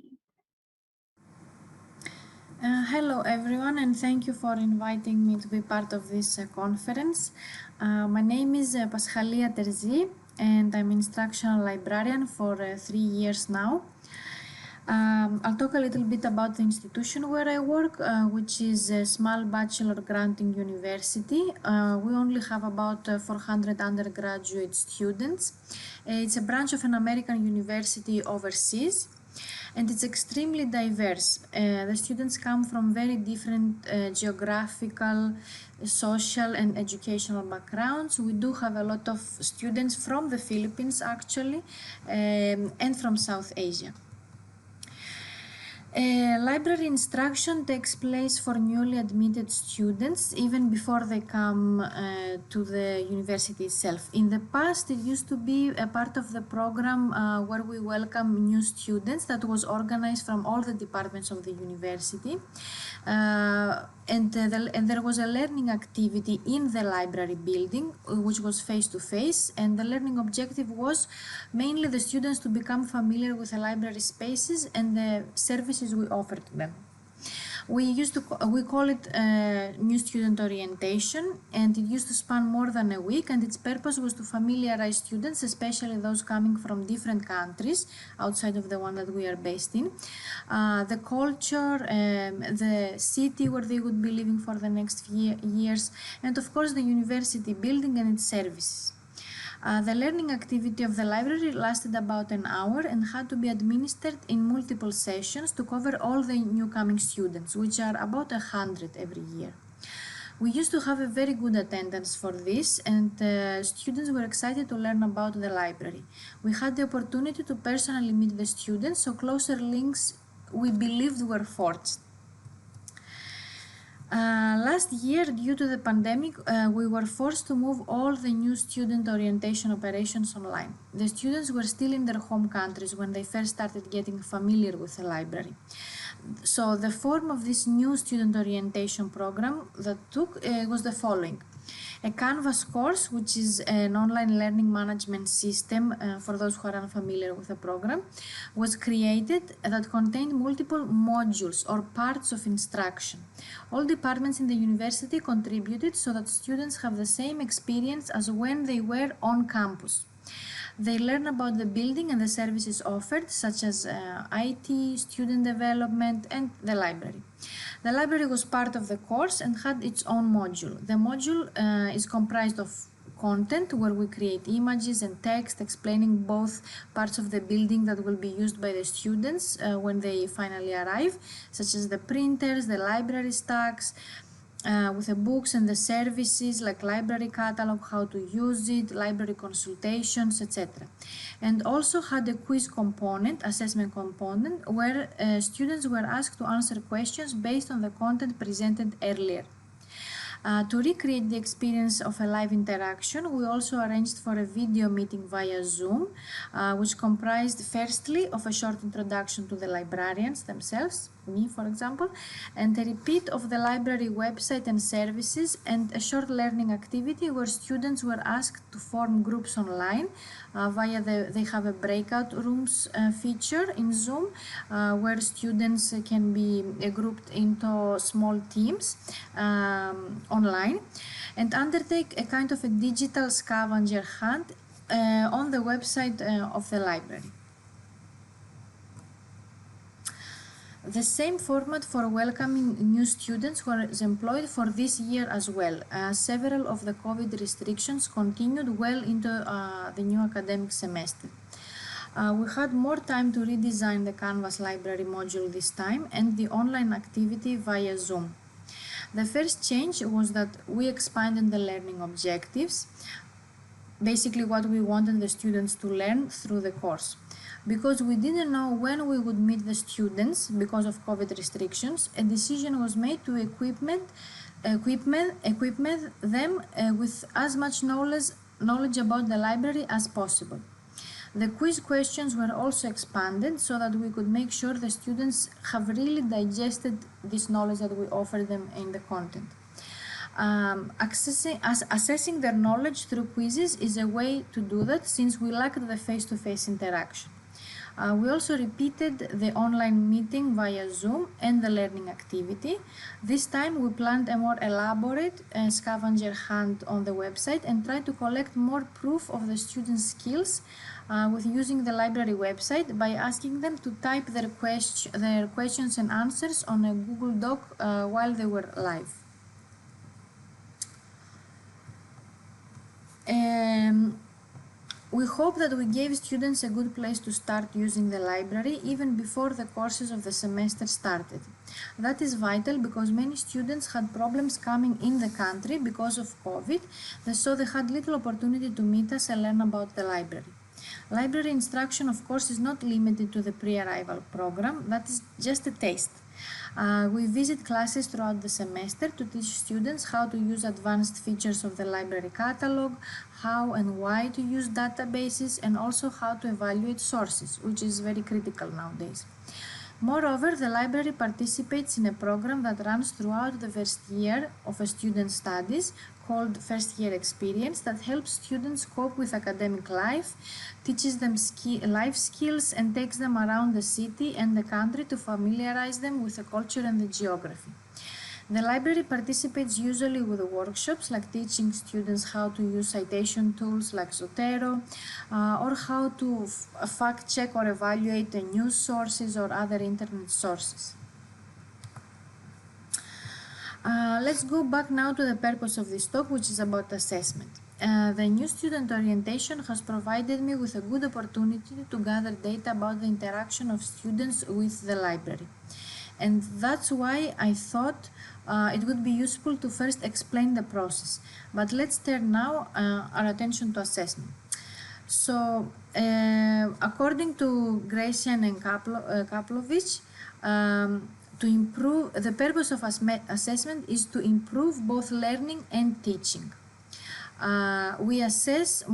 Hello everyone, and thank you for inviting me to be part of this conference. My name is Paschalia Terzi, and I'm instructional librarian for 3 years now. I'll talk a little bit about the institution where I work, which is a small bachelor granting university. We only have about 400 undergraduate students. It's a branch of an American university overseas, and it's extremely diverse. The students come from very different geographical, social, and educational backgrounds. We do have a lot of students from the Philippines, actually, and from South Asia. Library instruction takes place for newly admitted students even before they come to the university itself. In the past, it used to be a part of the program where we welcome new students that was organized from all the departments of the university. And there was a learning activity in the library building, which was face-to-face, and the learning objective was mainly the students to become familiar with the library spaces and the services we offer to them. We call it new student orientation, and it used to span more than a week, and its purpose was to familiarize students, especially those coming from different countries outside of the one that we are based in, the culture, the city where they would be living for the next few years, and of course the university building and its services. The learning activity of the library lasted about an hour and had to be administered in multiple sessions to cover all the new coming students, which are about 100 every year. We used to have a very good attendance for this, and students were excited to learn about the library. We had the opportunity to personally meet the students, so closer links we believed were forged. Last year, due to the pandemic, we were forced to move all the new student orientation operations online. The students were still in their home countries when they first started getting familiar with the library. So the form of this new student orientation program that took was the following. A Canvas course, which is an online learning management system for those who are unfamiliar with the program, was created that contained multiple modules or parts of instruction. All departments in the university contributed so that students have the same experience as when they were on campus. They learn about the building and the services offered, such as IT, student development, and the library. The library was part of the course and had its own module. The module is comprised of content where we create images and text explaining both parts of the building that will be used by the students when they finally arrive, such as the printers, the library stacks, with the books and the services like library catalog, how to use it, library consultations, etc. And also had a quiz component, assessment component, where students were asked to answer questions based on the content presented earlier. To recreate the experience of a live interaction, we also arranged for a video meeting via Zoom, which comprised firstly of a short introduction to the librarians themselves, me for example, and a repeat of the library website and services, and a short learning activity where students were asked to form groups online via they have a breakout rooms feature in Zoom where students can be grouped into small teams online and undertake a kind of a digital scavenger hunt on the website of the library. The same format for welcoming new students was employed for this year as well. Several of the COVID restrictions continued well into the new academic semester. We had more time to redesign the Canvas library module this time and the online activity via Zoom. The first change was that we expanded the learning objectives, basically what we wanted the students to learn through the course. Because we didn't know when we would meet the students because of COVID restrictions, a decision was made to equip them with as much knowledge about the library as possible. The quiz questions were also expanded so that we could make sure the students have really digested this knowledge that we offer them in the content. Assessing their knowledge through quizzes is a way to do that since we lacked the face-to-face interaction. We also repeated the online meeting via Zoom and the learning activity. This time we planned a more elaborate scavenger hunt on the website and tried to collect more proof of the students' skills with using the library website by asking them to type their questions and answers on a Google Doc while they were live. We hope that we gave students a good place to start using the library even before the courses of the semester started. That is vital because many students had problems coming in the country because of COVID, so they had little opportunity to meet us and learn about the library. Library instruction, of course, is not limited to the pre-arrival program. That is just a taste. We visit classes throughout the semester to teach students how to use advanced features of the library catalog, how and why to use databases, and also how to evaluate sources, which is very critical nowadays. Moreover, the library participates in a program that runs throughout the first year of a student's studies called first year experience that helps students cope with academic life, teaches them life skills, and takes them around the city and the country to familiarize them with the culture and the geography. The library participates usually with workshops like teaching students how to use citation tools like Zotero, or how to fact check or evaluate the news sources or other internet sources. Let's go back now to the purpose of this talk, which is about assessment. The new student orientation has provided me with a good opportunity to gather data about the interaction of students with the library. And that's why I thought it would be useful to first explain the process. But let's turn now our attention to assessment. So, according to Gracian and Kaplovich, to improve, the purpose of assessment is to improve both learning and teaching. We assess,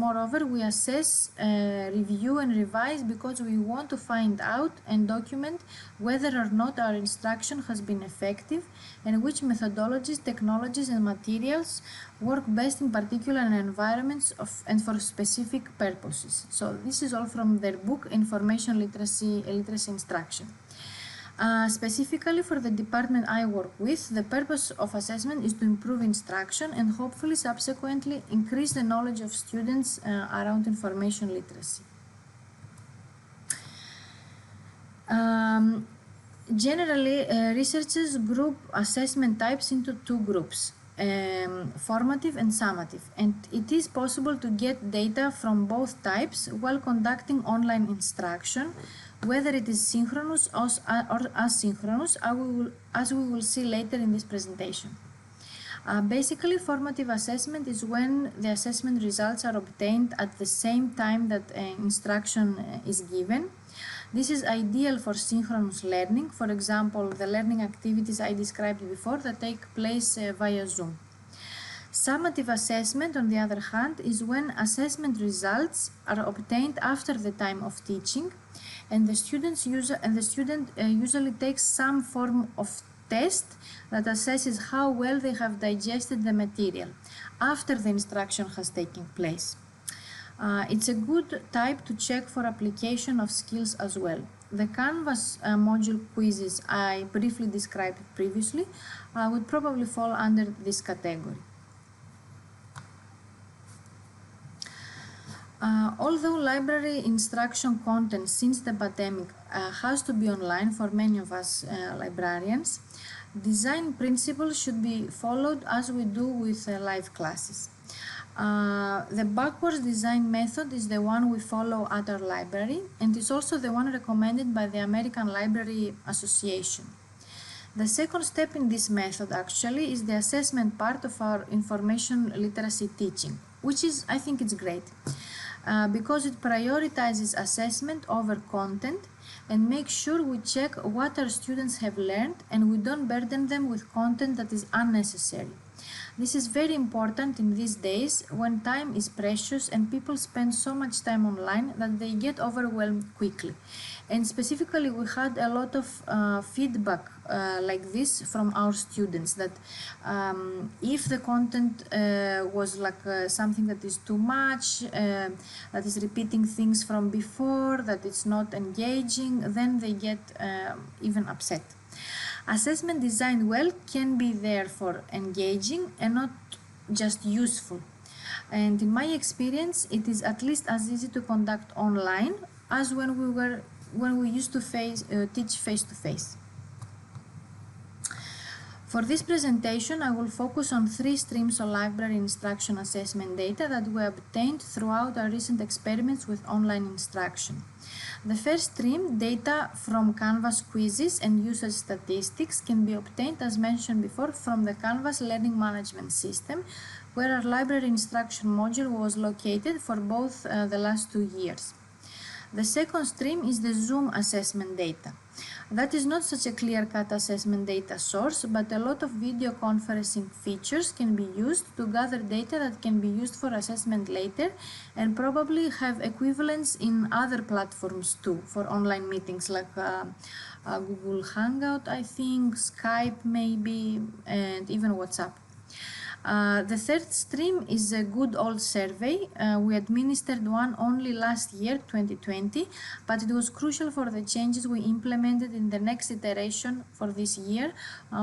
review and revise because we want to find out and document whether or not our instruction has been effective and which methodologies, technologies and materials work best in particular environments and for specific purposes. So this is all from their book, Information Literacy Instruction. Specifically for the department I work with, the purpose of assessment is to improve instruction and hopefully subsequently increase the knowledge of students around information literacy. Generally, researchers group assessment types into two groups, formative and summative, and it is possible to get data from both types while conducting online instruction, whether it is synchronous or asynchronous, as we will see later in this presentation. Basically, formative assessment is when the assessment results are obtained at the same time that instruction is given. This is ideal for synchronous learning, for example, the learning activities I described before that take place via Zoom. Summative assessment, on the other hand, is when assessment results are obtained after the time of teaching, and the student usually takes some form of test that assesses how well they have digested the material after the instruction has taken place. It's a good type to check for application of skills as well. The Canvas module quizzes I briefly described previously would probably fall under this category. Although library instruction content since the pandemic has to be online for many of us librarians, design principles should be followed as we do with live classes. The backwards design method is the one we follow at our library and is also the one recommended by the American Library Association. The second step in this method actually is the assessment part of our information literacy teaching, which is, I think it's great. Because it prioritizes assessment over content and makes sure we check what our students have learned and we don't burden them with content that is unnecessary. This is very important in these days when time is precious and people spend so much time online that they get overwhelmed quickly. And specifically, we had a lot of feedback like this from our students that if the content was like something that is too much, that is repeating things from before, that it's not engaging, then they get even upset. Assessment designed well can be therefore engaging and not just useful. And in my experience, it is at least as easy to conduct online as when we used to teach face-to-face. For this presentation, I will focus on three streams of library instruction assessment data that we obtained throughout our recent experiments with online instruction. The first stream, data from Canvas quizzes and usage statistics, can be obtained, as mentioned before, from the Canvas Learning Management System, where our library instruction module was located for both the last 2 years. The second stream is the Zoom assessment data. That is not such a clear-cut assessment data source, but a lot of video conferencing features can be used to gather data that can be used for assessment later and probably have equivalents in other platforms too, for online meetings like Google Hangout, I think, Skype maybe, and even WhatsApp. The third stream is a good old survey. We administered one only last year, 2020, but it was crucial for the changes we implemented in the next iteration for this year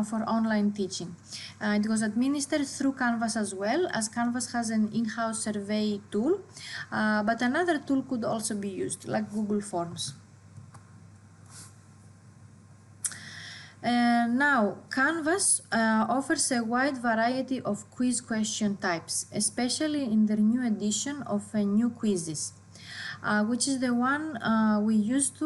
for online teaching. It was administered through Canvas as well, as Canvas has an in-house survey tool, but another tool could also be used, like Google Forms. Now, Canvas offers a wide variety of quiz question types, especially in the new edition of new quizzes, which is the one we used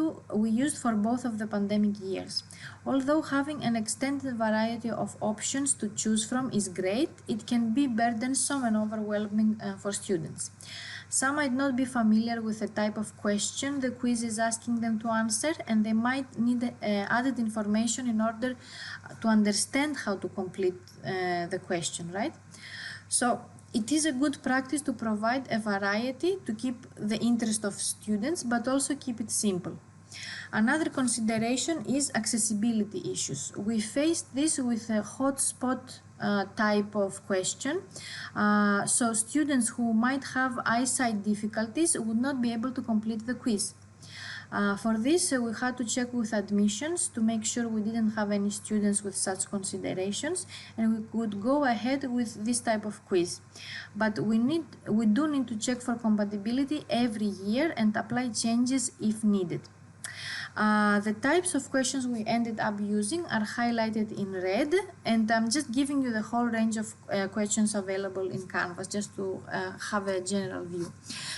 for both of the pandemic years. Although having an extended variety of options to choose from is great, it can be burdensome and overwhelming for students. Some might not be familiar with the type of question the quiz is asking them to answer, and they might need added information in order to understand how to complete the question, right? So it is a good practice to provide a variety to keep the interest of students, but also keep it simple. Another consideration is accessibility issues. We faced this with a hotspot type of question. So students who might have eyesight difficulties would not be able to complete the quiz. For this, we had to check with admissions to make sure we didn't have any students with such considerations, and we could go ahead with this type of quiz. But we do need to check for compatibility every year and apply changes if needed. The types of questions we ended up using are highlighted in red, and I'm just giving you the whole range of questions available in Canvas just to have a general view.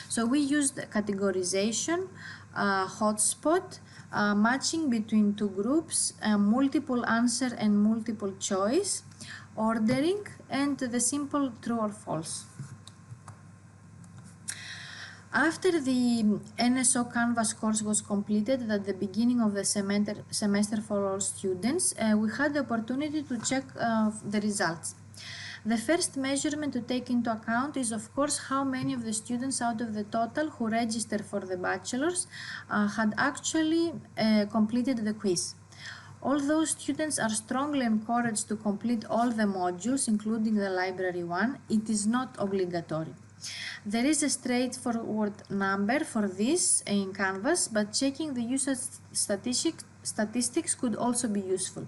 So we used categorization, hotspot, matching between two groups, multiple answer and multiple choice, ordering, and the simple true or false. After the NSO Canvas course was completed at the beginning of the semester for all students, we had the opportunity to check the results. The first measurement to take into account is, of course, how many of the students out of the total who registered for the bachelor's had actually completed the quiz. Although students are strongly encouraged to complete all the modules, including the library one, it is not obligatory. There is a straightforward number for this in Canvas, but checking the usage statistics could also be useful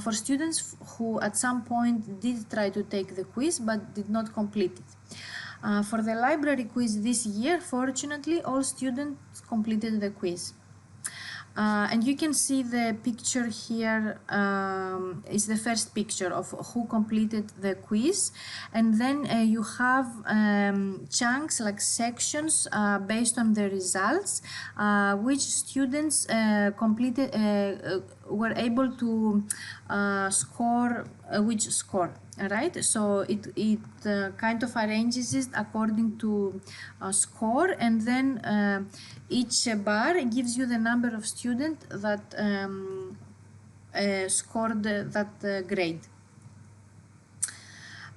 for students who at some point did try to take the quiz but did not complete it. For the library quiz this year, fortunately, all students completed the quiz. And you can see the picture here is the first picture of who completed the quiz, and then you have chunks like sections based on the results which students completed were able to score which score. Right, so it kind of arranges it according to score, and then each bar gives you the number of students that scored that grade.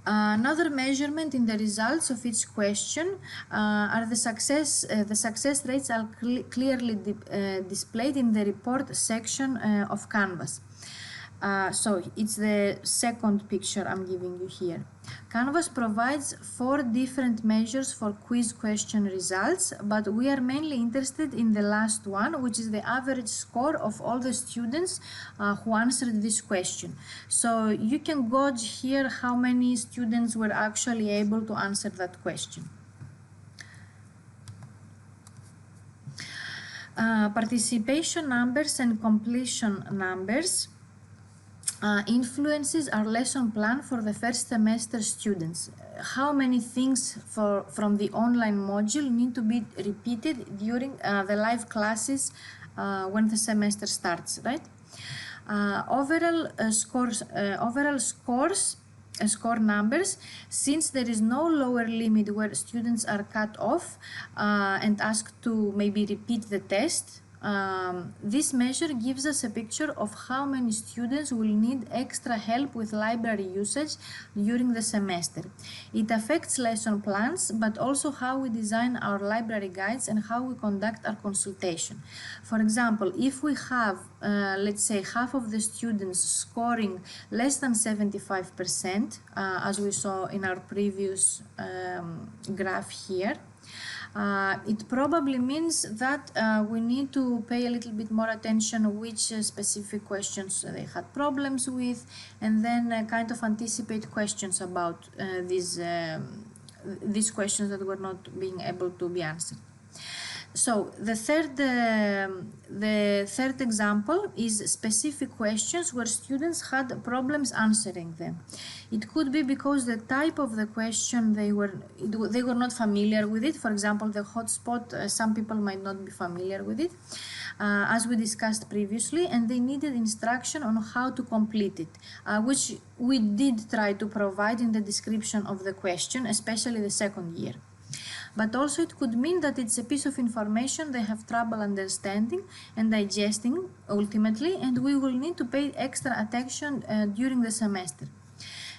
Another measurement in the results of each question are the success rates are clearly displayed in the report section of Canvas. So it's the second picture I'm giving you here. Canvas provides 4 different measures for quiz question results, but we are mainly interested in the last one, which is the average score of all the students who answered this question. So you can gauge here how many students were actually able to answer that question. Participation numbers and completion numbers influences our lesson plan for the first semester students. How many things from the online module need to be repeated during the live classes when the semester starts, right? Overall score numbers, since there is no lower limit where students are cut off and asked to maybe repeat the test This measure gives us a picture of how many students will need extra help with library usage during the semester. It affects lesson plans, but also how we design our library guides and how we conduct our consultation. For example, if we have, let's say, half of the students scoring less than 75%, as we saw in our previous graph here, it probably means that we need to pay a little bit more attention which specific questions they had problems with, and then kind of anticipate questions about these questions that were not being able to be answered. So the third example is specific questions where students had problems answering them. It could be because the type of the question they were not familiar with it. For example, the hotspot, some people might not be familiar with it, as we discussed previously, and they needed instruction on how to complete it, which we did try to provide in the description of the question, especially the second year. But also it could mean that it's a piece of information they have trouble understanding and digesting ultimately, and we will need to pay extra attention during the semester.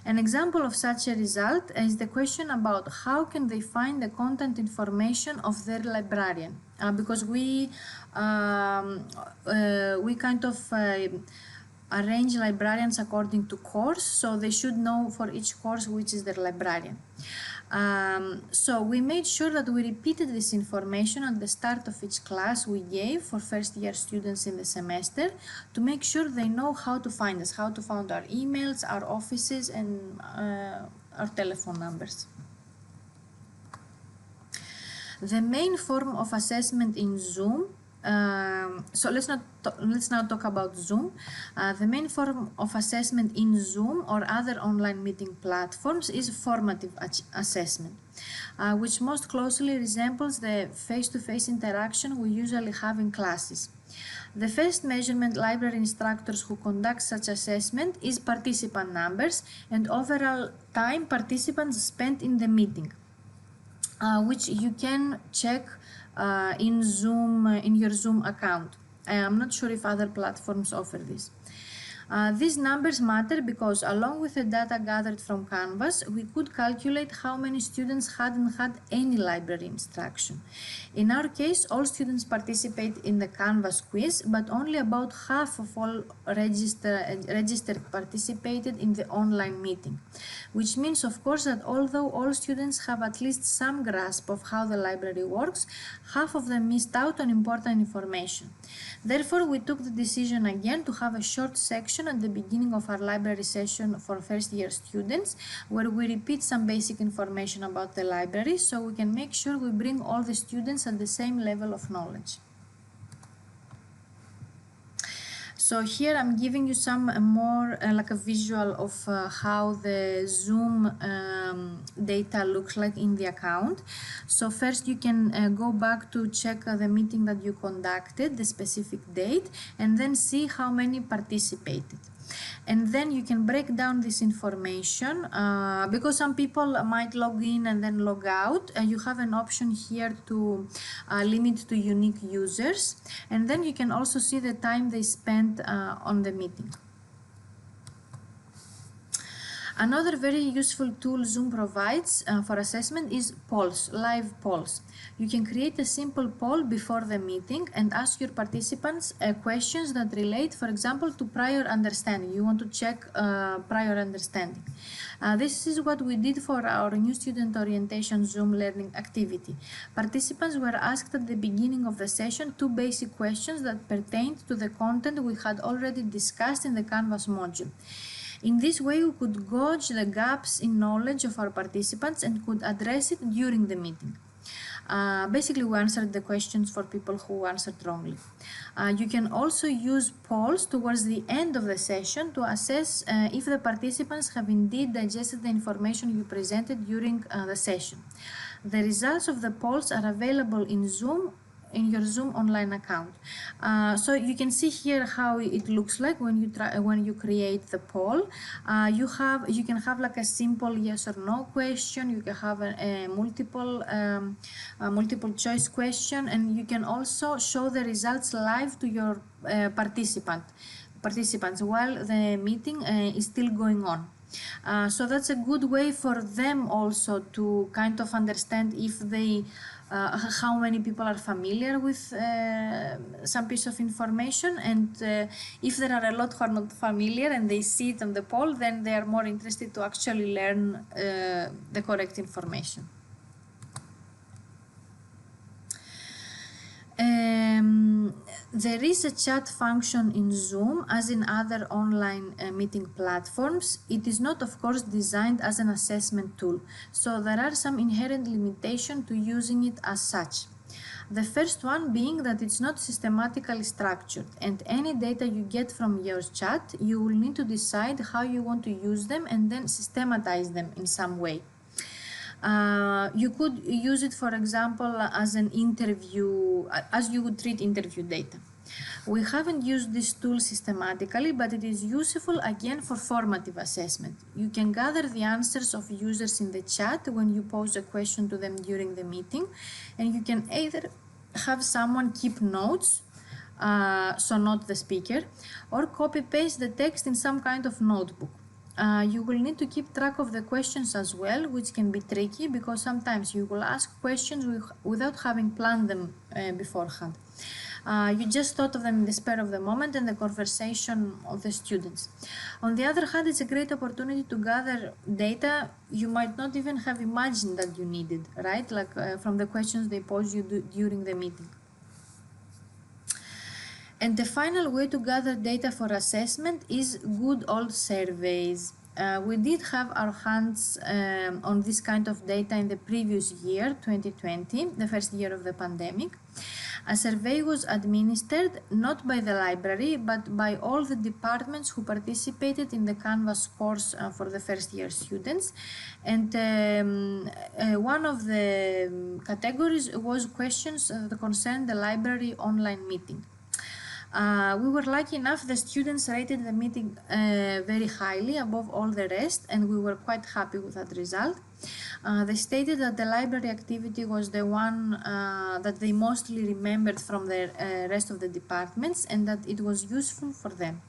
An example of such a result is the question about how can they find the content information of their librarian, because we kind of arrange librarians according to course, so they should know for each course which is their librarian. So we made sure that we repeated this information at the start of each class we gave for first year students in the semester to make sure they know how to find us, how to find our emails, our offices, and our telephone numbers. The main form of assessment in Zoom, so let's now talk about Zoom. The main form of assessment in Zoom or other online meeting platforms is formative assessment, which most closely resembles the face-to-face interaction we usually have in classes. The first measurement library instructors who conduct such assessment is participant numbers and overall time participants spent in the meeting, which you can check in Zoom, in your Zoom account. I'm not sure if other platforms offer this. These numbers matter because along with the data gathered from Canvas, we could calculate how many students hadn't had any library instruction. In our case, all students participate in the Canvas quiz, but only about half of all registered participated in the online meeting, which means, of course, that although all students have at least some grasp of how the library works, half of them missed out on important information. Therefore, we took the decision again to have a short section at the beginning of our library session for first year students, where we repeat some basic information about the library so we can make sure we bring all the students at the same level of knowledge. So here I'm giving you some more like a visual of how the Zoom data looks like in the account. So first you can go back to check the meeting that you conducted, the specific date, and then see how many participated. And then you can break down this information because some people might log in and then log out. You have an option here to limit to unique users, and then you can also see the time they spent on the meeting. Another very useful tool Zoom provides for assessment is polls, live polls. You can create a simple poll before the meeting and ask your participants questions that relate, for example, to prior understanding. You want to check prior understanding. This is what we did for our new student orientation Zoom learning activity. Participants were asked at the beginning of the session 2 basic questions that pertained to the content we had already discussed in the Canvas module. In this way, we could gauge the gaps in knowledge of our participants and could address it during the meeting. Basically, we answered the questions for people who answered wrongly. You can also use polls towards the end of the session to assess if the participants have indeed digested the information you presented during the session. The results of the polls are available in Zoom in your Zoom online account. So you can see here how it looks like when you create the poll. You can have like a simple yes or no question. You can have a multiple choice question, and you can also show the results live to your participants while the meeting is still going on. So that's a good way for them also to kind of understand if they how many people are familiar with some piece of information, and if there are a lot who are not familiar and they see it on the poll, then they are more interested to actually learn the correct information. There is a chat function in Zoom as in other online meeting platforms. It is not, of course, designed as an assessment tool, so there are some inherent limitations to using it as such. The first one being that it's not systematically structured, and any data you get from your chat, you will need to decide how you want to use them and then systematize them in some way. You could use it, for example, as an interview, as you would treat interview data. We haven't used this tool systematically, but it is useful again for formative assessment. You can gather the answers of users in the chat when you pose a question to them during the meeting, and you can either have someone keep notes, so not the speaker, or copy paste the text in some kind of notebook. You will need to keep track of the questions as well, which can be tricky because sometimes you will ask questions without having planned them beforehand. You just thought of them in the spur of the moment and the conversation of the students. On the other hand, it's a great opportunity to gather data you might not even have imagined that you needed, right? Like from the questions they pose you during the meeting. And the final way to gather data for assessment is good old surveys. We did have our hands on this kind of data in the previous year, 2020, the first year of the pandemic. A survey was administered not by the library, but by all the departments who participated in the Canvas course for the first year students. And one of the categories was questions that concerned the library online meeting. We were lucky enough, the students rated the meeting very highly above all the rest, and we were quite happy with that result. They stated that the library activity was the one that they mostly remembered from the rest of the departments, and that it was useful for them.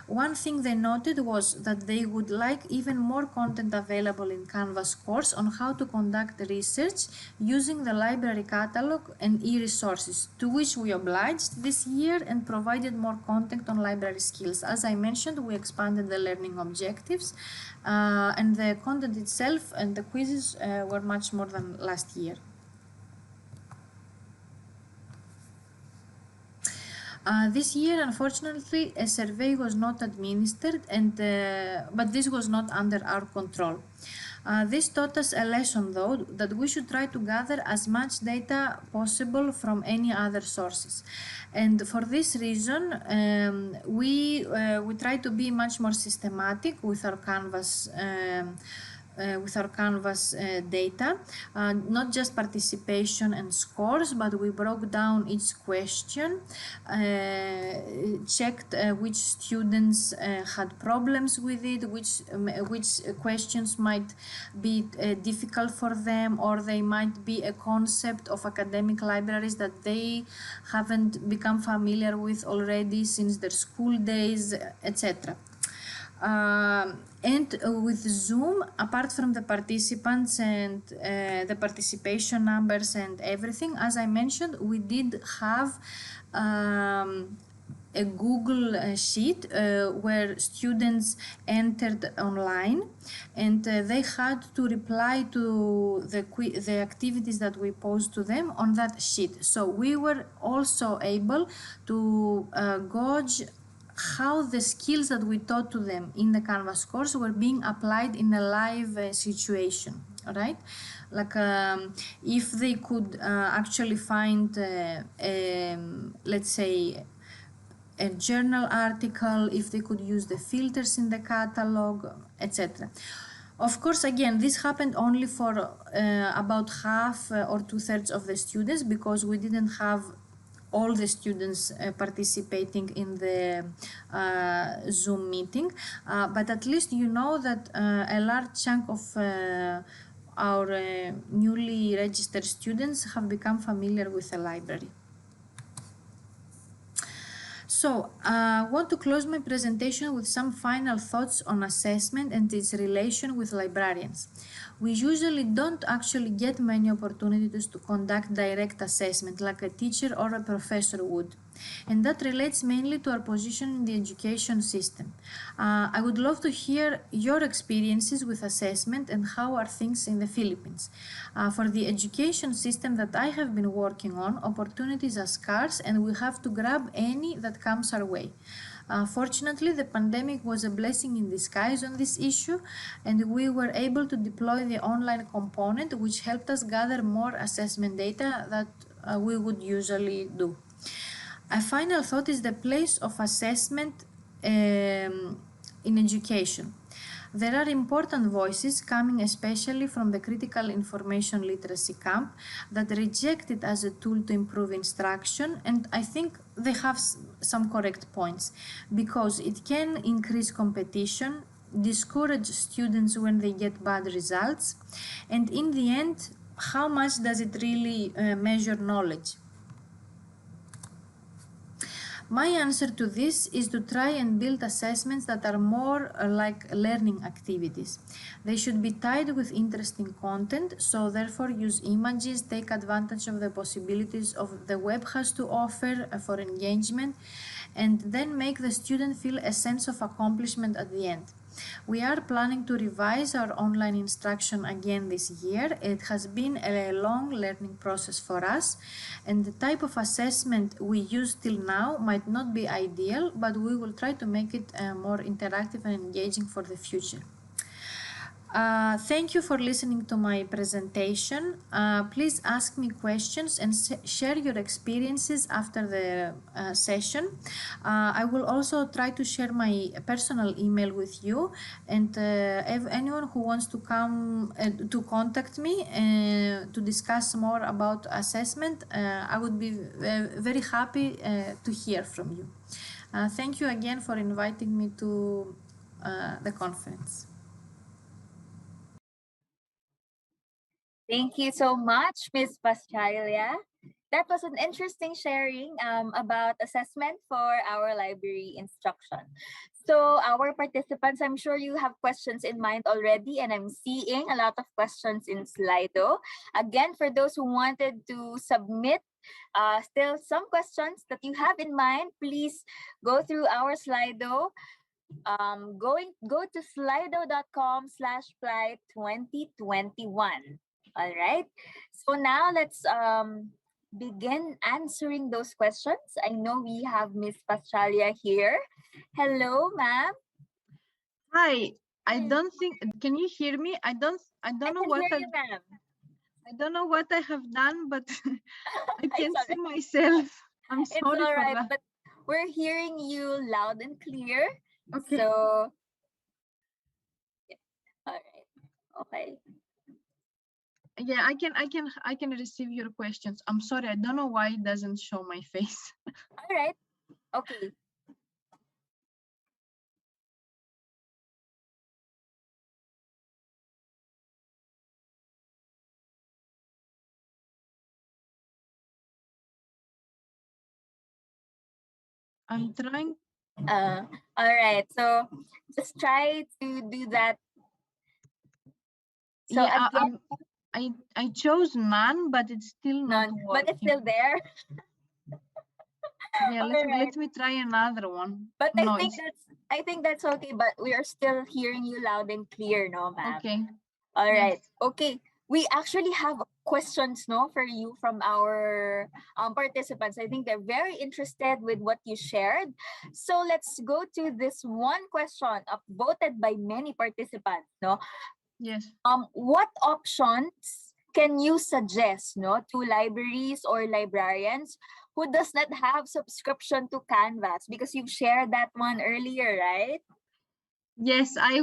One thing they noted was that they would like even more content available in Canvas course on how to conduct research using the library catalog and e-resources, to which we obliged this year and provided more content on library skills. As I mentioned, we expanded the learning objectives and the content itself and the quizzes were much more than last year. This year, unfortunately, a survey was not administered, but this was not under our control. This taught us a lesson, though, that we should try to gather as much data possible from any other sources. And for this reason, we try to be much more systematic with our Canvas data, not just participation and scores, but we broke down each question, checked which students had problems with it, which questions might be difficult for them, or they might be a concept of academic libraries that they haven't become familiar with already since their school days, etc. And with Zoom, apart from the participants and the participation numbers and everything, as I mentioned, we did have a Google sheet where students entered online, and they had to reply to the activities that we posed to them on that sheet. So we were also able to gauge how the skills that we taught to them in the Canvas course were being applied in a live situation, right? Like if they could actually find, let's say, a journal article, if they could use the filters in the catalog, etc. Of course, again, this happened only for about half or 2/3 of the students, because we didn't have all the students participating in the Zoom meeting. But at least you know that a large chunk of our newly registered students have become familiar with the library. So, I want to close my presentation with some final thoughts on assessment and its relation with librarians. We usually don't actually get many opportunities to conduct direct assessment like a teacher or a professor would. And that relates mainly to our position in the education system. I would love to hear your experiences with assessment and how are things in the Philippines. For the education system that I have been working on, opportunities are scarce and we have to grab any that comes our way. Fortunately, the pandemic was a blessing in disguise on this issue, and we were able to deploy the online component, which helped us gather more assessment data that we would usually do. A final thought is the place of assessment in education. There are important voices coming especially from the critical information literacy camp that reject it as a tool to improve instruction, and I think they have some correct points, because it can increase competition, discourage students when they get bad results, and in the end, how much does it really measure knowledge? My answer to this is to try and build assessments that are more like learning activities. They should be tied with interesting content, so therefore use images, take advantage of the possibilities of the web has to offer for engagement, and then make the student feel a sense of accomplishment at the end. We are planning to revise our online instruction again this year. It has been a long learning process for us, and the type of assessment we use till now might not be ideal, but we will try to make it more interactive and engaging for the future. Thank you for listening to my presentation. Please ask me questions and share your experiences after the session. I will also try to share my personal email with you, and if anyone who wants to come to contact me to discuss more about assessment, I would be very happy to hear from you. Thank you again for inviting me to the conference. Thank you so much, Ms. Paschalia. That was an interesting sharing about assessment for our library instruction. So our participants, I'm sure you have questions in mind already, and I'm seeing a lot of questions in Slido. Again, for those who wanted to submit still some questions that you have in mind, please go through our Slido. Go to slido.com/PLAI 2021. All right. So now let's begin answering those questions. I know we have Miss Paschalia here. Hello, ma'am. Hi. I don't think. Can you hear me? I don't know what hear you, ma'am. I don't know what I have done, but I can It's see myself. I'm It's sorry all for right, that. but we're hearing you loud and clear. Okay. So, all right. Okay. Yeah, I can receive your questions. I'm sorry. I don't know why it doesn't show my face. All right. Okay. I'm trying. All right. So just try to do that. So Yeah, again, I chose none, but it's still not none, working. but it's still there. Yeah, let me try another one. But No, I think that's okay. But we are still hearing you loud and clear, no, ma'am. okay. All Yes. right. Okay. We actually have questions, no, for you from our participants. I think they're very interested with what you shared. So let's go to this one question voted by many participants, no. Yes. What options can you suggest, no, to libraries or librarians who does not have subscription to Canvas? Because you've shared that one earlier, right? Yes, I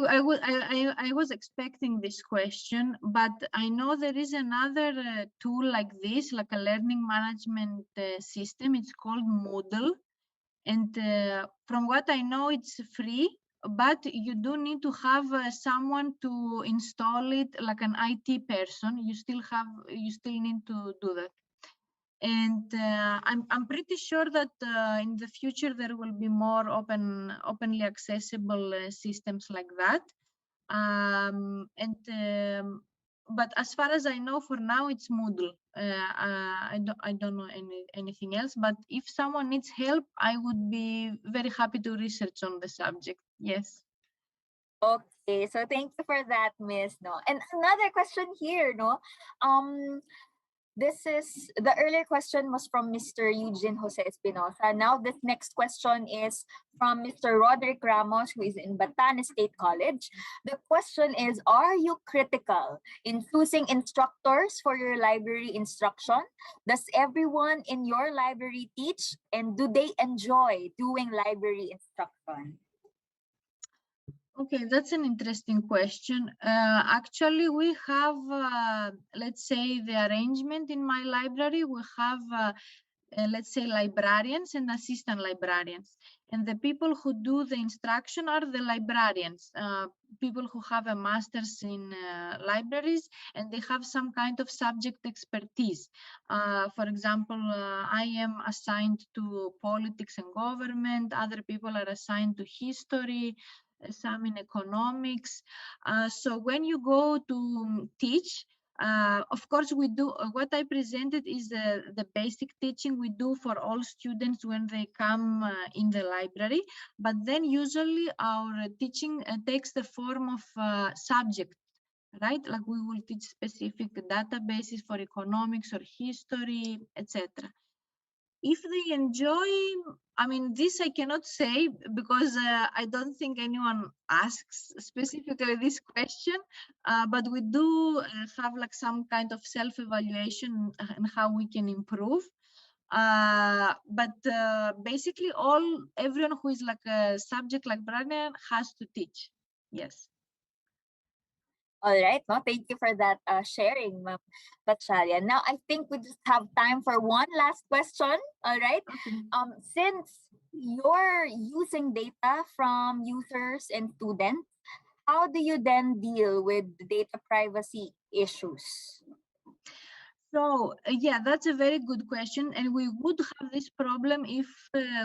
was expecting this question, but I know there is another tool like this, like a learning management system. It's called Moodle, and from what I know, it's free, but you do need to have someone to install it, like an IT person. You still need to do that. And I'm pretty sure that in the future there will be more openly accessible systems like that. But as far as I know, for now it's Moodle. I don't know anything else. But if someone needs help, I would be very happy to research on the subject. Yes. Okay, so thank you for that, Miss. No, and another question here. No, this is the earlier question was from Mr. Eugene Jose Espinosa. Now, this next question is from Mr. Roderick Ramos, who is in Batanes State College. The question is, are you critical in choosing instructors for your library instruction? Does everyone in your library teach? And do they enjoy doing library instruction? Okay, that's an interesting question. Actually, we have, let's say, the arrangement in my library. We have let's say, librarians and assistant librarians. And the people who do the instruction are the librarians, people who have a master's in libraries, and they have some kind of subject expertise. For example, I am assigned to politics and government, other people are assigned to history, some in economics. So when you go to teach, of course, we do what I presented is the basic teaching we do for all students when they come in the library. But then usually our teaching takes the form of subject, right? Like we will teach specific databases for economics or history, etc. If they enjoy, I mean, this I cannot say because I don't think anyone asks specifically this question, but we do have like some kind of self-evaluation and how we can improve. But basically everyone who is like a subject librarian has to teach. Yes. All right. No, thank you for that sharing, Ma'am Pachalia. Now, I think we just have time for one last question. All right. Okay. Since you're using data from users and students, how do you then deal with data privacy issues? So yeah, that's a very good question, and we would have this problem if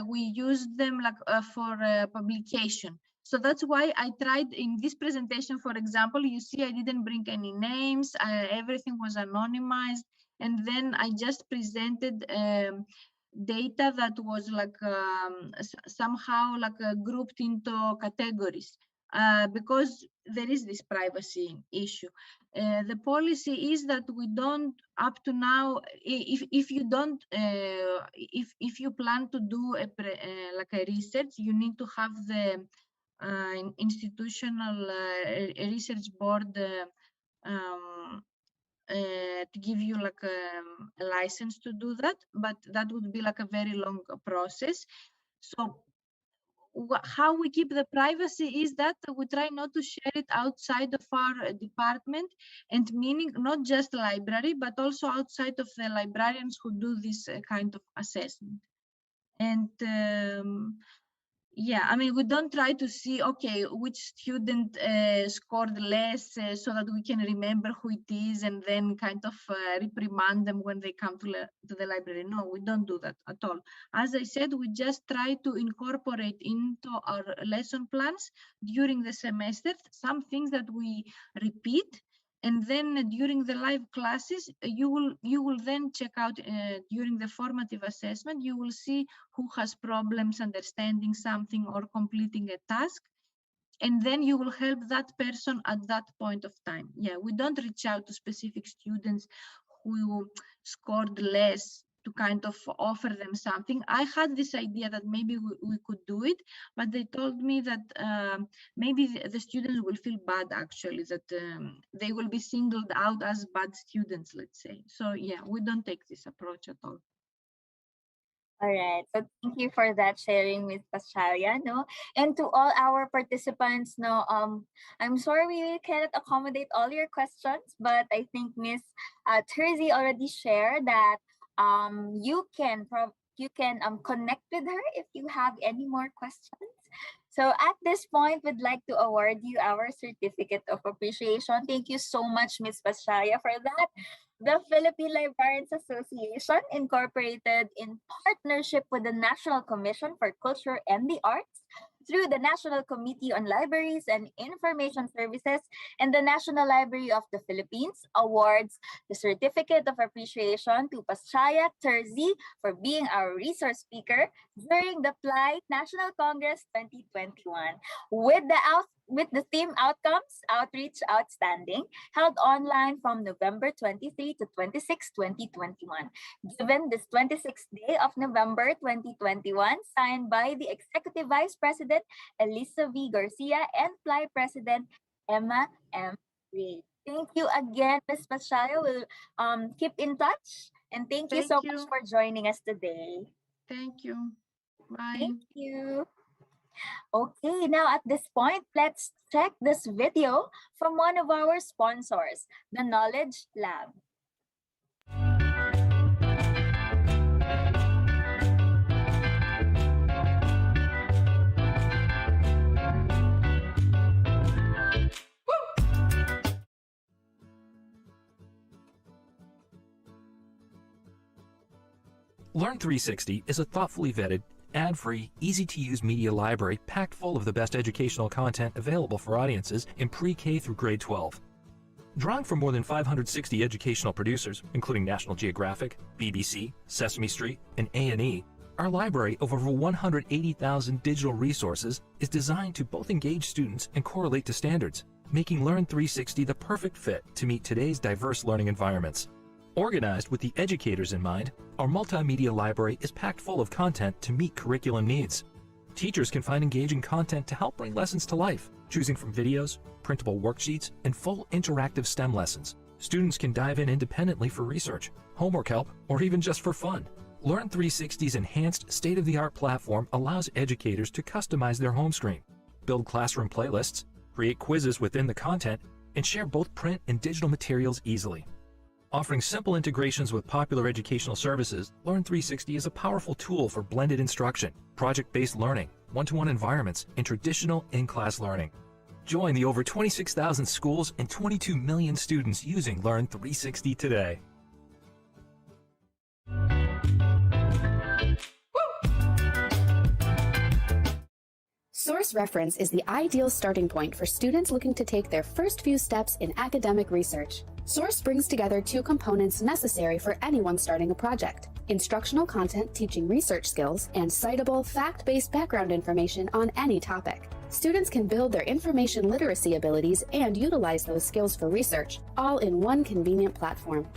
we use them like for publication. So that's why I tried in this presentation, for example, you see I didn't bring any names, everything was anonymized, and then I just presented data that was like somehow like grouped into categories because there is this privacy issue. The policy is that we don't up to now, if you don't if you plan to do like a research, you need to have the institutional research board to give you like a license to do that, but that would be like a very long process. So how we keep the privacy is that we try not to share it outside of our department, and meaning not just library, but also outside of the librarians who do this kind of assessment. And yeah, I mean, we don't try to see, okay, which student scored less so that we can remember who it is and then kind of reprimand them when they come to the library. No, we don't do that at all. As I said, we just try to incorporate into our lesson plans during the semester some things that we repeat. And then during the live classes, you will then check out during the formative assessment, you will see who has problems understanding something or completing a task. And then you will help that person at that point of time. Yeah, we don't reach out to specific students who scored less to kind of offer them something. I had this idea that maybe we could do it, but they told me that maybe the students will feel bad actually, that they will be singled out as bad students, let's say. So yeah, we don't take this approach at all. All right. So thank you for that sharing, Miss Paschalia, no? And to all our participants, no, I'm sorry we cannot accommodate all your questions, but I think Miss Terzi already shared that you can connect with her if you have any more questions. So at this point, we'd like to award you our certificate of appreciation. Thank you so much, Miss Paschalia, for that. The Philippine Librarians Association, incorporated in partnership with the National Commission for Culture and the Arts, through the National Committee on Libraries and Information Services and the National Library of the Philippines, awards the Certificate of Appreciation to Paschaya Terzi for being our resource speaker during the PLAI National Congress 2021 with the theme Outcomes Outreach Outstanding, held online from November 23 to 26, 2021. Given this 26th day of November 2021, signed by the Executive Vice President Elisa V. Garcia and PLAI President Emma M. Reid. Thank you again, Ms. Paschalia. We'll keep in touch, and thank you so much for joining us today. Thank you. Bye. Thank you. Okay, now at this point, let's check this video from one of our sponsors, the Knowledge Lab. Learn 360 is a thoughtfully vetted, ad-free, easy-to-use media library packed full of the best educational content available for audiences in pre-K through grade 12. Drawing from more than 560 educational producers, including National Geographic, BBC, Sesame Street, and A&E, our library of over 180,000 digital resources is designed to both engage students and correlate to standards, making Learn 360 the perfect fit to meet today's diverse learning environments. Organized with the educators in mind, our multimedia library is packed full of content to meet curriculum needs. Teachers can find engaging content to help bring lessons to life, choosing from videos, printable worksheets, and full interactive STEM lessons. Students can dive in independently for research, homework help, or even just for fun. Learn 360's enhanced state-of-the-art platform allows educators to customize their home screen, build classroom playlists, create quizzes within the content, and share both print and digital materials easily. Offering simple integrations with popular educational services, Learn 360 is a powerful tool for blended instruction, project-based learning, one-to-one environments, and traditional in-class learning. Join the over 26,000 schools and 22 million students using Learn 360 today. Source reference is the ideal starting point for students looking to take their first few steps in academic research. Source brings together two components necessary for anyone starting a project: instructional content teaching research skills and citable, fact-based background information on any topic. Students can build their information literacy abilities and utilize those skills for research, all in one convenient platform.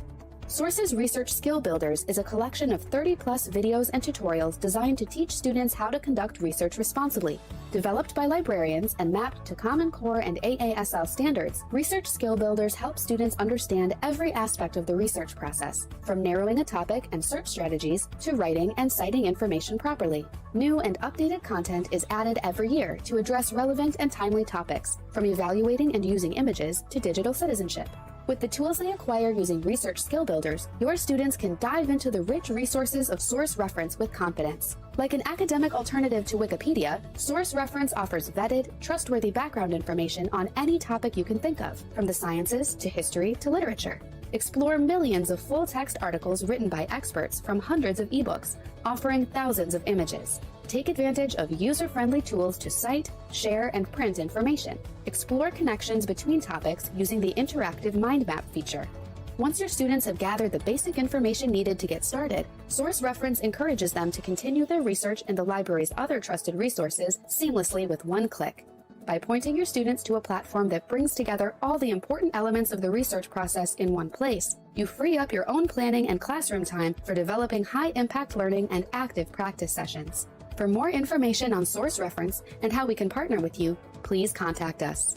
Source's Research Skill Builders is a collection of 30-plus videos and tutorials designed to teach students how to conduct research responsibly. Developed by librarians and mapped to Common Core and AASL standards, Research Skill Builders help students understand every aspect of the research process, from narrowing a topic and search strategies to writing and citing information properly. New and updated content is added every year to address relevant and timely topics, from evaluating and using images to digital citizenship. With the tools they acquire using Research Skill Builders, your students can dive into the rich resources of Source Reference with confidence. Like an academic alternative to Wikipedia, Source Reference offers vetted, trustworthy background information on any topic you can think of, from the sciences to history to literature. Explore millions of full-text articles written by experts from hundreds of ebooks, offering thousands of images. Take advantage of user-friendly tools to cite, share, and print information. Explore connections between topics using the interactive mind map feature. Once your students have gathered the basic information needed to get started, Source Reference encourages them to continue their research in the library's other trusted resources seamlessly with one click. By pointing your students to a platform that brings together all the important elements of the research process in one place, you free up your own planning and classroom time for developing high-impact learning and active practice sessions. For more information on Source Reference and how we can partner with you, please contact us.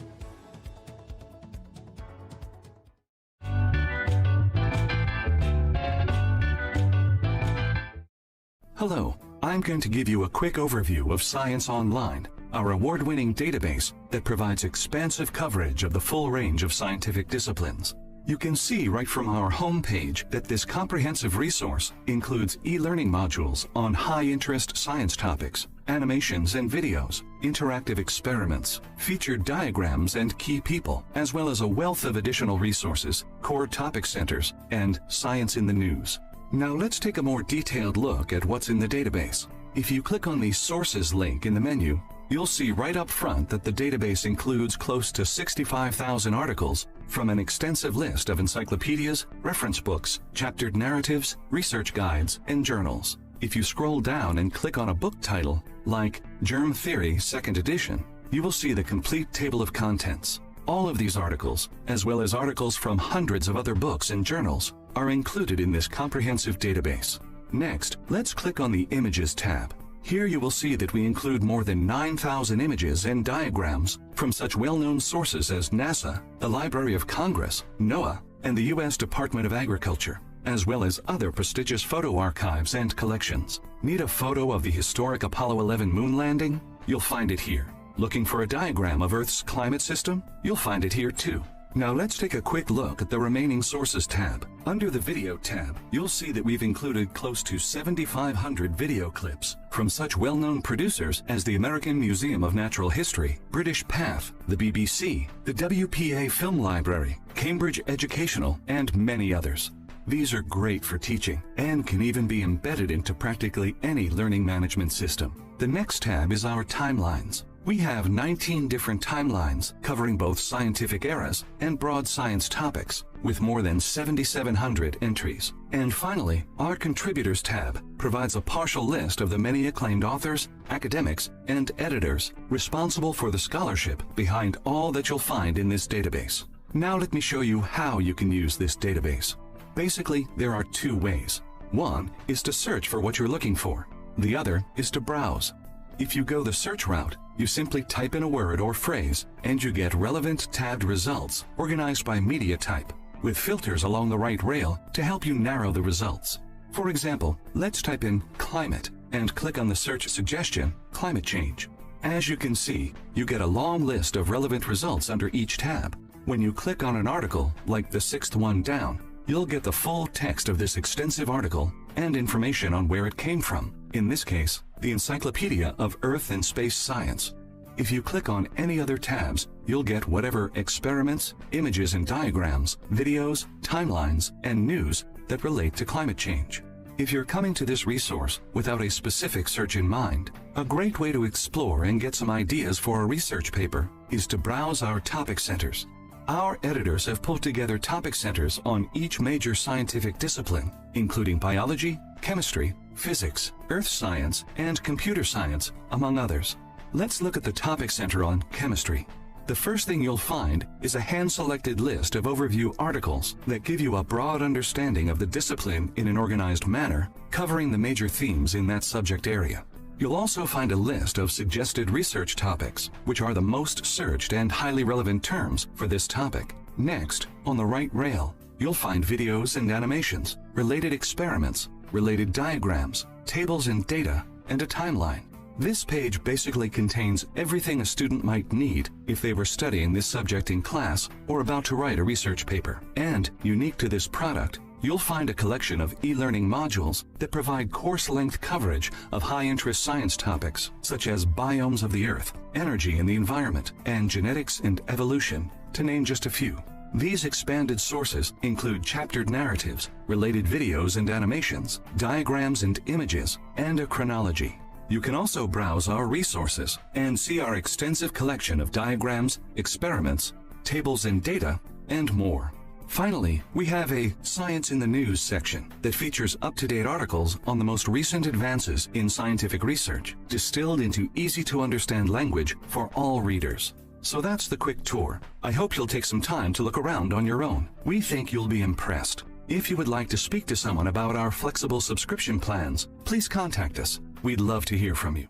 Hello, I'm going to give you a quick overview of Science Online, our award-winning database that provides expansive coverage of the full range of scientific disciplines. You can see right from our homepage that this comprehensive resource includes e-learning modules on high-interest science topics, animations and videos, interactive experiments, featured diagrams and key people, as well as a wealth of additional resources, core topic centers, and science in the news. Now let's take a more detailed look at what's in the database. If you click on the Sources link in the menu, you'll see right up front that the database includes close to 65,000 articles from an extensive list of encyclopedias, reference books, chaptered narratives, research guides, and journals. If you scroll down and click on a book title, like Germ Theory 2nd edition, you will see the complete table of contents. All of these articles, as well as articles from hundreds of other books and journals, are included in this comprehensive database. Next, let's click on the Images tab. Here you will see that we include more than 9,000 images and diagrams from such well-known sources as NASA, the Library of Congress, NOAA, and the U.S. Department of Agriculture, as well as other prestigious photo archives and collections. Need a photo of the historic Apollo 11 moon landing? You'll find it here. Looking for a diagram of Earth's climate system? You'll find it here too. Now let's take a quick look at the remaining Sources tab. Under the Video tab, you'll see that we've included close to 7,500 video clips from such well-known producers as the American Museum of Natural History, British PATH, the BBC, the WPA Film Library, Cambridge Educational, and many others. These are great for teaching and can even be embedded into practically any learning management system. The next tab is our Timelines. We have 19 different timelines covering both scientific eras and broad science topics, with more than 7,700 entries. And finally, our Contributors tab provides a partial list of the many acclaimed authors, academics, and editors responsible for the scholarship behind all that you'll find in this database. Now let me show you how you can use this database. Basically, there are two ways. One is to search for what you're looking for. The other is to browse. If you go the search route, you simply type in a word or phrase, and you get relevant tabbed results organized by media type, with filters along the right rail to help you narrow the results. For example, let's type in climate and click on the search suggestion, climate change. As you can see, you get a long list of relevant results under each tab. When you click on an article, like the sixth one down, you'll get the full text of this extensive article and information on where it came from. In this case, the Encyclopedia of Earth and Space Science. If you click on any other tabs, you'll get whatever experiments, images and diagrams, videos, timelines, and news that relate to climate change. If you're coming to this resource without a specific search in mind, a great way to explore and get some ideas for a research paper is to browse our topic centers. Our editors have pulled together topic centers on each major scientific discipline, including biology, chemistry, physics, earth science, and computer science, among others. Let's look at the topic center on chemistry. The first thing you'll find is a hand-selected list of overview articles that give you a broad understanding of the discipline in an organized manner, covering the major themes in that subject area. You'll also find a list of suggested research topics, which are the most searched and highly relevant terms for this topic. Next, on the right rail, you'll find videos and animations, related experiments, related diagrams, tables and data, and a timeline. This page basically contains everything a student might need if they were studying this subject in class or about to write a research paper. And, unique to this product, you'll find a collection of e-learning modules that provide course-length coverage of high-interest science topics, such as biomes of the Earth, energy and the environment, and genetics and evolution, to name just a few. These expanded sources include chaptered narratives, related videos and animations, diagrams and images, and a chronology. You can also browse our resources and see our extensive collection of diagrams, experiments, tables and data, and more. Finally, we have a Science in the News section that features up-to-date articles on the most recent advances in scientific research, distilled into easy-to-understand language for all readers. So that's the quick tour. I hope you'll take some time to look around on your own. We think you'll be impressed. If you would like to speak to someone about our flexible subscription plans, please contact us. We'd love to hear from you.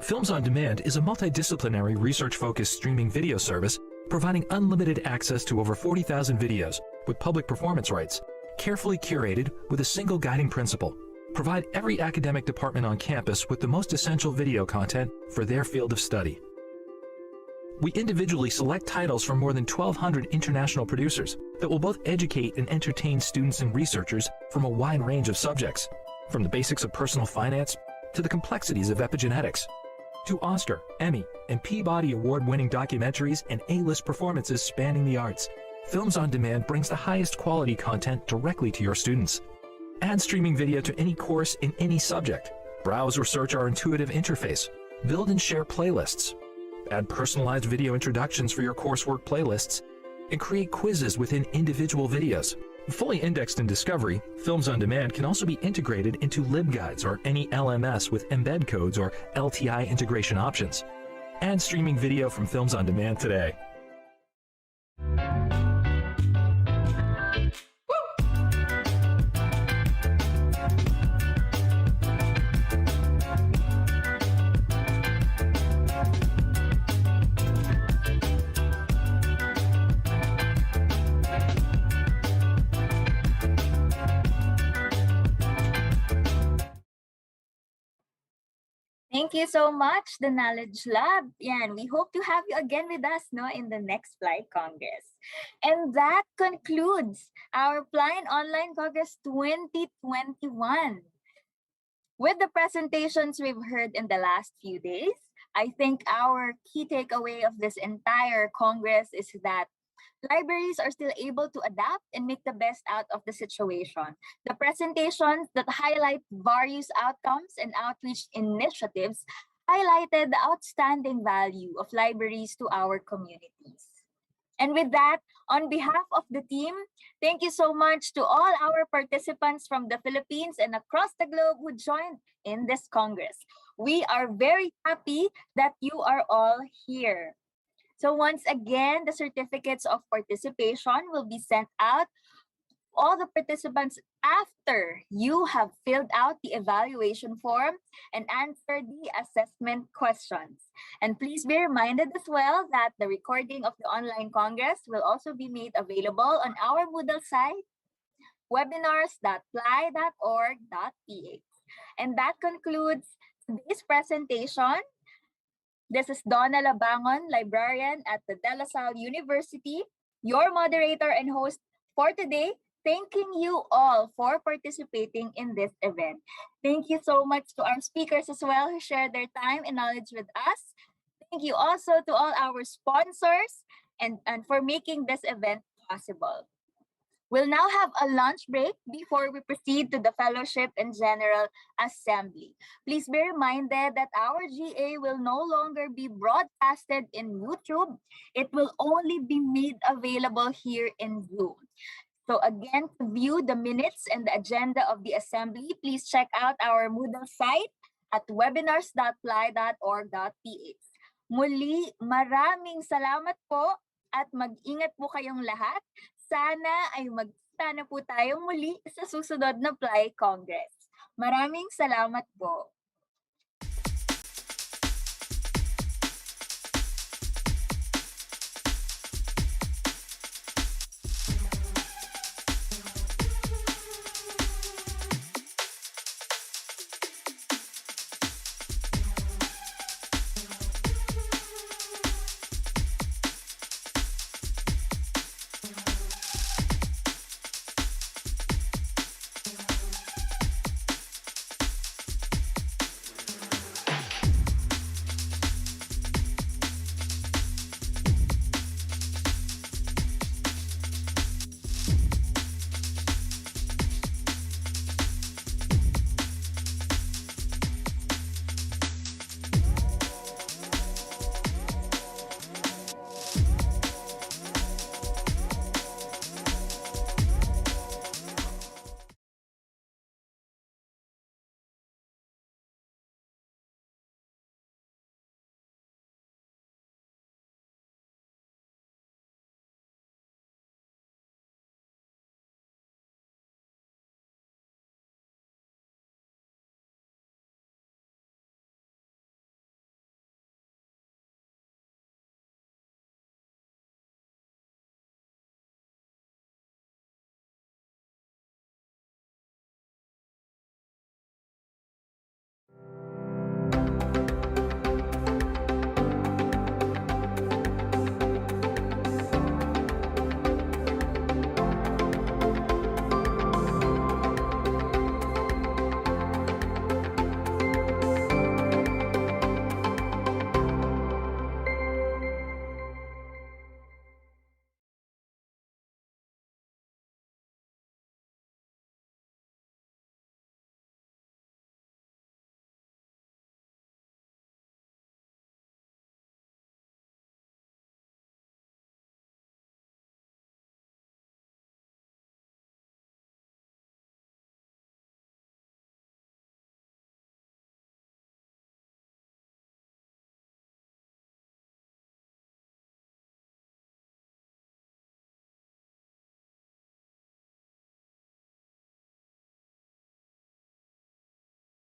Films on Demand is a multidisciplinary research-focused streaming video service providing unlimited access to over 40,000 videos with public performance rights, carefully curated with a single guiding principle: provide every academic department on campus with the most essential video content for their field of study. We individually select titles from more than 1,200 international producers that will both educate and entertain students and researchers from a wide range of subjects, from the basics of personal finance to the complexities of epigenetics, to Oscar, Emmy, and Peabody Award-winning documentaries and A-list performances spanning the arts. Films on Demand brings the highest quality content directly to your students. Add streaming video to any course in any subject. Browse or search our intuitive interface. Build and share playlists. Add personalized video introductions for your coursework playlists. And create quizzes within individual videos. Fully indexed in Discovery, Films on Demand can also be integrated into LibGuides or any LMS with embed codes or LTI integration options. Add streaming video from Films on Demand today. Thank you so much, the Knowledge Lab. And we hope to have you again with us in the next PLAI Congress. And that concludes our PLAI Online Congress 2021. With the presentations we've heard in the last few days, I think our key takeaway of this entire Congress is that libraries are still able to adapt and make the best out of the situation. The presentations that highlight various outcomes and outreach initiatives highlighted the outstanding value of libraries to our communities. And with that, on behalf of the team, thank you so much to all our participants from the Philippines and across the globe who joined in this Congress. We are very happy that you are all here. So once again, the certificates of participation will be sent out all the participants after you have filled out the evaluation form and answered the assessment questions. And please be reminded as well that the recording of the online Congress will also be made available on our Moodle site, webinars.plai.org.ph. And that concludes today's presentation. This is Donna Labangon, librarian at the De La Salle University, your moderator and host for today, thanking you all for participating in this event. Thank you so much to our speakers as well who shared their time and knowledge with us. Thank you also to all our sponsors and for making this event possible. We'll now have a lunch break before we proceed to the Fellowship and General Assembly. Please be reminded that our GA will no longer be broadcasted in YouTube. It will only be made available here in Zoom. So again, to view the minutes and the agenda of the assembly, please check out our Moodle site at webinars.plai.org.ph. Muli, maraming salamat po at mag-ingat po kayong lahat. Sana ay magkita na po tayong muli sa susunod na PLAI Congress. Maraming salamat po.